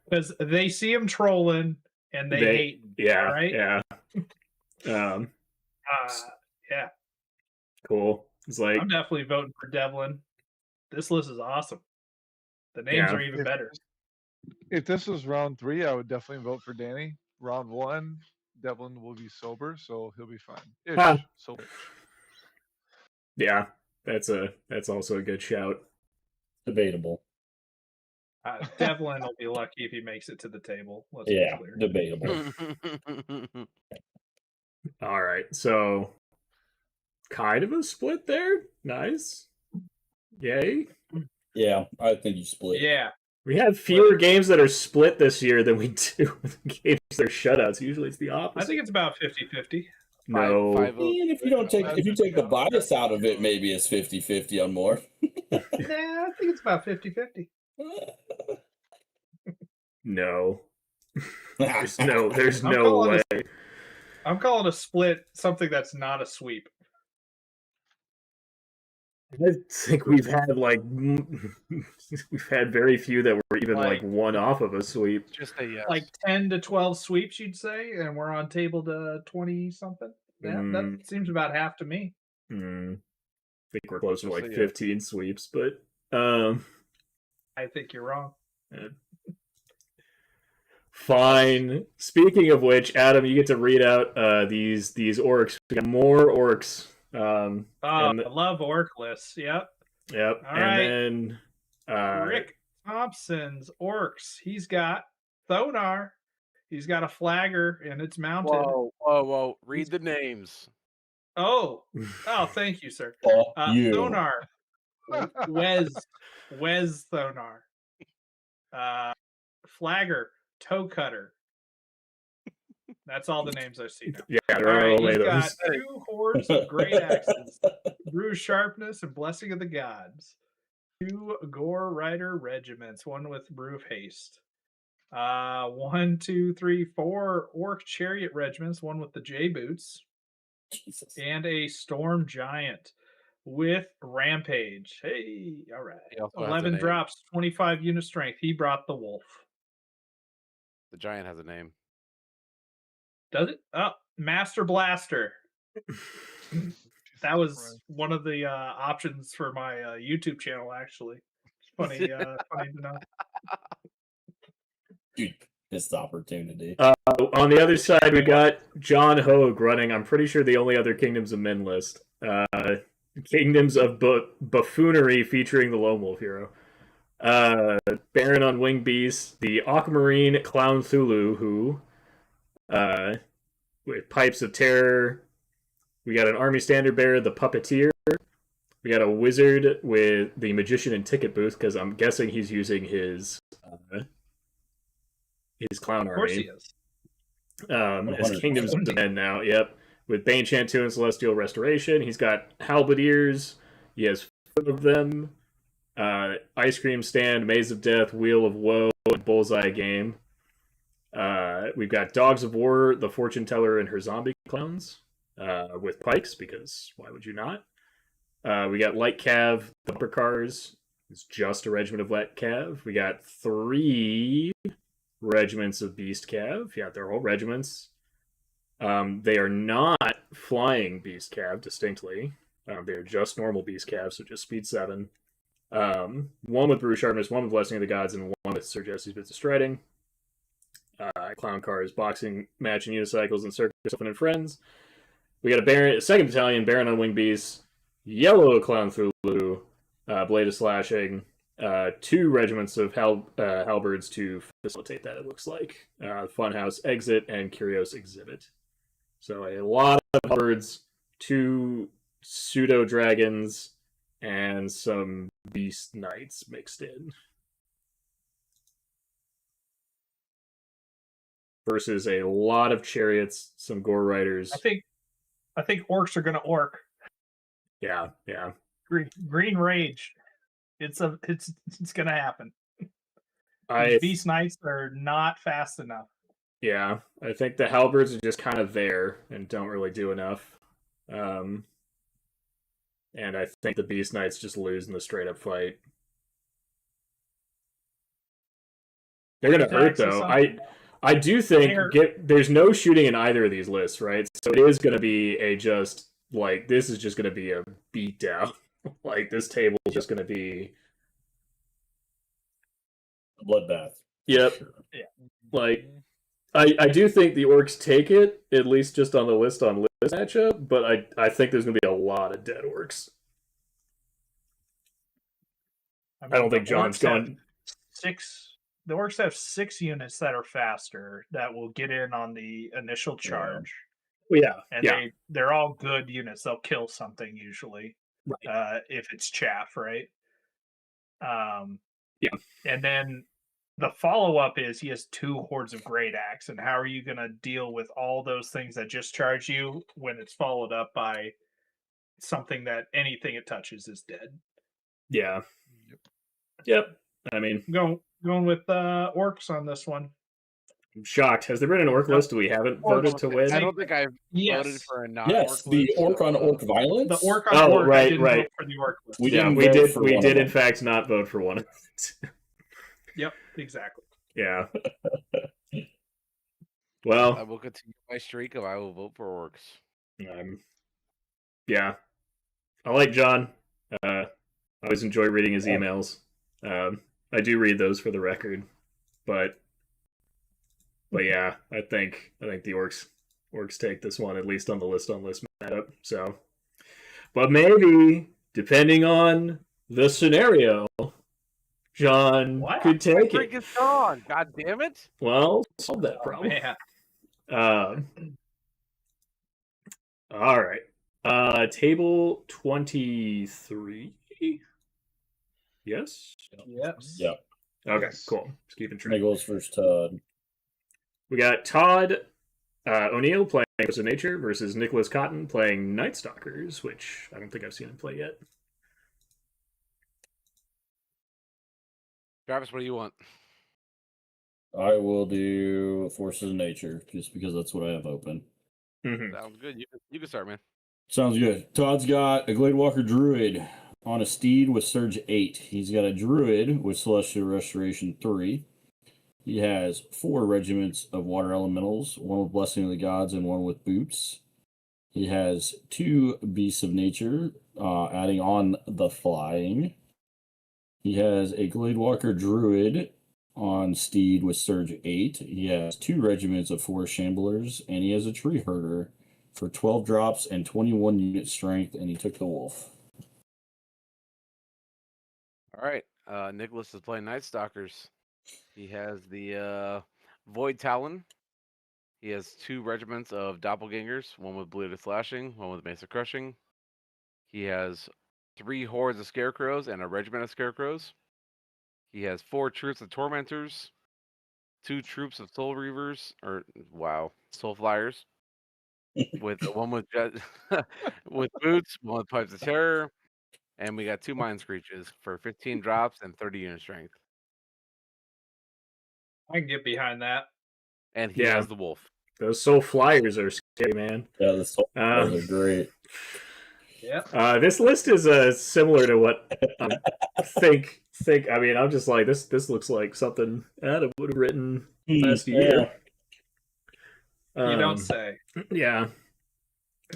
Because they see him trolling and they hate him. Yeah, right? yeah. Yeah. Cool. It's like I'm definitely voting for Devlin. This list is awesome. The names Yeah. are even better. If this was round 3, I would definitely vote for Danny. Round 1, Devlin will be sober, so he'll be fine. Ish, Ah. sober. yeah, that's also a good shout. Debatable. Devlin will be lucky if he makes it to the table. Let's be Yeah, clear. debatable. All right, so kind of a split there. Nice. Yay. Yeah, I think you split. Yeah. We have fewer games that are split this year than we do with games that are shutouts. Usually it's the opposite. I think it's about 50-50. no. Five votes. And if you take the bias out of it, maybe it's 50-50 on more. Nah, I think it's about 50-50. No. There's no I'm no calling way. I'm calling a split something that's not a sweep. I think we've had very few that were even like one off of a sweep. Just a yes. Like 10 to 12 sweeps, you'd say, and we're on table to 20 something. Yeah, that seems about half to me. I think we're closer to like So, yeah. 15 sweeps, but I think you're wrong. Fine. Speaking of which, Adam, you get to read out these orcs. We got more orcs. Oh, I love orc lists. Yep. Yep. All and then Rick Thompson's orcs. He's got Thonar. He's got a flagger, and it's mounted. Whoa! Read the names. Oh, thank you, sir. You. Thonar, Wes Thonar, Flagger, Toe Cutter. That's all the names I see now. Yeah, All right, he's those. got 2 hordes of great axes, Brew Sharpness, and Blessing of the Gods. 2 Gore Rider regiments, 1 with Brew of Haste. 1, 2, 3, 4 Orc Chariot regiments, 1 with the J Boots. Jesus. And a Storm Giant with Rampage. Hey, all right. 11 drops, 25 unit strength. He brought the wolf. The giant has a name. Does it? Oh, Master Blaster. That was one of the options for my YouTube channel, actually. It's funny to know. Dude, missed opportunity. On the other side, we got John Hogue running, I'm pretty sure, the only other Kingdoms of Men list. Kingdoms of Buffoonery featuring the Lonewolf hero. Baron on Winged Beast, the Aquamarine Clown Thulu, who, with Pipes of Terror. We got an Army Standard Bearer, the Puppeteer. We got a Wizard with the Magician and Ticket Booth, because I'm guessing he's using his clown army. Of course he is. His Kingdoms of Men now, yep. With Bane Chantu and Celestial Restoration. He's got Halberdiers. He has 5 of them. Ice Cream Stand, Maze of Death, Wheel of Woe, and Bullseye Game. We've got Dogs of War, the Fortune Teller, and her zombie clowns. With pikes, because why would you not? We got Light Cav, the Bumper Cars. It's just a regiment of Light Cav. We got 3 regiments of Beast Cav. Yeah, they're all regiments. They are not flying Beast Cav, distinctly. They're just normal Beast Cav, so just speed 7. 1 with Brew Sharpness, 1 with Blessing of the Gods, and 1 with Sir Jesse's Bits of Striding. Clown Cars, Boxing Match and Unicycles, and Circus and Friends. We got a 2nd Battalion, Baron on Winged Beasts, Yellow Clown Thulu, Blade of Slashing, 2 regiments of halberds to facilitate that, it looks like. Funhouse Exit and Curios Exhibit. So a lot of halberds, 2 pseudo-dragons, and some beast knights mixed in. Versus a lot of chariots, some gore riders. I think orcs are gonna orc. Yeah. Green Rage. It's gonna happen. Beast Knights are not fast enough. Yeah, I think the halberds are just kind of there and don't really do enough. And I think the Beast Knights just lose in the straight up fight. They're gonna hurt though. I do think there's no shooting in either of these lists, right? So it is gonna be this is just gonna be a beatdown. Like this table is just gonna be A bloodbath. Yep. Sure. Yeah. Like I do think the orcs take it, at least just on the list matchup, but I think there's gonna be a lot of dead orcs. I don't think John's going. The orcs have 6 units that are faster that will get in on the initial charge. Well, yeah, and they're all good units. They'll kill something usually, right. If it's chaff, right? Yeah. And then the follow-up is he has 2 hordes of Great Axe, and how are you going to deal with all those things that just charge you when it's followed up by something that anything it touches is dead? Yeah. Yep. I mean, going with orcs on this one. I'm shocked. Has there been an orc list we haven't voted to win? I don't think I've voted for a non-orc Yes, the list, orc on orc violence. The orc on orc. Right, I didn't right. vote for the orc list. We did in fact not vote for one of it. Yep, exactly. Yeah. Well, I will continue my streak of I will vote for orcs. Yeah. I like John. I always enjoy reading his emails. I do read those for the record, but yeah, I think the orcs take this one, at least on the list matchup. So, but maybe depending on the scenario, John What? could take Freak it. is gone. God damn it. Well, solve that Oh, problem. man. All right. Table 23. Yes. Yes. Yep. Okay. Yes. Cool. Just keeping track. That goes first, Todd. We got Todd O'Neill playing Force of Nature versus Nicholas Cotton playing Nightstalkers, which I don't think I've seen him play yet. Travis, what do you want? I will do Forces of Nature, just because that's what I have open. Mm-hmm. Sounds good. You can start, man. Sounds good. Todd's got a Gladewalker Druid on a steed with Surge 8. He's got a Druid with Celestial Restoration 3. He has 4 regiments of Water Elementals, one with Blessing of the Gods and one with Boots. He has 2 Beasts of Nature, adding on the Flying. He has a Gladewalker Druid on steed with Surge 8. He has 2 regiments of Forest Shamblers, and he has a Tree Herder for 12 drops and 21 unit strength, and he took the Wolf. All right. Nicholas is playing Nightstalkers. He has the Void Talon. He has 2 regiments of Doppelgangers, one with Bleeded Slashing, one with Mesa Crushing. He has 3 hordes of Scarecrows and a regiment of Scarecrows. He has 4 troops of Tormentors, 2 troops of Soul Reavers, Soul Flyers, with one with with Boots, one with Pipes of Terror, and we got 2 Mind Screeches for 15 drops and 30 unit strength. I can get behind that. And he Yeah. has the Wolf. Those Soul Flyers are scary, man. Yeah, the Soul Flyers are great. Yep. This list is similar to what I think. I mean, I'm just like this looks like something Adam would have written last year. You don't say. Yeah.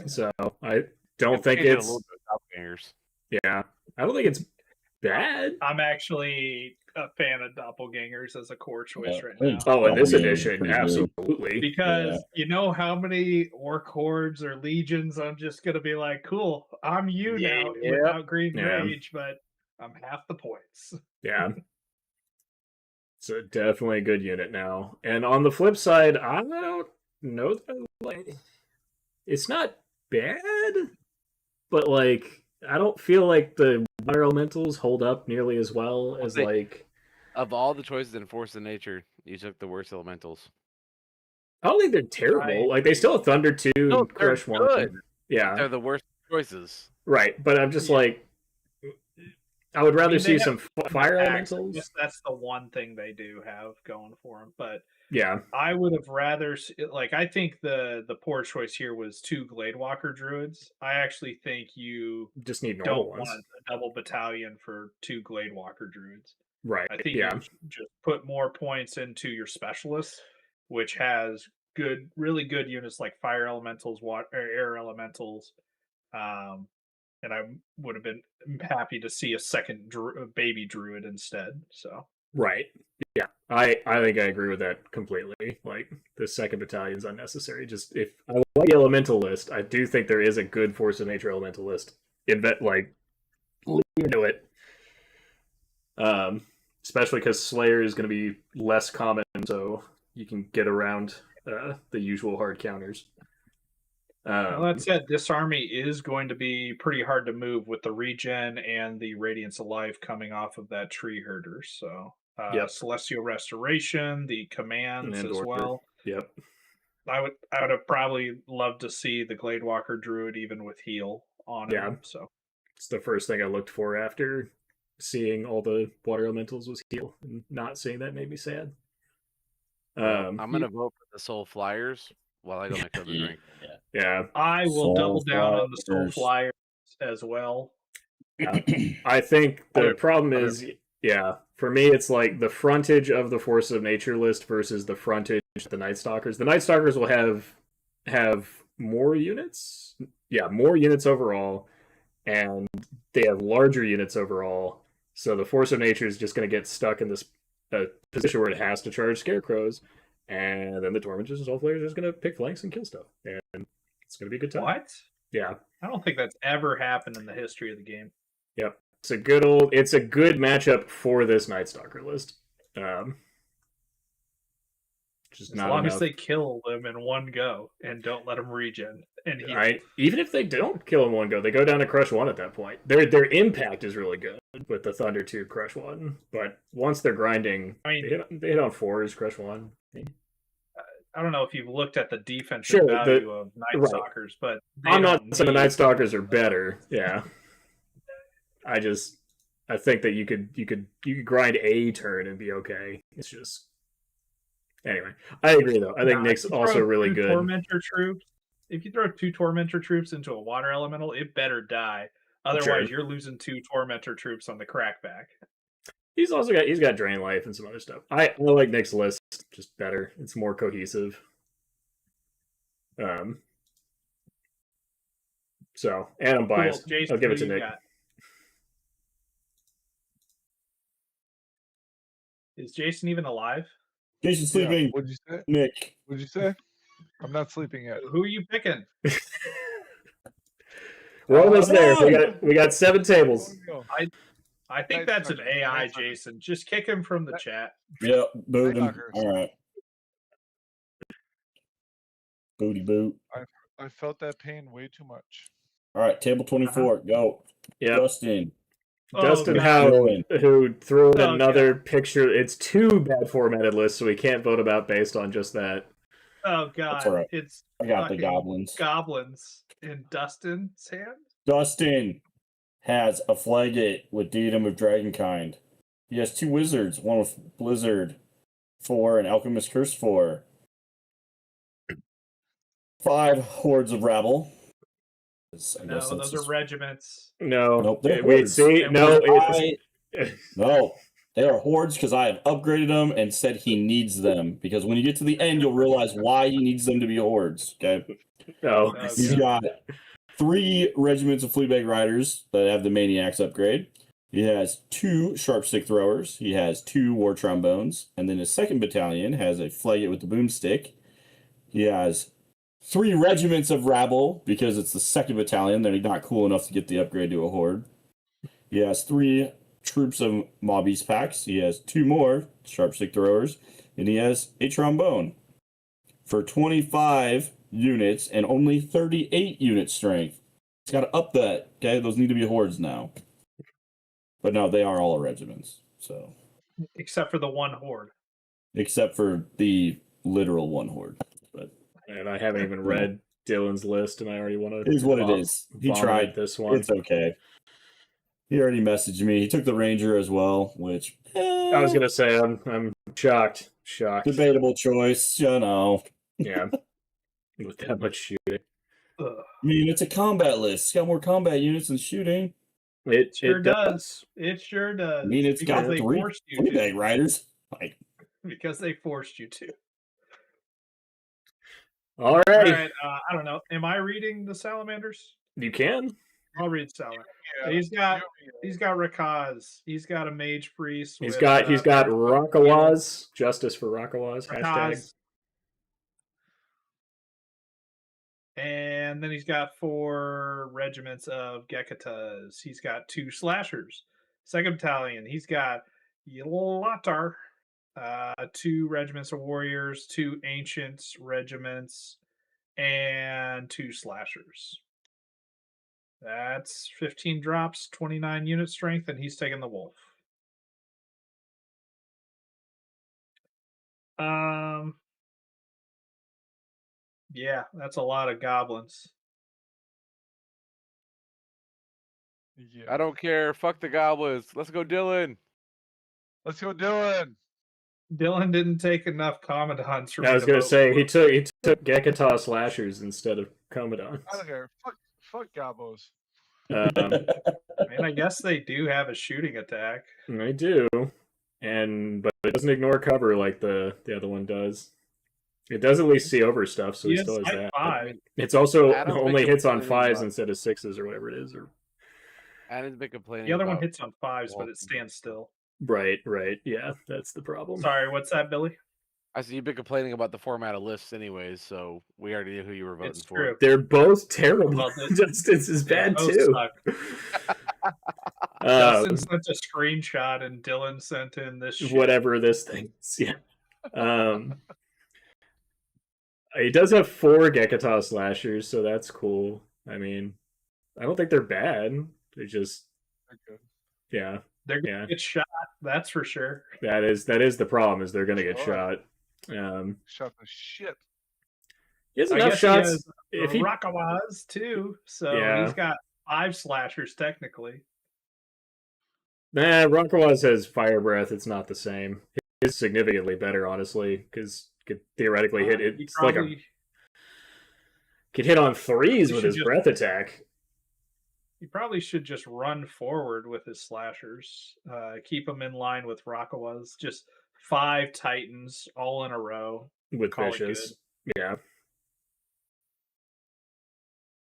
So I don't think Change it a it's. little bit of Doppelgangers. Yeah, I don't think it's bad. I'm actually a fan of Doppelgangers as a core choice right I now. think Oh, in this Doppelgangers are edition, pretty good. absolutely. Because you know how many orc hordes or legions I'm just gonna be like, cool, I'm you now Yeah. without green Yeah. rage, but I'm half the points. Yeah. It's definitely a good unit now. And on the flip side, I don't know that like it's not bad, but like I don't feel like the water elementals hold up nearly as well as like Of all the choices in Force of Nature, you took the worst elementals. I don't think they're terrible. Like they still have Thunder 2 No, and Crush they're 1. good. Yeah. They're the worst choices. Right, but I'm just Yeah. like I would rather they see have some fire attacks. elementals. That's the one thing they do have going for them. But Yeah. I would have rather like I think the poor choice here was 2 Gladewalker druids. I actually think you Just need normal don't ones. want a double battalion for 2 Gladewalker druids. Right. I think Yeah. you just put more points into your specialist, which has really good units like fire elementals, water, air elementals, and I would have been happy to see a second baby druid instead. So Right. Yeah. I think I agree with that completely. Like the second battalion's unnecessary. Just if I like the elemental list, I do think there is a good Force of Nature elemental list. Like lean into it. Especially because Slayer is going to be less common, so you can get around the usual hard counters. that said, this army is going to be pretty hard to move with the regen and the Radiance of Life coming off of that tree herder. So, Yep. Celestial Restoration, the commands And as order. well. Yep. I would have probably loved to see the Gladewalker Druid even with heal on Yeah. him. So It's the first thing I looked for after seeing all the water elementals was heal, and not seeing that made me sad. I'm gonna vote for the Soul Flyers while I go make another drink. Yeah. I will Soul double down on the Soul Flyers. Flyers as well. I think the Other- problem is, yeah, for me, it's like the frontage of the Force of Nature list versus the frontage of the Nightstalkers. The Nightstalkers will have more units. Yeah, more units overall, and they have larger units overall. So the force of nature is just going to get stuck in this position where it has to charge scarecrows, and then the tormentors and soul flayers are just going to pick flanks and kill stuff, and it's going to be a good time. What? Yeah. I don't think that's ever happened in the history of the game. Yep. It's a good matchup for this Nightstalker list. Just As not long enough. as they kill them in one go and don't let them regen and heal. Even if they don't kill in one go, they go down to crush 1 at that point. Their impact is really good with the Thunder 2 crush 1, but once they're grinding, they hit on 4s, crush 1. I don't know if you've looked at the defensive value of Nightstalkers, but I'm not saying the Nightstalkers are better. Yeah, I think that you could grind a turn and be okay. It's just anyway. I agree though. I think Nick's also really good. Tormentor troops. If you throw 2 Tormentor troops into a water elemental, it better die. Otherwise, you're losing 2 Tormentor troops on the crackback. He's got Drain Life and some other stuff. I like Nick's list just better. It's more cohesive. So, and I'm biased. Cool. Jason, I'll give it to Nick. Is Jason even alive? Jason's sleeping. Yeah. What'd you say? Nick. What'd you say? I'm not sleeping yet. Who are you picking? We're almost there. We got 7 tables. I think that's an AI, Jason. Just kick him from the chat. Yeah, boot him. All right. Booty boot. I felt that pain way too much. All right, table 24. Go. Yeah. Dustin. Dustin Howard, who threw in another picture. It's 2 bad formatted lists, so we can't vote about based on just that. Oh, God. That's all right. It's I got the goblins. Goblins in Dustin's hand? Dustin has a Flagate with Diadem of Dragonkind. He has 2 wizards, one with Blizzard 4 and Alchemist Curse 4. 5 hordes of rabble. No, those are regiments. No. Nope, they're Wait, hordes. see? No. No, they are hordes because I have upgraded them and said he needs them. Because when you get to the end, you'll realize why he needs them to be hordes. Okay? No. He's got 3 regiments of Fleabag Riders that have the Maniacs upgrade. He has 2 Sharp Stick Throwers. He has 2 War Trombones. And then his 2nd battalion has a Flagate with the Boomstick. He has 3 regiments of rabble because it's the 2nd battalion. They're not cool enough to get the upgrade to a horde. He has 3 troops of Mob Beast Packs. He has 2 more Sharp Stick Throwers. And he has a Trombone. For 25 units and only 38 unit strength. It's got to up that. Okay, those need to be hordes now. But no, they are all regiments. So, except for the 1 horde. Except for the literal 1 horde. But and I haven't even read Dylan's list, and I already want to. It is what it is. He tried this one. It's okay. He already messaged me. He took the Ranger as well, which I was gonna say I'm shocked. Debatable choice, you know. Yeah, with that much shooting. I mean, it's a combat list. It's got more combat units than shooting. It sure does. It sure does. I mean, it's got 3 Fleabag Riders. Like, because they forced you to. All right. I don't know. Am I reading the Salamanders? You can. I'll read Salamanders. He's got Rakaz. He's got a Mage Priest. He's got Rakawaz. Justice for Rakawaz. Hashtag. And then he's got 4 regiments of Gekatas. He's got 2 slashers. 2nd battalion. He's got Ylatar. 2 regiments of warriors, 2 ancients regiments, and 2 slashers. That's 15 drops, 29 unit strength, and he's taking the wolf. Yeah, that's a lot of goblins. Yeah. I don't care. Fuck the goblins. Let's go, Dylan. Let's go, Dylan. Dylan didn't take enough commandants. I was gonna say he took Gekata slashers instead of commandants. I don't care. Fuck gobos. I guess they do have a shooting attack. They do, but it doesn't ignore cover like the other one does. It does at least see over stuff, so he still has that. 5. It's also I don't only think hits it's on really 5s much. instead of 6s or whatever it is. Adam's been complaining. The other one about hits on 5s, but Well, it stands still. Right. Yeah, that's the problem. Sorry, what's that, Billy? I said you've been complaining about the format of lists anyways, so we already knew who you were voting It's for. true. They're both terrible. Well, Justin's is they bad both too. suck. Justin sent a screenshot and Dylan sent in this shit. Whatever this thing is. Yeah. He does have 4 Gekata slashers, so that's cool. I mean, I don't think they're bad. They're just They're good. yeah. They're gonna get shot, that's for sure. That is the problem, is they're gonna get Sure. shot. Shot the shit. He has I enough guess shots. he has If he Rakawas too, so Yeah. he's got 5 slashers technically. Ronkawas has fire breath, it's not the same. It's significantly better, honestly, because could theoretically hit it. He It's like probably, could hit on 3s He with should his just- breath attack. he probably should just run forward with his slashers. Keep them in line with Rakawas. Just 5 Titans all in a row. With Call it vicious. Yeah.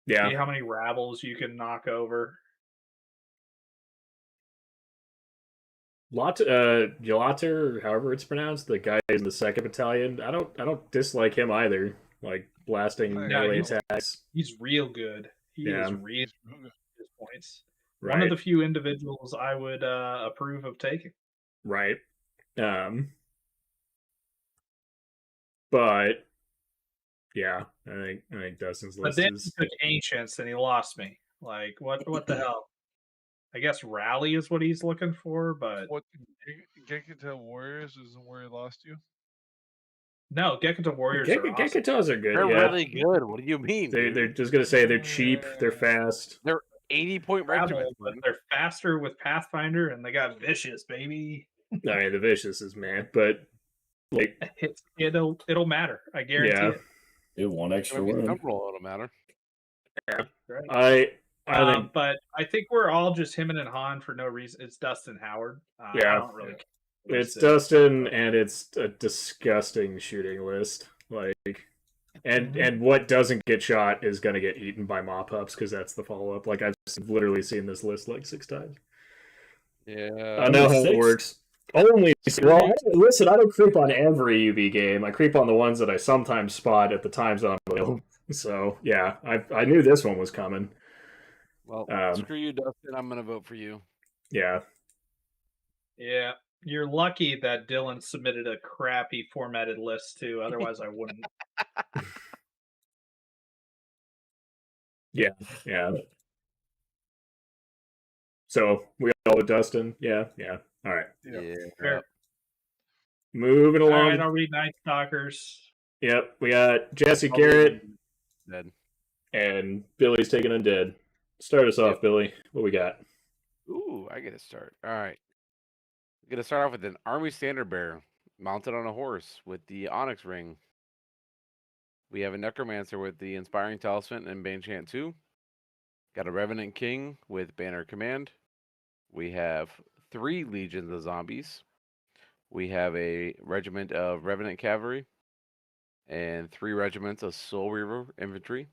See how many rabbles you can knock over. Gelater, or however it's pronounced, the guy in the 2nd battalion. I don't dislike him either. Like blasting No, melee he's- attacks. He's real good. He Yeah. is real good at his points. Right. One of the few individuals I would approve of taking. Right. But yeah, I think Dustin's But list then he is took Ancients and he lost me. Like, what the hell? I guess Rally is what he's looking for, but What Gekata Warriors isn't where he lost you? no, Gekata Warriors are awesome. Gekatas are good. They're Yeah. really good. What do you mean? They're just gonna say they're cheap, they're fast. 80-point Rabble, regiments. but they're faster with Pathfinder and they got Vicious, baby. I mean, the vicious is man, but like It'll matter. I guarantee Yeah. it. It one extra wound. Temporal, it'll matter. Right. I think But I think we're all just him and Han for no reason. It's Dustin Howard. Yeah. I don't really care. what he it's says. Dustin, and it's a disgusting shooting list. Like, and what doesn't get shot is gonna get eaten by mop ups, because that's the follow up. Like, I've literally seen this list like 6 times. Yeah. I know how it 6? works. Only well, listen. I don't creep on every UB game. I creep on the ones that I sometimes spot at the times that I'm available. So yeah, I knew this one was coming. Well, Um, screw you, Dustin. I'm gonna vote for you. Yeah, Yeah. You're lucky that Dylan submitted a crappy formatted list too. Otherwise, I wouldn't. yeah. So we all with Dustin. Yeah. All right, Yeah. Fair. moving All along. right, I'll read Nightstalkers. Yep, we got Jesse I'll leave Garrett him dead. and Billy's taking Undead. Start us off, Billy. What we got? Ooh, I get to start. All right. I'm gonna start off with an army standard bearer mounted on a horse with the Onyx ring. We have a necromancer with the inspiring talisman and Banechant 2. Got a revenant king with banner command. We have 3 legions of zombies. We have a regiment of revenant cavalry and 3 regiments of soul reaver infantry,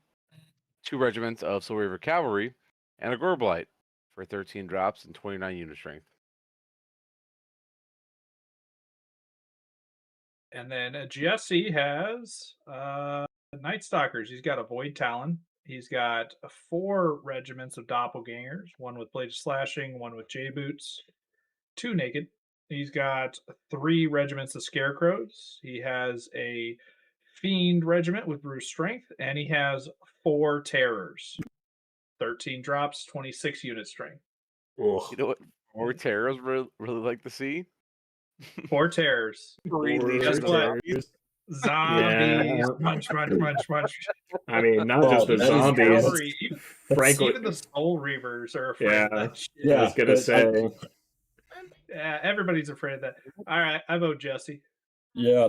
2 regiments of soul reaver cavalry, and a Gorblight for 13 drops and 29 unit strength. And then Jesse has Nightstalkers. He's got a Void Talon. He's got 4 regiments of doppelgangers, one with blade slashing, one with J boots, 2 naked. He's got 3 regiments of scarecrows. He has a fiend regiment with bruised strength, and he has 4 terrors. 13 drops, 26 unit strength. Ugh. You know what? More terrors really like to see. 4 terrors. Guess what? Zombies. Munch. I mean, not Well, just the that is zombies. Cavalry. Frankly, Even the Soul Reavers are afraid Yeah. of that shit. I Yeah, was gonna but say. Yeah, everybody's afraid of that. All right, I vote Jesse. Yeah,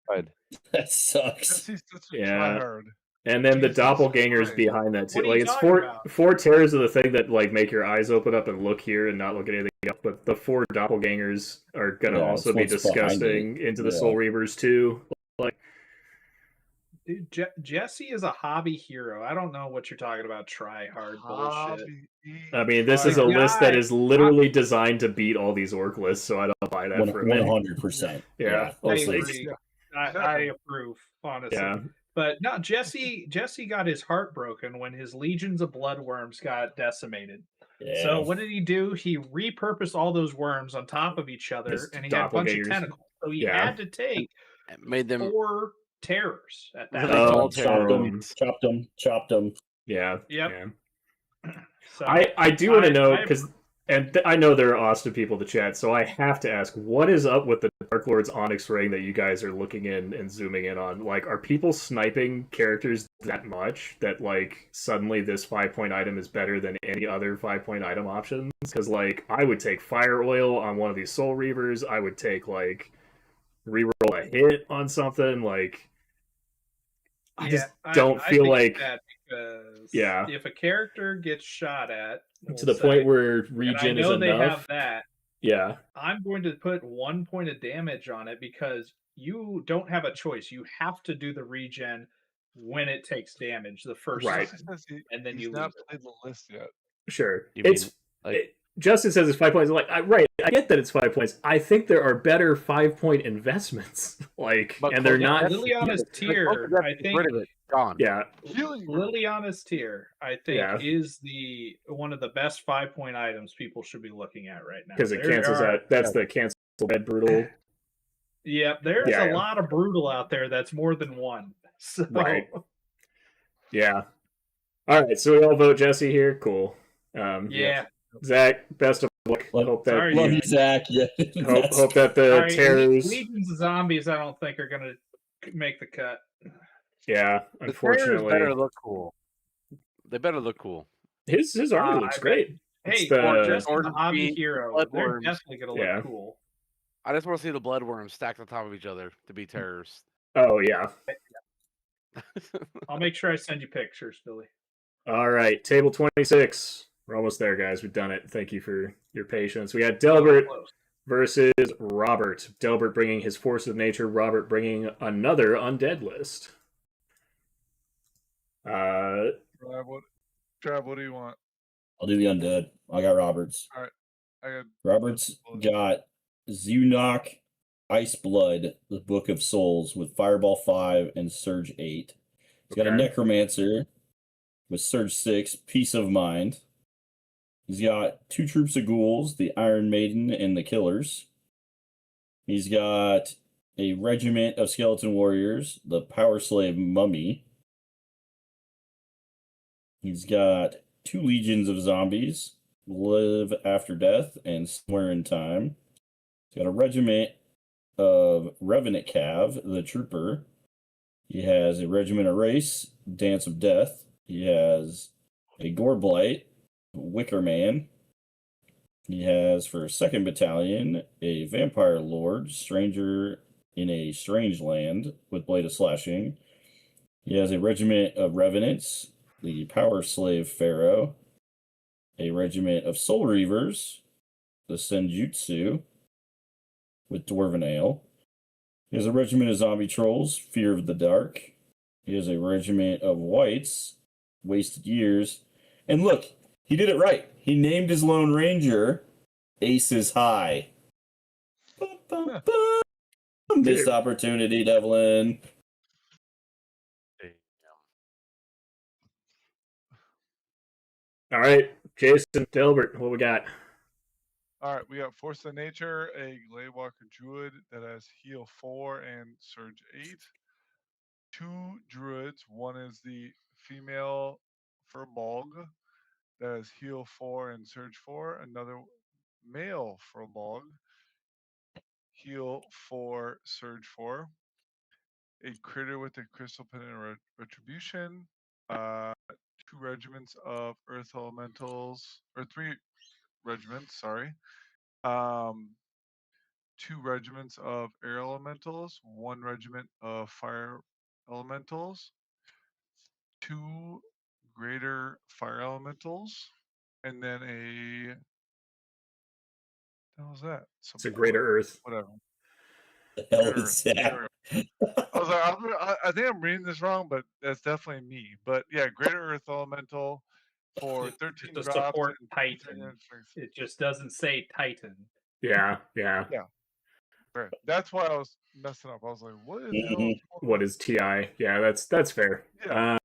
Fine. that sucks. Jesse's such a Yeah. tryhard. And then the Jesus doppelgangers Christ. behind that too. What are Like, you it's talking about? four terrors of the thing that like make your eyes open up and look here and not look at anything else. But the 4 doppelgangers are gonna Yeah, also it's be what's behind disgusting into the Yeah. Soul Reavers too. Like, Dude, Jesse is a hobby hero. I don't know what you're talking about. Try hard bullshit. I mean, this is a list that is literally designed to beat all these orc lists, so I don't buy that for a minute. 100%. Yeah, I like, agree. I approve, honestly. yeah, But no, Jesse got his heart broken when his legions of bloodworms got decimated. Yeah. So what did he do? He repurposed all those worms on top of each other, Just and he had a bunch of doppelgangers. tentacles. So he Yeah. had to take It made them 4 terrors at that really point. tall chopped them. Yeah. Yep. Yeah. So I do want to know, I- because I know there are Austin people to chat, so I have to ask, what is up with the Dark Lord's Onyx Ring that you guys are looking in and zooming in on? Like, are people sniping characters that much that, like, suddenly this 5-point item is better than any other 5-point item options? Because, like, I would take Fire Oil on one of these Soul Reavers. I would take, like, reroll a hit on something. Like, I just don't feel think like... that because Yeah. if a character gets shot at To the point where regen is I know they have enough. that, Yeah. I'm going to put 1 point of damage on it because you don't have a choice. You have to do the regen when it takes damage the first Right. time, and then He's you not leave it. played the list yet. Sure. You mean, It's like- Justin says it's 5 points. Like, right, I get that it's 5 points. I think there are better 5-point investments. Like, But and they're Cloak not. of Liliana's Death- tier, Cloak of Death I gets think. rid of it. Gone. Yeah, Healing Word. Liliana's tier, I think, Yeah. is the one of the best 5-point items people should be looking at right now. because it There cancels are- out. That's the cancel bed brutal. Yeah, there's Yeah, a yeah. lot of brutal out there that's more than one. So Right. Yeah. All right, so we all vote Jesse here. Cool. yeah. Zach, best of luck. Hope that Sorry, Love you, you, Zach. Yeah. hope that the Sorry, terrors. Legions of Zombies, I don't think are gonna make the cut. Yeah, The terrors better unfortunately, look cool. They better look cool. his army I looks bet- great. Hey, It's the- or just a Orange hobby Beat, hero, they're Bloodworms. definitely gonna Yeah. look cool. I just want to see the bloodworms stacked on top of each other to be terrorists. Oh yeah. I'll make sure I send you pictures, Billy. All right, table 26. We're almost there, guys. We've done it. Thank you for your patience. We got Delbert Close. versus Robert. Delbert bringing his Force of Nature. Robert bringing another Undead list. Trav, what do you want? I'll do the undead. I got Roberts. I got Roberts got Zunok, Ice Blood, the Book of Souls with Fireball 5 and Surge 8. He's got a Okay. Necromancer with Surge 6, Peace of Mind. He's got 2 troops of ghouls, the Iron Maiden and the Killers. He's got a regiment of skeleton warriors, the Power Slave Mummy. He's got 2 legions of zombies, Live After Death and Somewhere in Time. He's got a regiment of Revenant Cav, the Trooper. He has a regiment of Race, Dance of Death. He has a Goreblight, Wicker Man. He has, for 2nd Battalion, a Vampire Lord, Stranger in a Strange Land with Blade of Slashing. He has a regiment of Revenants, the Power Slave Pharaoh, a regiment of Soul Reavers, the Senjutsu, with Dwarven Ale. He has a regiment of Zombie Trolls, Fear of the Dark. He has a regiment of Whites, Wasted Years. And look, he did it right. He named his Lone Ranger Aces High. Missed opportunity, Devlin. All right, Jason, Delbert, what we got? All right, we got Force of Nature, a Gladewalker Druid that has Heal 4 and Surge 8. 2 Druids, one is the female Furbolg that has Heal 4 and Surge 4. Another male Furbolg, Heal 4, Surge 4. A critter with a Crystal Pendant Retribution. 2 regiments of Earth Elementals, or 3 regiments, sorry. 2 regiments of air elementals, 1 regiment of fire elementals, 2 greater fire elementals, and then a what was that? It's a Greater Earth. Whatever. The hell is that? I was like, I think I'm reading this wrong, but that's definitely me. But yeah, Greater Earth Elemental for 13 Just a drops. support And Titan. It just doesn't say Titan. Yeah. Right. That's why I was messing up. I was like, what is Mhm. What is TI? Yeah, that's fair. Yeah.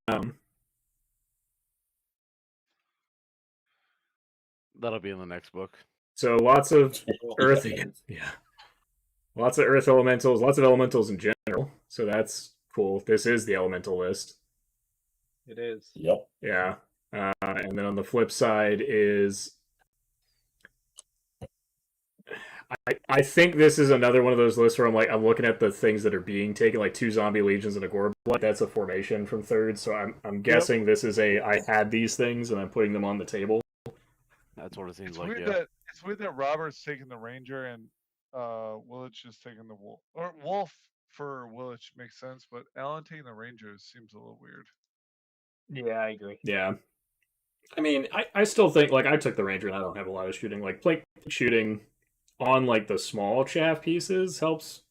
That'll be in the next book. So lots of Earth, yeah, lots of Earth elementals, lots of elementals in general. So that's cool. This is the elemental list. It is. Yep. Yeah. And then on the flip side is I think this is another one of those lists where I'm looking at the things that are being taken, like 2 zombie legions and a gore blight. That's a formation from third, so I'm guessing this is I had these things and I'm putting them on the table. That's what it seems It's like. weird Yeah. that it's weird that Robert's taking the Ranger and Willich is taking the Wolf. Or Wolf for Willich makes sense, but Alan taking the Ranger seems a little weird. Yeah, I agree. Yeah. I mean, I still think, like, I took the Ranger and I don't have a lot of shooting. Like, plate shooting on, like, the small chaff pieces helps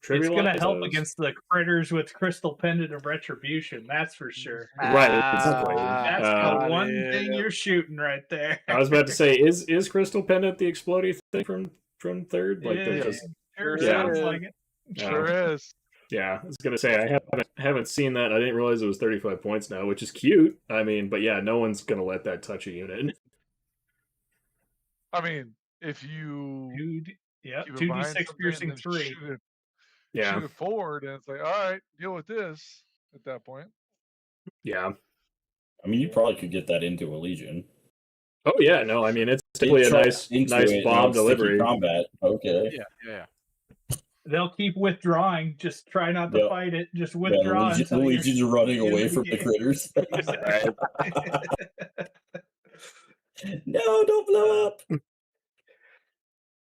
trivialize It's going to help those. against the critters with Crystal Pendant of Retribution, that's for sure. Right, exactly. That's the one thing you're shooting right there. I was about to say, is Crystal Pendant the explodey thing from third? Like, It they're is. just Sure Yeah. sounds like it. Sure is. Yeah, I was gonna say I haven't seen that. I didn't realize it was 35 points now, which is cute. I mean, but yeah, no one's gonna let that touch a unit. I mean, if you Yeah, keep it behind 2d6 something and piercing then 3. shoot Yeah, it forward, and it's like, all right, deal with this at that point. yeah. I mean, you probably could get that into a Legion. Oh yeah, no, I mean it's typically a nice bomb delivery. Combat. Okay. Yeah. They'll keep withdrawing. Just try not to Yep. fight it. Just Yeah, withdraw. the until you're Legions are running in away the from the game. critters. Exactly. No, don't blow up.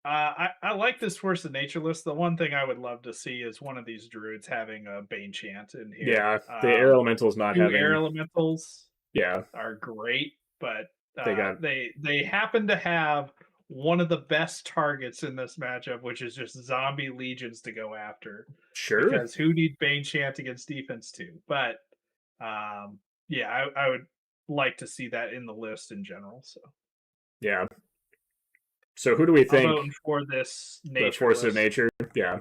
I like this Force of Nature list. The one thing I would love to see is one of these druids having a Bane chant in here. Yeah, the air elementals not 2 having air elementals Yeah, are great, but They got- they happen to have one of the best targets in this matchup, which is just zombie legions to go after. sure. Because who need Bane chant against defense too? But yeah, I would like to see that in the list in general. So Yeah. So who do we I'm think voting for this the nature Force of list. Nature? Yeah.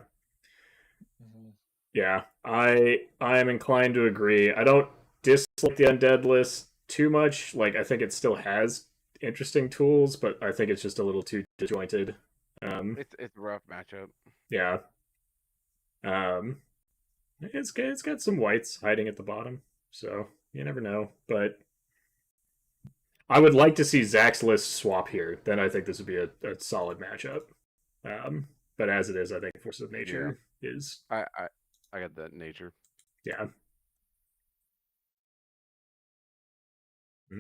Mm-hmm. Yeah, I am inclined to agree. I don't dislike the Undead list too much. Like, I think it still has interesting tools, but I think it's just a little too disjointed. It's a rough matchup. Yeah. It's got some whites hiding at the bottom, so you never know. But I would like to see Zach's list swap here. Then I think this would be a solid matchup. But as it is, I think Force of Nature is I got that nature. Yeah.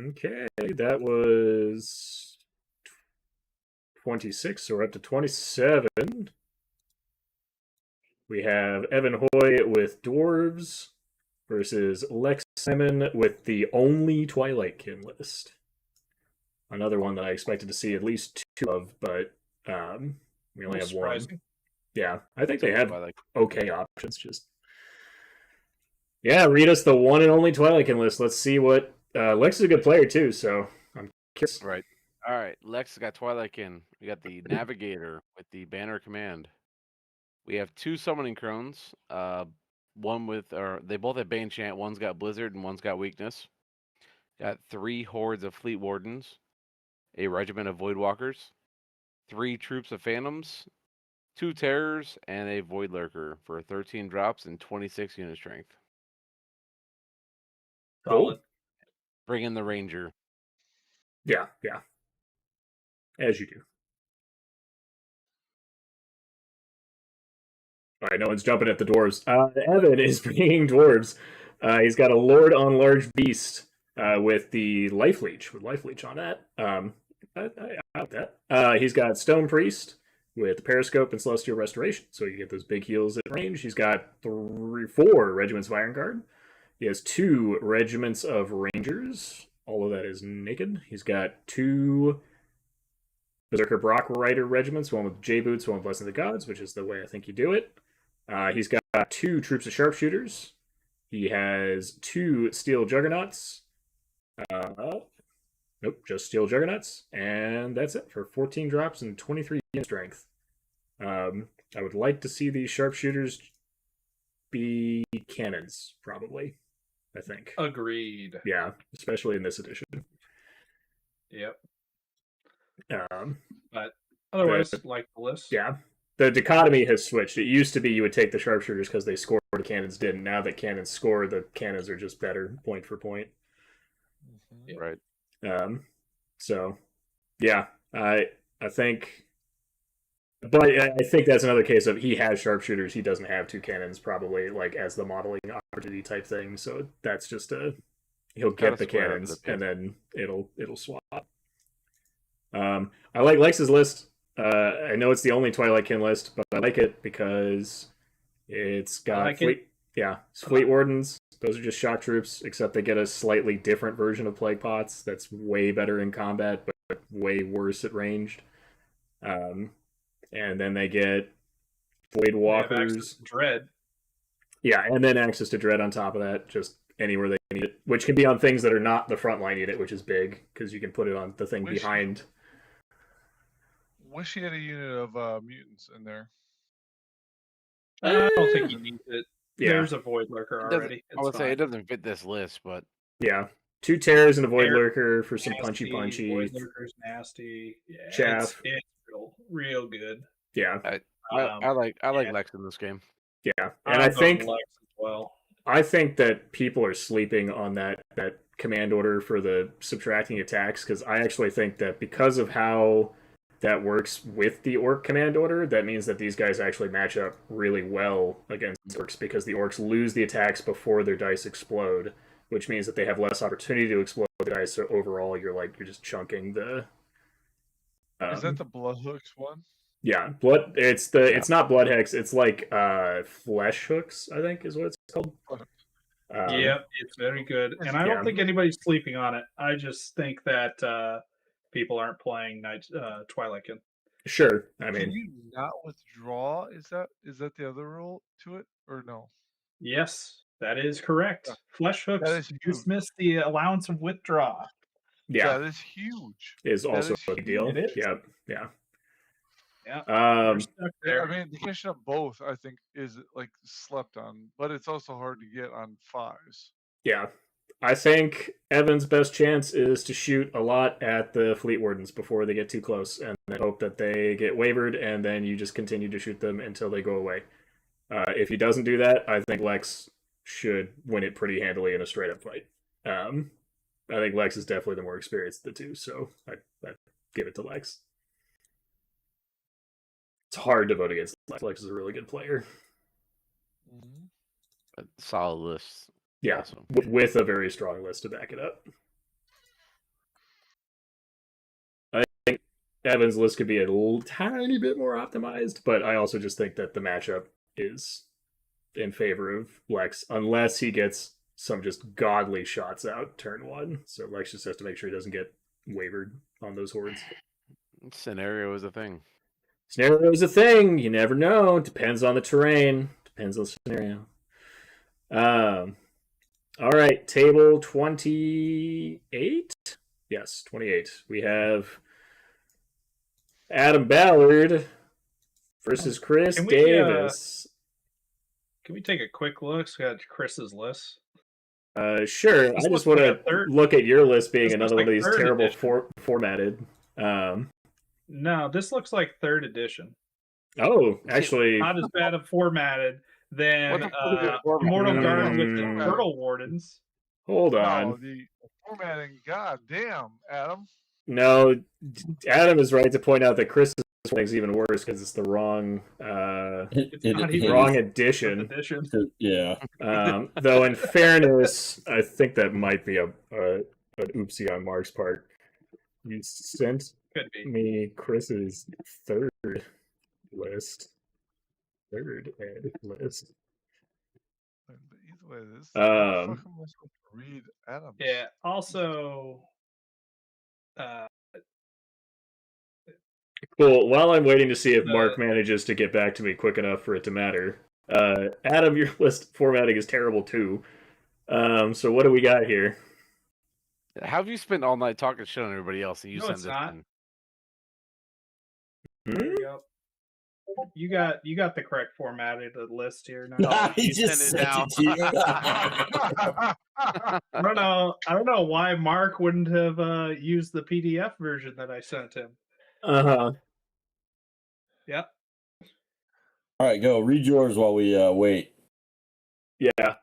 Okay, that was 26, so we're up to 27. We have Evan Hoy with Dwarves versus Lex Simon with the only Twilight kin list. Another one that I expected to see at least 2 of, but we only have Surprising. 1. Yeah, I think they have Twilight. okay options. Just read us the one and only Twilight list. Let's see what Lex is a good player too, so I'm curious. Right. All right. Lex got Twilightkin. We got the Navigator with the Banner Command. We have 2 Summoning Crones. One with, or they both have Bane Chant. One's got Blizzard and one's got Weakness. Got 3 Hordes of Fleet Wardens, a Regiment of Voidwalkers, 3 Troops of Phantoms, 2 Terrors, and a Void Lurker for 13 drops and 26 unit strength. Solid. Bring in the Ranger. Yeah. As you do. All right, no one's jumping at the dwarves. Evan is bringing dwarves. He's got a Lord on Large Beast with the Life Leech, on that. I have that. He's got Stone Priest with Periscope and Celestial Restoration, so you get those big heals at range. He's got 4 Regiments of Iron Guard. He has 2 Regiments of Rangers. All of that is naked. He's got 2 Berserker Brock Rider regiments, one with J-Boots, one with Blessing of the Gods, which is the way I think you do it. He's got got 2 troops of sharpshooters. He has 2 steel juggernauts. Nope, just steel juggernauts, and that's it for 14 drops and 23 strength. I would like to see these sharpshooters be cannons, probably. I think. Agreed. Yeah, especially in this edition. Yep. Um, But otherwise, like the list. yeah, the dichotomy has switched. It used to be you would take the sharpshooters because they scored, the cannons didn't. Now that cannons score, the cannons are just better point for point. Mhm. Right. So, yeah, I think, but I think that's another case of he has sharpshooters, he doesn't have 2 cannons, probably like as the modeling opportunity type thing. So that's just he'll get Kinda the square under cannons the pin. and then it'll swap. I like Lex's list. I know it's the only Twilight kin list, but I like it because it's got like fleet. Yeah, it's fleet wardens. Those are just shock troops, except they get a slightly different version of plague pots that's way better in combat, but way worse at ranged. And then they get blade They have access walkers. to Dread. Yeah, and then access to dread on top of that, just anywhere they need it, which can be on things that are not the frontline unit, which is big because you can put it on the thing behind. Wish he had a unit of mutants in there. I don't think he needs it. Yeah, There's a Void Lurker It doesn't- already. I would It's say it fine. doesn't fit this list, but yeah. 2 tears and a void Tear, lurker for some Nasty, punchy. Void Lurker's nasty. Yeah, Chaff. It's real good. Yeah, I like yeah. Lex in this game. yeah, and I I'm think going Lex as well. that people are sleeping on that command order for the subtracting attacks, because I actually think that because of how that works with the orc command order, that means that these guys actually match up really well against orcs, because the orcs lose the attacks before their dice explode, which means that they have less opportunity to explode the dice. So overall, you're just chunking the. Is that the Bloodhooks one? Yeah, blood. It's not blood hex. It's like flesh hooks, I think is what it's called. Yep, it's very good, and I don't yeah. think anybody's sleeping on it. I just think that people aren't playing Twilight kin. Sure. I Can mean, you not withdraw? Is that the other rule to it, or no? Yes, that is correct. Yeah. Flesh hooks is huge. dismiss the allowance of withdraw. yeah, That is huge. is also is a big deal. It is. Yep. Yeah. Yeah, Um, you're stuck Yeah, there. I mean, the question of both, I think, is like slept on, but it's also hard to get on 5s. yeah. I think Evan's best chance is to shoot a lot at the fleet wardens before they get too close, and then hope that they get wavered, and then you just continue to shoot them until they go away. If he doesn't do that, I think Lex should win it pretty handily in a straight up fight. I think Lex is definitely the more experienced of the two, so I give it to Lex. It's hard to vote against Lex. Lex is a really good player. A solid list. Yeah, Also. with a very strong list to back it up. I think Evan's list could be a tiny bit more optimized, but I also just think that the matchup is in favor of Lex, unless he gets some just godly shots out turn 1. So Lex just has to make sure he doesn't get wavered on those hordes. Scenario is a thing. Scenario is a thing. You never know. Depends on the terrain. Depends on the scenario. All right, table 28? Yes, 28. We have Adam Ballard versus Chris Can we, Davis. Can we take a quick look at Chris's list? Sure. This I just looks want like to a third- look at your list being this another looks one of like these third terrible edition. formatted. No, this looks like 3rd edition. Oh, actually, Not as bad of formatted than What the fuck is it formatted? Immortal Guard with the Mm. Turtle Wardens. hold No, on. the formatting. God damn, Adam. No, Adam is right to point out that Chris's formatting is even worse because it's the wrong It's not even wrong Fifth edition. edition. Yeah. Though in fairness, I think that might be an oopsie on Mark's part. You sent Could be. me Chris's third list. Third ed list. But either way, this. Um, how the fuck am I supposed to read Adams? Yeah. Also, Cool. While I'm waiting to see if The- Mark manages to get back to me quick enough for it to matter, Adam, your list formatting is terrible too. So what do we got here? How have you spent all night talking shit on everybody else, and you No, send it's this not. in? There you go. You got the correct formatted list here now. Oh, He you just send it sent it to you. I don't know why Mark wouldn't have used the PDF version that I sent him. Yep. All right, go. Read yours while we wait. Yeah.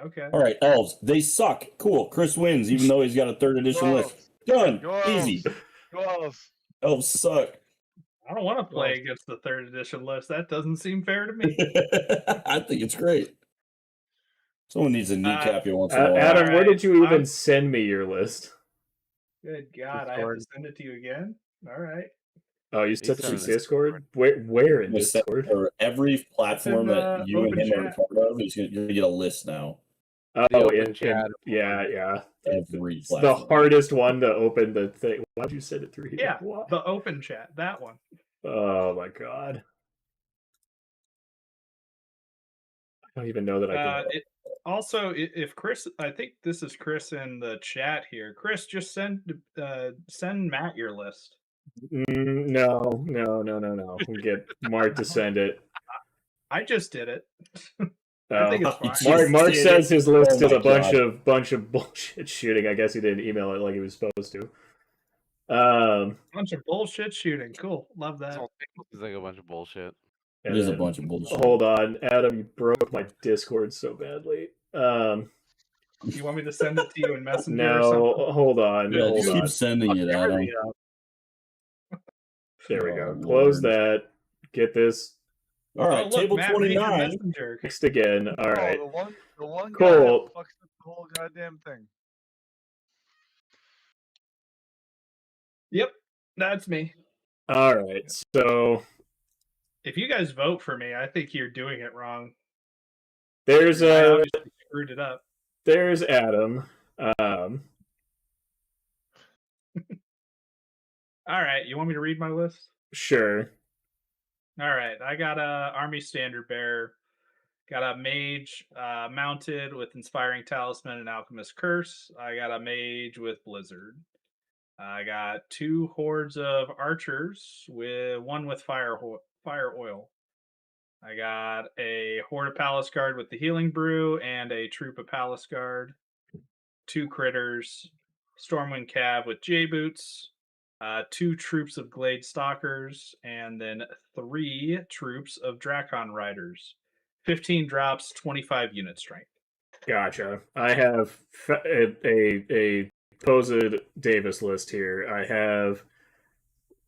Okay. All right, Elves. They suck. Cool. Chris wins, even though he's got a 3rd edition list. Done. Go Easy. Go Elves. Elves suck. I don't want to play Well- against the 3rd edition list. That doesn't seem fair to me. I think it's great. Someone needs to kneecap you once in a while. Adam, where Alright, did you even I'm- send me your list? Good God, I have to send it to you again. All right. Oh, you He sent it sent to it in Discord? Where in Just set Discord? for every platform that you and open him are chat. part of, you're gonna get a list now. Oh, open chat. yeah. Every It's the platform. hardest one to open the thing. Why'd you send it through here? Yeah, Why? the open chat, that one. Oh my god. I don't even know that I can. Also, if Chris, I think this is Chris in the chat here. Chris, just send Matt your list. No. Get Mark to send it. I just did it. I Oh, think it's fine. Mark did says it. his list Oh is my a bunch God. of bullshit shooting. I guess he didn't email it like he was supposed to. Bunch of bullshit shooting. Cool, love This that. whole thing looks like a bunch of bullshit. It and is a then- bunch of bullshit. Hold on, Adam, you broke my Discord so badly. You want me to send it to you in Messenger or something? No, hold on, Yeah, hold just on. keep sending it, Adam. There we Oh, go. Close Lord. that. Get this All right, Oh, look, table Matt made your 29. Messenger. fixed again. All right. Oh, the one guy Cool. that fucks up the whole goddamn thing. Yep, that's me. All right. So If you guys vote for me, I think you're doing it wrong. there's I obviously screwed it up. there's Adam. All right, you want me to read my list? Sure. All right, I got a army standard bearer, got a mage mounted with inspiring talisman and alchemist curse. I got a mage with blizzard. I got 2 hordes of archers with one with fire oil. I got a horde of palace guard with the healing brew and a troop of palace guard. 2 critters, stormwind cav with J boots. 2 troops of glade stalkers, and then 3 troops of Drakon riders. 15 drops, 25 unit strength. Gotcha. I have a posed Davis list here. I have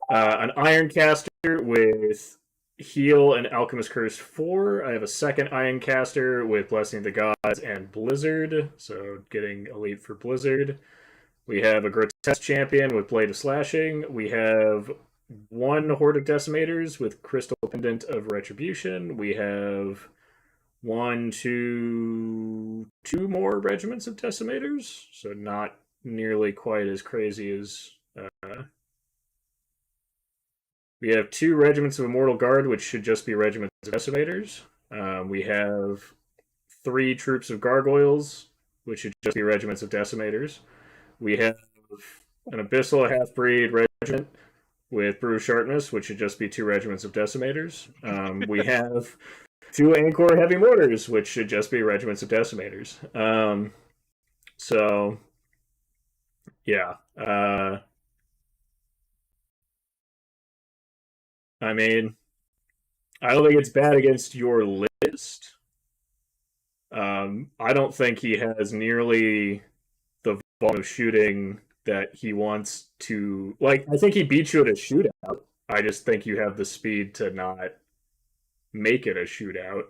an Ironcaster with Heal and Alchemist Curse 4. I have a second Ironcaster with Blessing of the Gods and Blizzard, so getting elite for Blizzard. We have a Grotesque Champion with Blade of Slashing. We have 1 Horde of Decimators with Crystal Pendant of Retribution. We have 2 more regiments of Decimators, so not nearly quite as crazy as. We have 2 regiments of Immortal Guard, which should just be regiments of Decimators. We have 3 troops of Gargoyles, which should just be regiments of Decimators. We have an Abyssal Half-Breed regiment with Brew Sharpness, which should just be 2 regiments of Decimators. We have 2 Angkor Heavy Mortars, which should just be regiments of Decimators. So, yeah. I mean, I don't think it's bad against your list. I don't think he has nearly the volume of shooting that he wants to. Like, I think he beats you at a shootout. I just think you have the speed to not make it a shootout.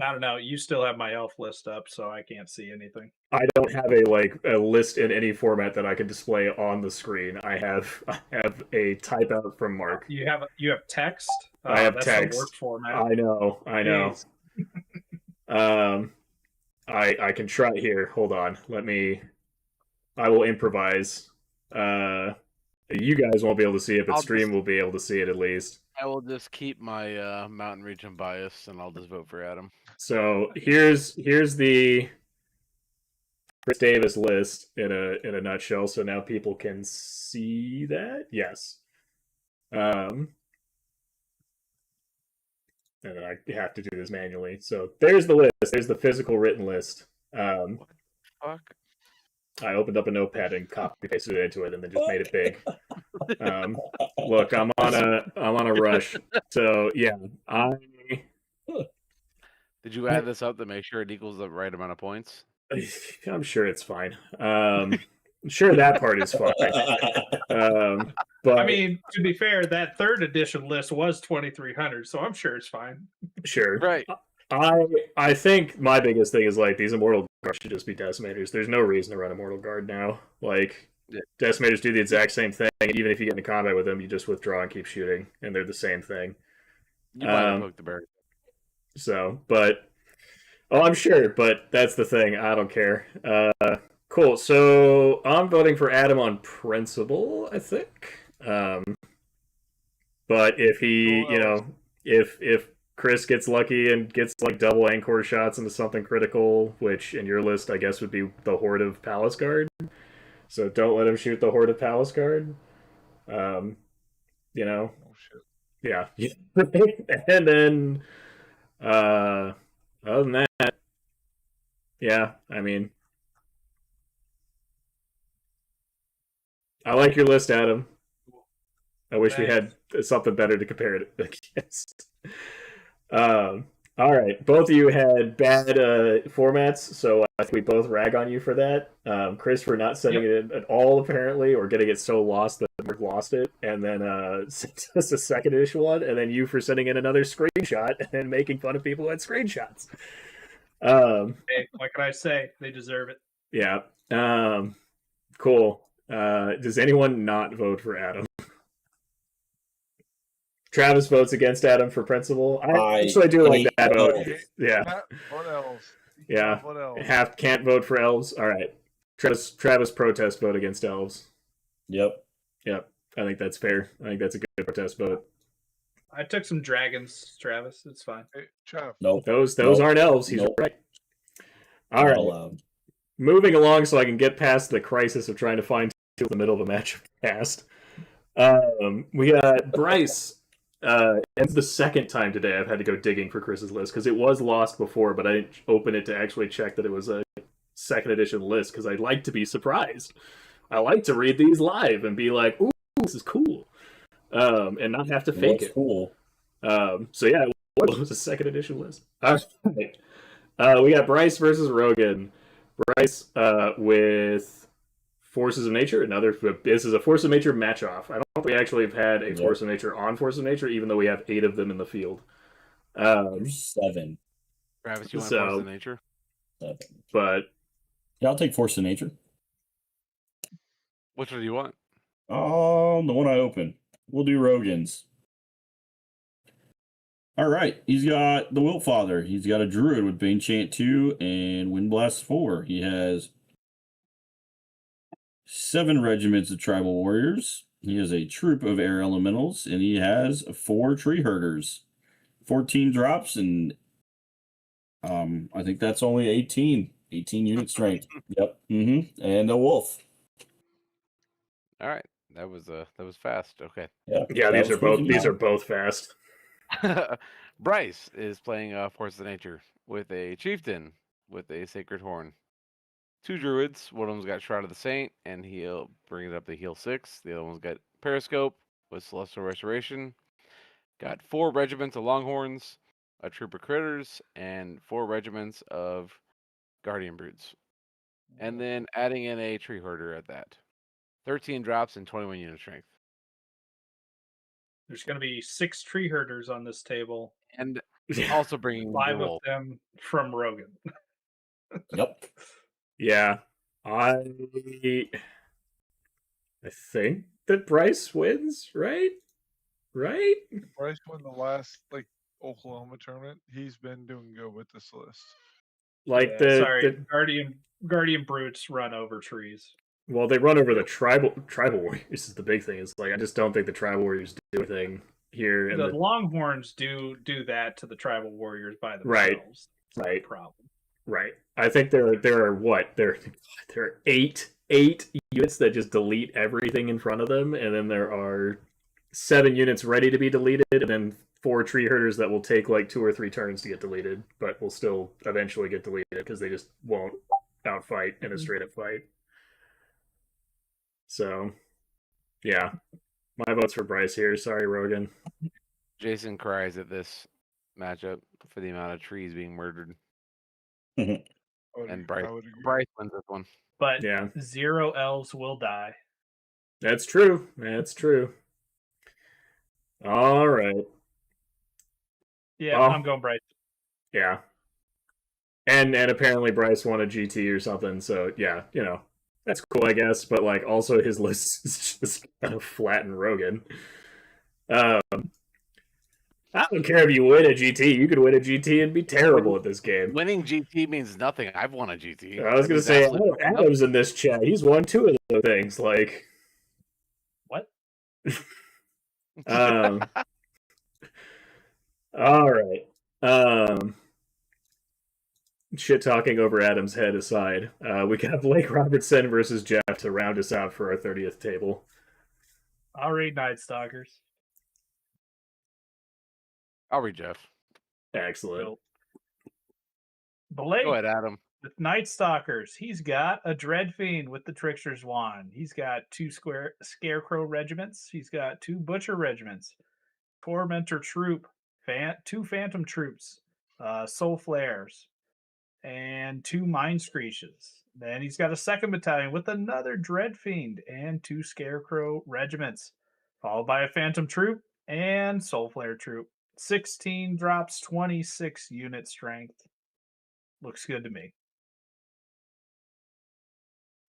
I don't know. You still have my elf list up, so I can't see anything. I don't have a list in any format that I can display on the screen. I have a type out from Mark. You have text. I have that's text. The work format. I know. Jeez. I can try here. Hold on. Let me I will improvise. You guys won't be able to see it, but I'll stream just- will be able to see it at least. I will just keep my mountain region bias, and I'll just vote for Adam. So here's the Chris Davis list in a nutshell. So now people can see that. Yes. And then I have to do this manually. So there's the list. There's the physical written list. Fuck. I opened up a notepad and copy pasted it into it, and then just made it big. Look, I'm on a rush. So yeah, Did you add this up to make sure it equals the right amount of points? I'm sure it's fine. Sure that part is fine. But I mean, to be fair, that third edition list was 2,300, so I'm sure it's fine. sure, Right. I think my biggest thing is like these Immortal Guards should just be Decimators. There's no reason to run Immortal Guard now. Like Yeah. Decimators do the exact same thing. Even if you get into combat with them, you just withdraw and keep shooting, and they're the same thing. You might have hooked the bear. So, but I'm sure, but that's the thing. I don't care. Cool. So I'm voting for Adam on principle, I think. But if he, if Chris gets lucky and gets like double Anchor shots into something critical, which in your list I guess would be the Horde of Palace Guard. So don't let him shoot the Horde of Palace Guard. Oh shit. Yeah. And then other than that, yeah, I mean, I like your list, Adam. I wish we had something better to compare it against. All right, both of you had bad formats, so I think we both rag on you for that. Chris for not sending it in at all, apparently, or getting it so lost that Mark lost it, and then sent us a second edition one, and then you for sending in another screenshot and making fun of people who had screenshots. Hey, what can I say? They deserve it. Yeah. Cool. Does anyone not vote for Adam? Travis votes against Adam for principal. I actually do like that vote. Yeah. What else? Yeah. What else? Can't vote for Elves. All right. Travis protest vote against Elves. Yep. Yep. I think that's fair. I think that's a good protest vote. I took some dragons, Travis. It's fine. Hey, Trav. Nope. Those Nope. aren't Elves. He's Nope. right. All right. Allowed. Moving along so I can get past the crisis of trying to find two in the middle of a match cast. We got Bryce. It's the second time today I've had to go digging for Chris's list because it was lost before, but I didn't open it to actually check that it was a second edition list because I like to be surprised. I like to read these live and be like, "Ooh, this is cool," and not have to fake it. Cool. So yeah, it was a second edition list. All right. We got Bryce versus Rogan. Bryce with Forces of Nature. This is a Force of Nature match-off. I don't know if we actually have had a Force of Nature on Force of Nature, even though we have 8 of them in the field. There's 7. Travis, you want Force of Nature? 7. But Yeah, I'll take Force of Nature. Which one do you want? The one I opened. We'll do Rogan's. All right. He's got the Wiltfather. He's got a Druid with Bane Chant 2 and Windblast 4. He has 7 regiments of tribal warriors. He has a troop of air elementals, and he has 4 tree herders. 14 drops, and I think that's only 18 unit strength. Yep. And a wolf. All right, that was fast. Okay. yeah, these are both fast. Bryce is playing Force of Nature with a chieftain with a sacred horn. 2 druids. One of them's got Shroud of the Saint, and he'll bring it up to heal 6. The other one's got Periscope with Celestial Restoration. Got 4 regiments of Longhorns, a troop of Critters, and 4 regiments of Guardian Brutes. And then adding in a Tree Herder at that. 13 drops and 21 unit strength. There's going to be 6 tree herders on this table. And also bringing 5 the of wolf. them from Rogan. Yep. Yeah, I think that Bryce wins, right? Right? Bryce won the last Oklahoma tournament. He's been doing good with this list. Like Guardian Brutes run over trees. Well, they run over the tribal warriors is the big thing. It's like I just don't think the tribal warriors do anything here. And The Longhorns do that to the tribal warriors by Right. themselves. That's Right. the problem. Right. I think there are what? There are eight units that just delete everything in front of them, and then there are 7 units ready to be deleted, and then 4 tree herders that will take like 2 or 3 turns to get deleted, but will still eventually get deleted because they just won't outfight in a straight up fight. So, yeah, my vote's for Bryce here. Sorry, Rogan. Jason cries at this matchup for the amount of trees being murdered. I And would agree. Bryce wins this one. But Yeah, 0 elves will die. that's true. That's true. All right. Yeah, Well, I'm going Bryce. Yeah. And apparently Bryce won a GT or something, so yeah, that's cool, I guess. But like, also his list is just kind of flat and Rogan. I don't care if you win a GT. You could win a GT and be terrible at this game. Winning GT means nothing. I've won a GT. I was That gonna means say absolutely nothing. Adam's in this chat. He's won 2 of those things. Like, What? All right. Shit talking over Adam's head aside, we got Blake Robertson versus Jeff to round us out for our 30th table. I'll read Nightstalkers. I'll read Jeff. Excellent. Nope. Blake, Go ahead, Adam. with Nightstalkers, he's got a Dreadfiend with the Trickster's Wand. He's got 2 Scarecrow regiments. He's got 2 Butcher regiments, Tormentor troop, 2 Phantom troops, Soul Flares, and 2 Mind Screeches. Then he's got a 2nd battalion with another Dreadfiend and 2 Scarecrow regiments, followed by a Phantom troop and Soul Flare troop. 16 drops, 26 unit strength. Looks good to me.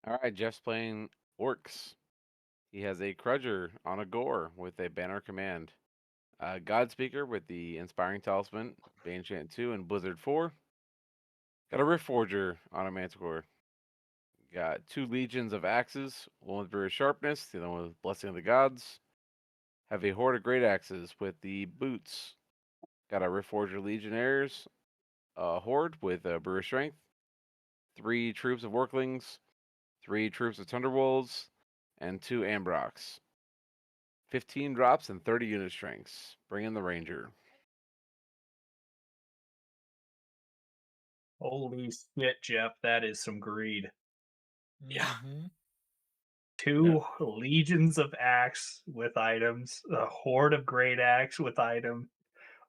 All right, Jeff's playing Orcs. He has a Crudger on a Gore with a Banner Command. Godspeaker with the Inspiring Talisman, Baneshant 2, and Blizzard 4. Got a Rift Forger on a Manticore. Got 2 Legions of Axes, one with Brutish Sharpness, the other one with Blessing of the Gods. Have a Horde of Great Axes with the Boots. Got a Rift Forger Legionnaires, a Horde with Brutish Strength, 3 troops of Worklings, 3 troops of Thunderwolves, and 2 Ambrox. 15 drops and 30 unit strengths. Bring in the Ranger. Holy shit, Jeff, that is some greed. Yeah. Mhm. 2 Legions of Axe with items, a Horde of Great Axe with item,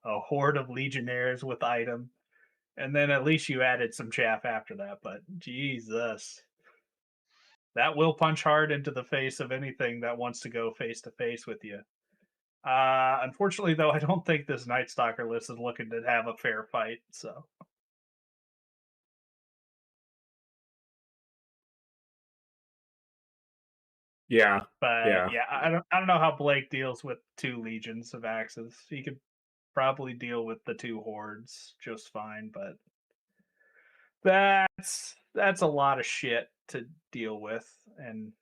a Horde of Legionnaires with item, and then at least you added some chaff after that, but Jesus. That will punch hard into the face of anything that wants to go face to face with you. Unfortunately, though, I don't think this Night Stalker list is looking to have a fair fight. So, Yeah. but Yeah. yeah, I don't know how Blake deals with 2 Legions of Axes. He could probably deal with the 2 Hordes just fine, but that's a lot of shit to deal with, and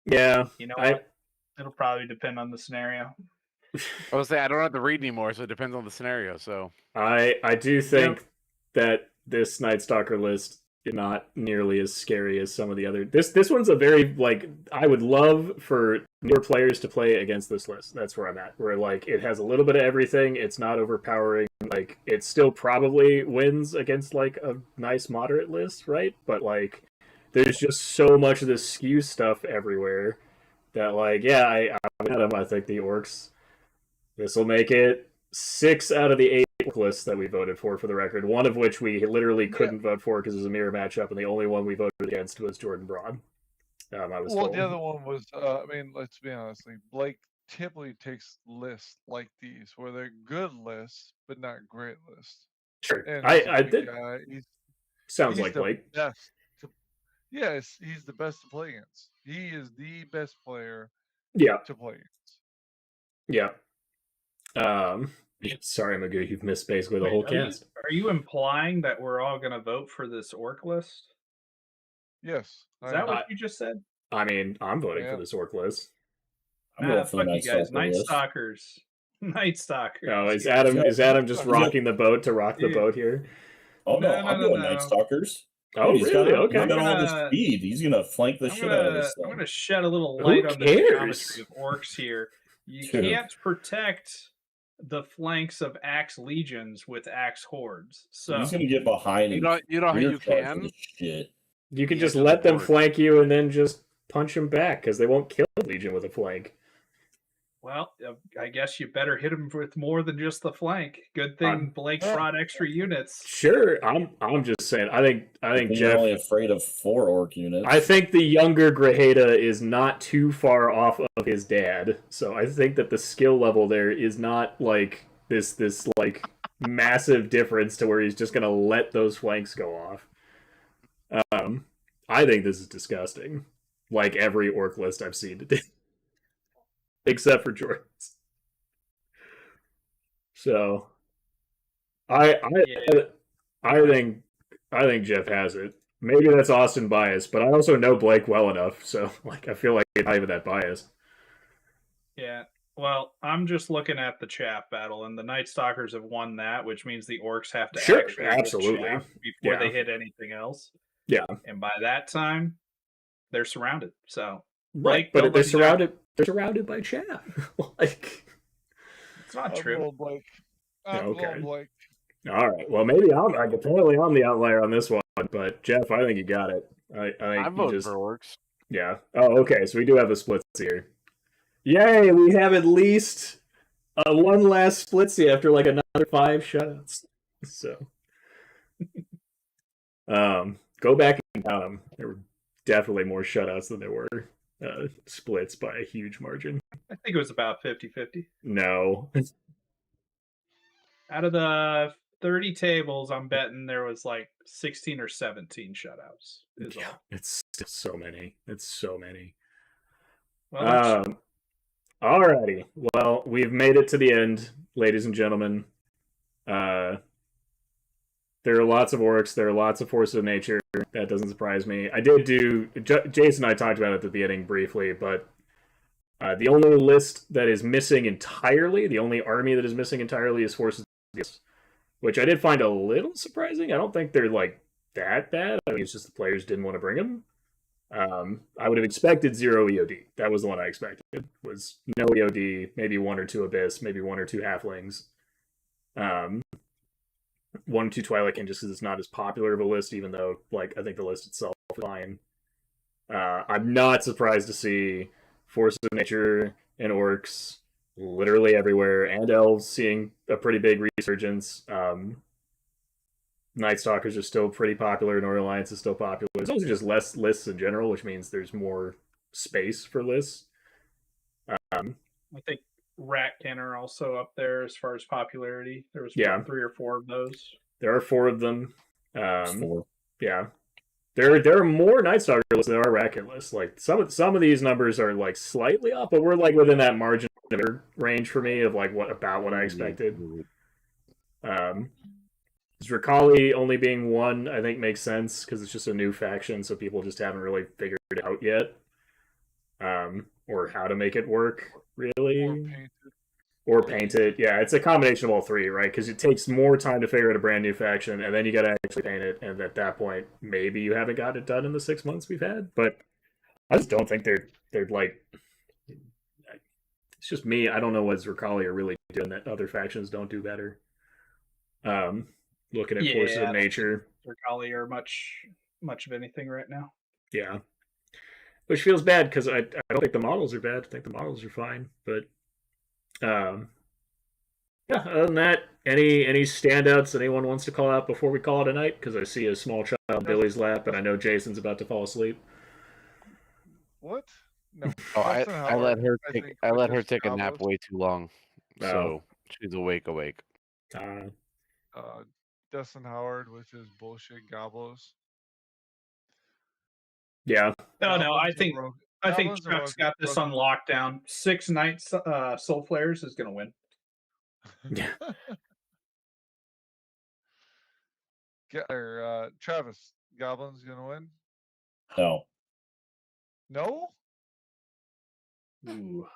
Yeah. you know what? It'll probably depend on the scenario. I will say I don't have to read anymore, so it depends on the scenario. So I do think that this Night Stalker list is not nearly as scary as some of the other. This one's a very like I would love for newer players to play against this list. That's where I'm at. Where like it has a little bit of everything. It's not overpowering. Like it still probably wins against like a nice moderate list, right? But like there's just so much of this skew stuff everywhere that like yeah, I think the Orcs. This will make it 6 out of the 8 lists that we voted for the record. One of which we literally couldn't vote for because it was a mirror matchup, and the only one we voted against was Jordan Braun. I was told. The other one was, I mean, let's be honest. Blake typically takes lists like these, where they're good lists, but not great lists. Sure, And I did. Sounds he's like the Blake. Best yes, he's the best to play against. He is the best player. Yeah. To play against. Yeah. Sorry, Magoo, you've missed basically the whole cast. Are you implying that we're all going to vote for this Orc list? Yes. Is that am. what you just said? I mean, I'm voting Yeah. for this orc list. I'm going for the Fuck you guys. Nightstalker list. Nightstalkers. Nightstalkers. Oh, is yeah. Adam is Adam just Yeah. rocking the boat to rock the Dude. boat here? Oh no, No, I'm no, going no. Nightstalkers. Oh, Dude, really? He's Okay. got all the gonna- speed. He's gonna flank the shit out of this I'm thing. gonna shed a little Who light on the cares? geometry of orcs here. You Dude. can't protect the flanks of axe legions with axe hordes. So He's gonna get behind You and know how rear you charge can. this shit. You can Yeah, just to the let them board. flank you and then just punch them back because they won't kill the Legion with a flank. well, I guess you better hit him with more than just the flank. Good thing I'm- Blake brought extra units. Sure, I'm just saying. I think You're Jeff. only afraid of 4 orc units. I think the younger Grajeda is not too far off of his dad, so I think that the skill level there is not like this like massive difference to where he's just gonna let those flanks go off. I think this is disgusting. Like every orc list I've seen today, except for Jordan's. So, I think Jeff has it. Maybe that's Austin bias, but I also know Blake well enough, so like I feel like it's not even that biased. Yeah. Well, I'm just looking at the chaff battle, and the Nightstalkers have won that, which means the orcs have to Sure, actually hit absolutely. chaff before Yeah. they hit anything else. Yeah. And by that time, they're surrounded. So Right, Blake, but don't they're let me down. surrounded by chaff. Like, It's not I'm true. going Blake. I'm Okay. going Blake. all right, well maybe apparently I'm the outlier on this one, but Jeff, I think you got it. I think I'm you voting just for orcs. yeah. Oh, okay, so we do have a splits here. Yay, we have at least one last splitsy after like another 5 shutouts. So, go back and count them. There were definitely more shutouts than there were splits by a huge margin. I think it was about 50-50. No, Out of the 30 tables, I'm betting there was like 16 or 17 shutouts. Is yeah, all. it's still so many. It's so many. Well, that's- Alrighty. Well, we've made it to the end, ladies and gentlemen. There are lots of orcs. There are lots of forces of nature. That doesn't surprise me. I did do. Jason and I talked about it at the beginning briefly, but the only list that is missing entirely, the only army that is missing entirely, is forces of Nature, which I did find a little surprising. I don't think they're like that bad. I mean, it's just the players didn't want to bring them. I would have expected 0 EOD. That was the one I expected. Was no EOD, maybe 1 or 2 Abyss, maybe 1 or 2 Halflings. 1 or 2 Twilight just because it's not as popular of a list, even though like I think the list itself is fine. I'm not surprised to see Forces of Nature and Orcs literally everywhere, and Elves seeing a pretty big resurgence. Nightstalkers are still pretty popular. Northern Alliance is still popular. There's also just less lists in general, which means there's more space for lists. I think Ratkin are also up there as far as popularity. There was Yeah. 3 or 4 of those. There are 4 of them. It's 4. Yeah, there are more Nightstalker lists than there are Ratkin lists. Like some of these numbers are like slightly off, but we're like within that margin of error range for me of like what I expected. Drakali only being 1, I think makes sense because it's just a new faction, so people just haven't really figured it out yet, or how to make it work really, or paint it. Yeah, it's a combination of all 3, right? Because it takes more time to figure out a brand new faction, and then you got to actually paint it. And at that point, maybe you haven't got it done in the 6 months we've had. But I just don't think they're like. It's just me. I don't know what Drakali are really doing that other factions don't do better. Looking at Forces of Nature, Drakali are much of anything right now. yeah, which feels bad because I don't think the models are bad. I think the models are fine, but yeah. Other than that, any standouts that anyone wants to call out before we call it a night? Because I see a small child on Billy's lap, and I know Jason's about to fall asleep. What? No. Oh, Dustin I let Howard, her I take think, I let with her his take a nap Goblins. way too long, Oh. so she's awake. Dustin Howard with his bullshit goblos. Yeah, No, I Goblins are think broke- I think Goblins are Chuck's got this on lockdown. 6 nights Soul Flares is going to win. yeah. Travis, Goblins gonna win? No. No, Ooh.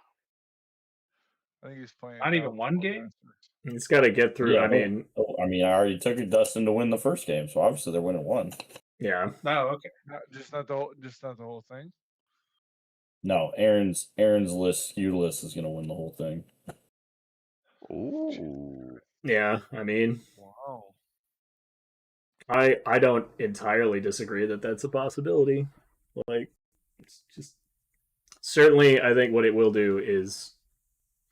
I think he's playing. Not even one game? Masters. He's got to get through. I mean, I already took it Dustin to win the first game, so obviously they're winning one. yeah. Oh, okay. Just not the whole thing. No, Aaron's SKU list is gonna win the whole thing. Ooh. Yeah, I mean, Wow. I don't entirely disagree that that's a possibility. Like, it's just certainly, I think what it will do is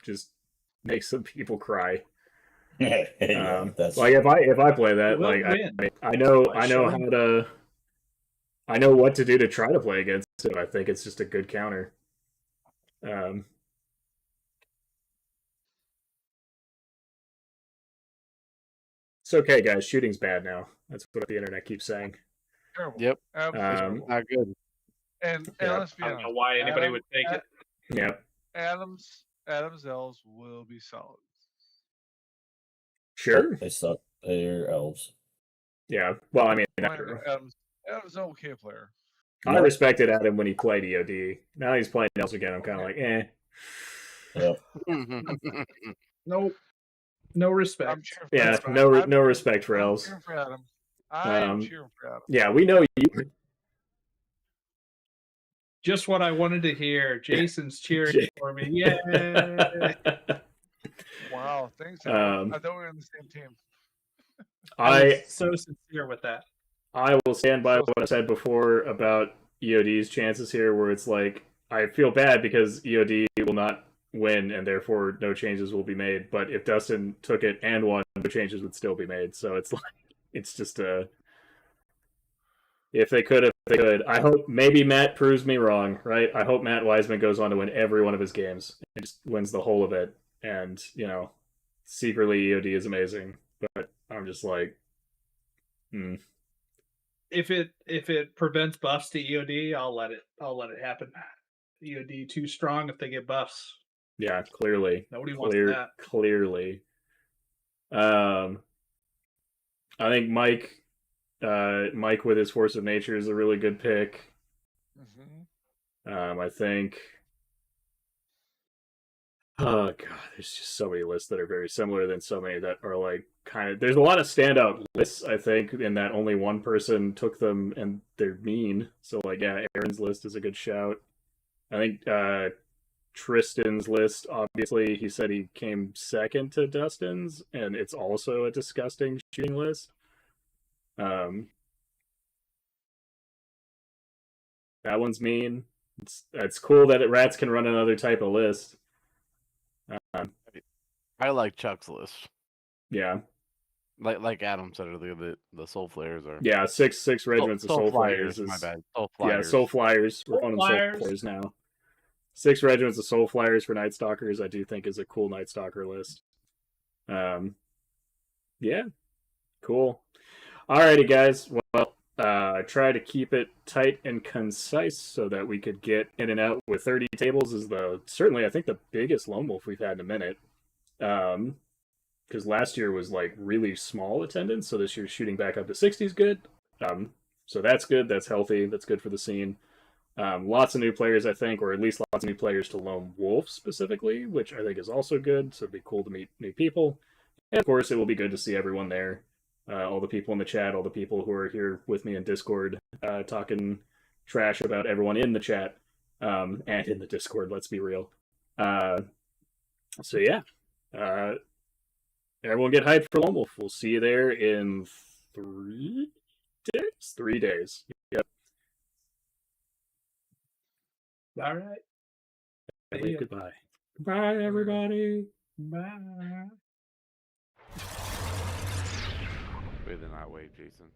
just make some people cry. Yeah, that's like if I play that, We'll like win. I know By how showing- to, I know what to do to try to play against it. I think it's just a good counter. It's okay, guys. Shooting's bad now. That's what the internet keeps saying. Terrible. Yep. Absolutely terrible. Not good. And Yeah. let's be I don't honest. know why anybody Adam- would take it. Yeah, Adam's Elves will be solid. sure. They suck. They're elves. Yeah. Well, I mean, Adam's an okay player. I respected Adam when he played EOD. Now he's playing Elves again. I'm kind of like, eh. Yep. No I'm respect. cheering for Yeah, Adam. no respect for I'm Elves. cheering for Adam. I'm Um, cheering for Adam. Yeah, we know you. Just what I wanted to hear. Jason's cheering for me. Yay! Wow, thanks. Um, Adam. I thought we were on the same team. I I was so sincere with that. I will stand by what I said before about EOD's chances here, where it's like I feel bad because EOD will not win, and therefore no changes will be made. But if Dustin took it and won, no changes would still be made. So it's like it's just a if they could. I hope maybe Matt proves me wrong, right? I hope Matt Wiseman goes on to win every one of his games and just wins the whole of it. And secretly EOD is amazing, but I'm just like, If it prevents buffs to EOD, I'll let it happen. EOD too strong if they get buffs. Yeah, clearly. Nobody wants that. Clearly. I think Mike with his Force of Nature is a really good pick. Mm-hmm. I think. Oh god, there's just so many lists that are very similar, than so many that are like kind of. There's a lot of standout lists, I think, in that only one person took them and they're mean. So like, yeah, Aaron's list is a good shout. I think Tristan's list, obviously, he said he came second to Dustin's, and it's also a disgusting shooting list. That one's mean. It's cool that Rats can run another type of list. I like Chuck's list. Yeah. Like Adam said earlier, the Soul Flayers are. Yeah, six regiments of Soul Flyers. My bad. Soul Flyers. Yeah, Soul Flyers. We're calling them Soul Flyers now. 6 regiments of Soul Flyers for Nightstalkers, I do think is a cool Nightstalker list. Yeah, cool. Alrighty, guys. Well, I try to keep it tight and concise so that we could get in and out with 30 tables. Is certainly I think the biggest Lone Wolf we've had in a minute. Because last year was like really small attendance, so this year's shooting back up to 60 is good. So that's good. That's healthy. That's good for the scene. Lots of new players, I think, or at least lots of new players to Lone Wolf specifically, which I think is also good. So it'd be cool to meet new people. And of course, it will be good to see everyone there. All the people in the chat, all the people who are here with me in Discord, talking trash about everyone in the chat and in the Discord, let's be real. So yeah. Everyone get hyped for Lone Wolf. We'll see you there in 3 days? 3 days. Yep. All right. Wave goodbye. Goodbye, everybody. Bye. Way than not wave, Jason.